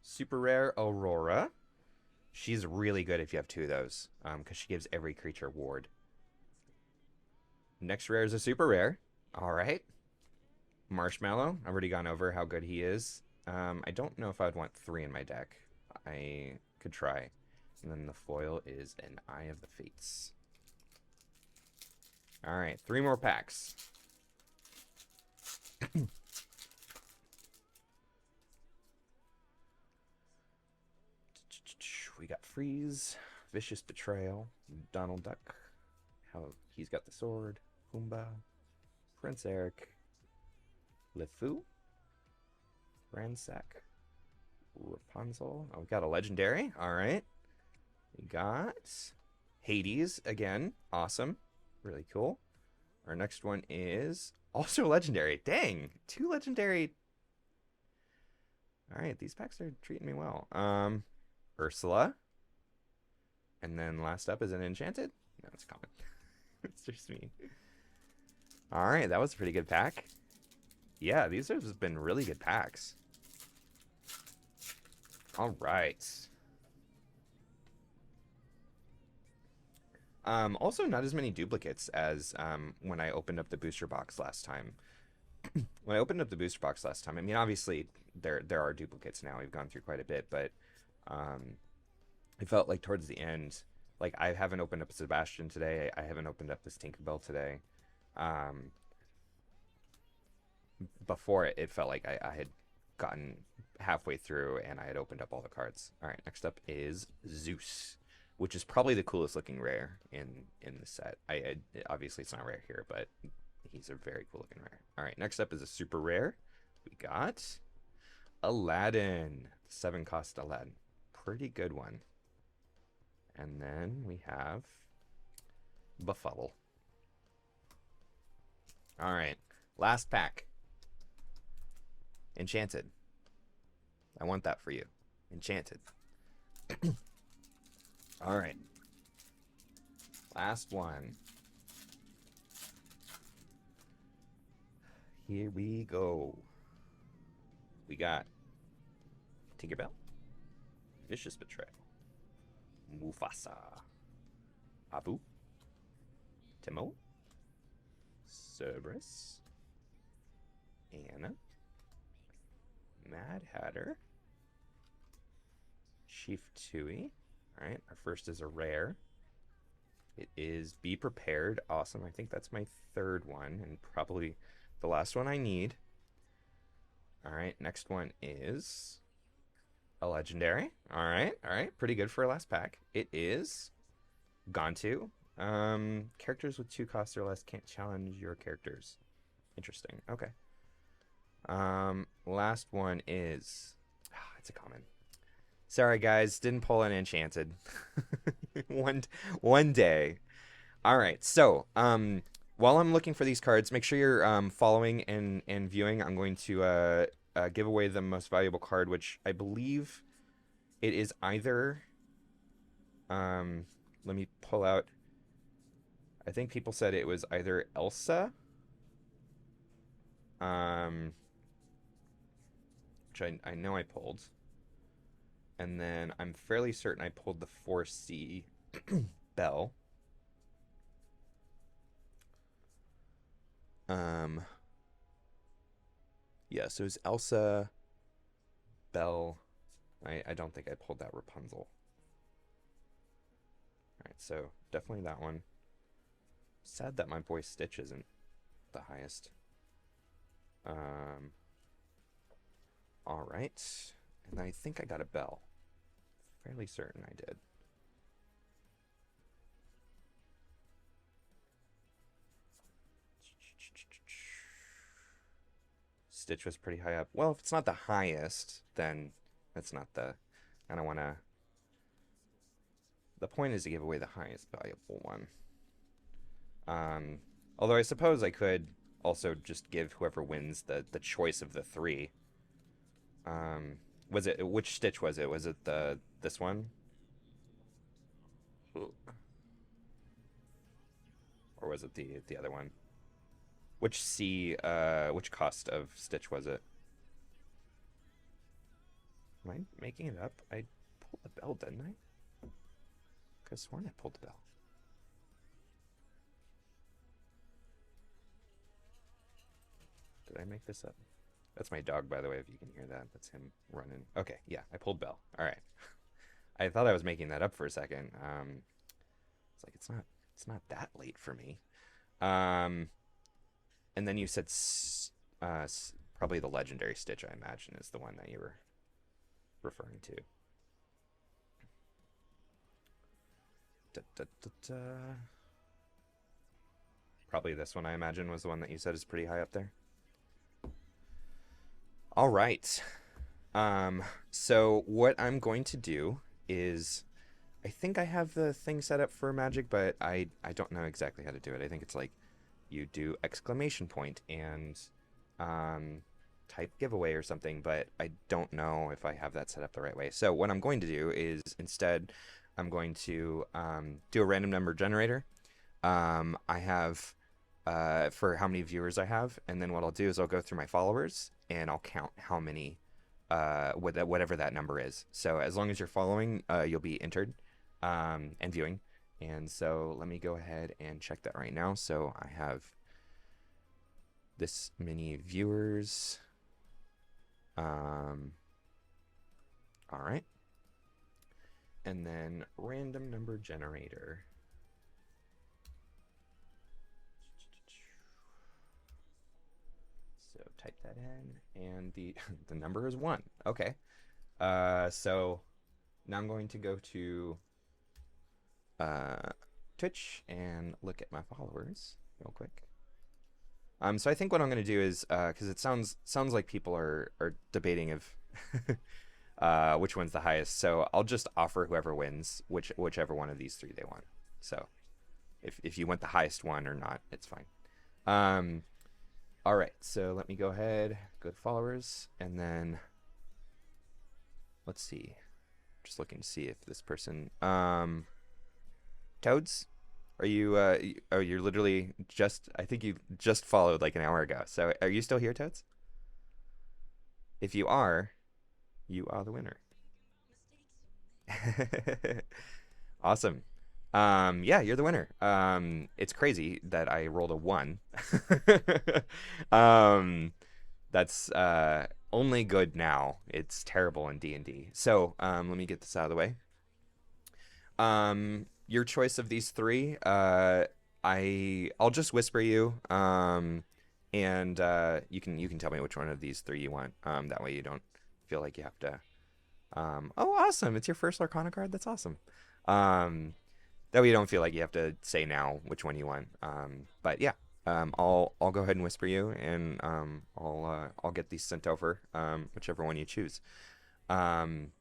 Super rare Aurora. She's really good if you have 2 of those, because she gives every creature ward. Next rare is a super rare. All right. Marshmallow. I've already gone over how good he is. I don't know if I'd want 3 in my deck. I could try. And then the foil is an Eye of the Fates. All right, 3 more packs. We got Freeze, Vicious Betrayal, Donald Duck. How he's got the sword. Pumbaa, Prince Eric, LeFou, Ransack, Rapunzel. Oh, we got a legendary. All right. We got Hades again. Awesome. Really cool. Our next one is also legendary. Dang. 2 legendary. All right. These packs are treating me well. Ursula. And then last up is an enchanted. No, it's common. It's just me. All right. That was a pretty good pack. Yeah, these have been really good packs. All right. Also, not as many duplicates as when I opened up the booster box last time. When I opened up the booster box last time, I mean, obviously there are duplicates now. We've gone through quite a bit, but it felt like towards the end, like I haven't opened up Sebastian today. I haven't opened up this Tinkerbell today. Before it felt like I had gotten halfway through and I had opened up all the cards. All right, next up is Zeus, which is probably the coolest looking rare in the set. I obviously it's not rare here, but he's a very cool looking rare. All right, next up is a super rare. We got Aladdin, 7-cost Aladdin, pretty good one. And then we have Befuddle. All right, last pack. Enchanted. I want that for you. Enchanted. All right. Last one. Here we go. We got Tinkerbell, Vicious Betrayal, Mufasa, Abu, Timo, Cerberus, Anna, Mad Hatter, Chief Tui. All right, our first is a rare. It is Be Prepared. Awesome. I think that's my 3rd one, and probably the last one I need. All right, next one is a legendary. All right, pretty good for a last pack. It is Gontu. Characters with 2 costs or less can't challenge your characters. Interesting. Okay. Last one is it's a common. Sorry guys, didn't pull an enchanted. one day. All right, so while I'm looking for these cards, make sure you're following and viewing. I'm going to give away the most valuable card, which I believe it is either. Let me pull out. I think people said it was either Elsa, which I know I pulled, and then I'm fairly certain I pulled the 4C Belle. Yeah, so it's Elsa, Belle. I don't think I pulled that Rapunzel. All right, so definitely that one. Sad that my boy Stitch isn't the highest. All right, and I think I got a Belle. Fairly certain I did. Stitch was pretty high up. Well, if it's not the highest, then that's not the... I don't want to... The point is to give away the highest valuable one. Although I suppose I could also just give whoever wins the choice of the 3. Was it... Which Stitch was it? Was it this one? Or was it the other one? Which which cost of Stitch was it? Am I making it up? I pulled the Belle, didn't I? Could have sworn I pulled the Belle. Did I make this up? That's my dog, by the way, if you can hear that. That's him running. Okay, yeah, I pulled Belle. All right. I thought I was making that up for a second. It's like it's not that late for me. And then you said probably the legendary Stitch, I imagine, is the one that you were referring to. Probably this one, I imagine, was the one that you said is pretty high up there. All right. So what I'm going to do is, I think I have the thing set up for Magic, but I don't know exactly how to do it. I think it's like you do exclamation point and type giveaway or something, but I don't know if I have that set up the right way. So what I'm going to do is instead I'm going to do a random number generator. I have for how many viewers I have, and then what I'll do is I'll go through my followers and I'll count how many whatever that number is. So as long as you're following, you'll be entered and viewing. And so let me go ahead and check that right now. So I have this many viewers. All right. And then random number generator. So type that in, and the the number is 1. Okay. So now I'm going to go to Twitch and look at my followers real quick. So I think what I'm going to do is, because it sounds like people are debating of which one's the highest. So I'll just offer whoever wins whichever one of these 3 they want. So if you want the highest one or not, it's fine. All right, so let me go ahead, go to followers, and then let's see. Just looking to see if this person, Toads, are you? Oh, you're literally just. I think you just followed like an hour ago. So are you still here, Toads? If you are the winner. Awesome. Yeah, you're the winner. It's crazy that I rolled a 1. That's only good now. It's terrible in D&D. So, let me get this out of the way. Your choice of these 3, I'll just whisper you, and you can tell me which one of these three you want. That way you don't feel like you have to. Oh, awesome! It's your first Lorcana card. That's awesome. That way you don't feel like you have to say now which one you want. But yeah, I'll go ahead and whisper you, and I'll get these sent over, whichever one you choose. Um,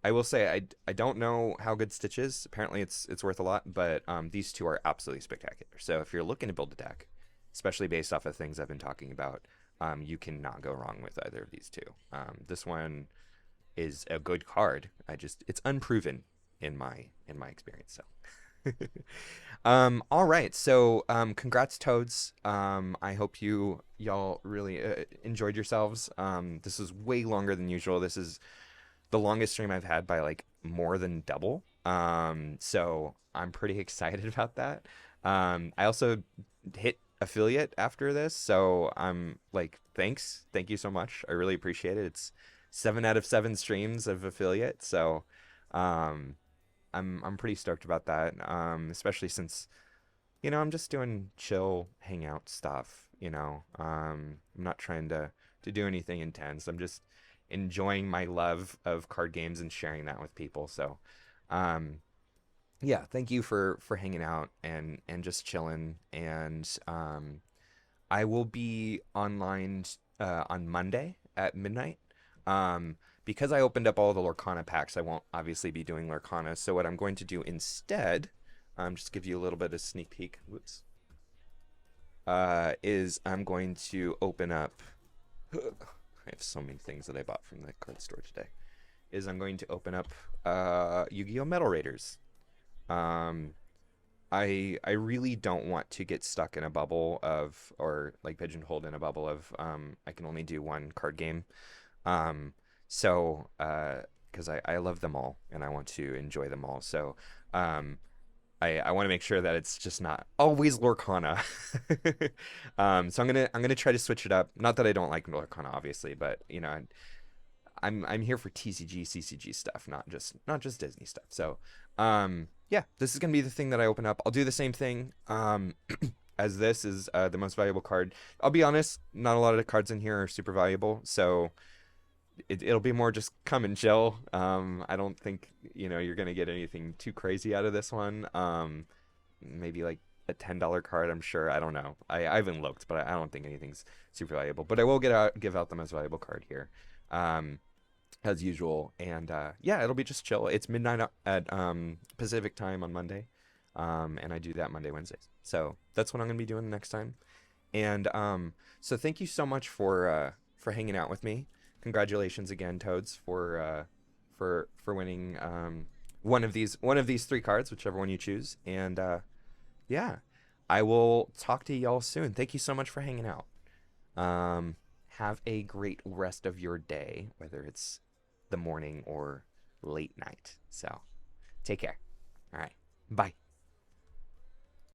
I will say I don't know how good Stitch is. Apparently it's worth a lot, but these two are absolutely spectacular. So if you're looking to build a deck, especially based off of things I've been talking about, you cannot go wrong with either of these two. This one is a good card. It's unproven in my experience. So all right. So congrats, Toads. I hope y'all really enjoyed yourselves. This is way longer than usual. This is the longest stream I've had by like more than double. So I'm pretty excited about that. I also hit affiliate after this, so I'm like, thank you so much. I really appreciate it. It's 7 out of 7 streams of affiliate, so um, I'm pretty stoked about that. Especially since I'm just doing chill hangout stuff. I'm not trying to do anything intense. I'm just enjoying my love of card games and sharing that with people. So, um, yeah, thank you for hanging out and just chilling. And I will be online on Monday at midnight. Because I opened up all the Lorcana packs, I won't obviously be doing Lorcana. So what I'm going to do instead, just give you a little bit of sneak peek. Whoops. Is I'm going to open up. I have so many things that I bought from the card store today. I'm going to open up Yu-Gi-Oh! Metal Raiders. I really don't want to get stuck in a bubble or like pigeonholed in a bubble of I can only do one card game. So because I love them all and I want to enjoy them all. So I want to make sure that it's just not always Lorcana. So I'm gonna try to switch it up. Not that I don't like Lorcana, obviously, but I'm here for TCG, CCG stuff, not just Disney stuff. So yeah, this is gonna be the thing that I open up. I'll do the same thing as this is the most valuable card. I'll be honest, not a lot of the cards in here are super valuable, so it'll be more just come and chill. I don't think you're gonna get anything too crazy out of this one. Maybe like a $10 card, I'm sure. I don't know. I haven't looked, but I don't think anything's super valuable. But I will give out the most valuable card here, as usual. And yeah, it'll be just chill. It's midnight at Pacific time on Monday, and I do that Monday, Wednesdays. So that's what I'm gonna be doing next time. And so thank you so much for hanging out with me. Congratulations again, Toads, for winning one of these 3 cards, whichever one you choose. And yeah, I will talk to y'all soon. Thank you so much for hanging out. Have a great rest of your day, whether it's the morning or late night. So take care. All right. Bye.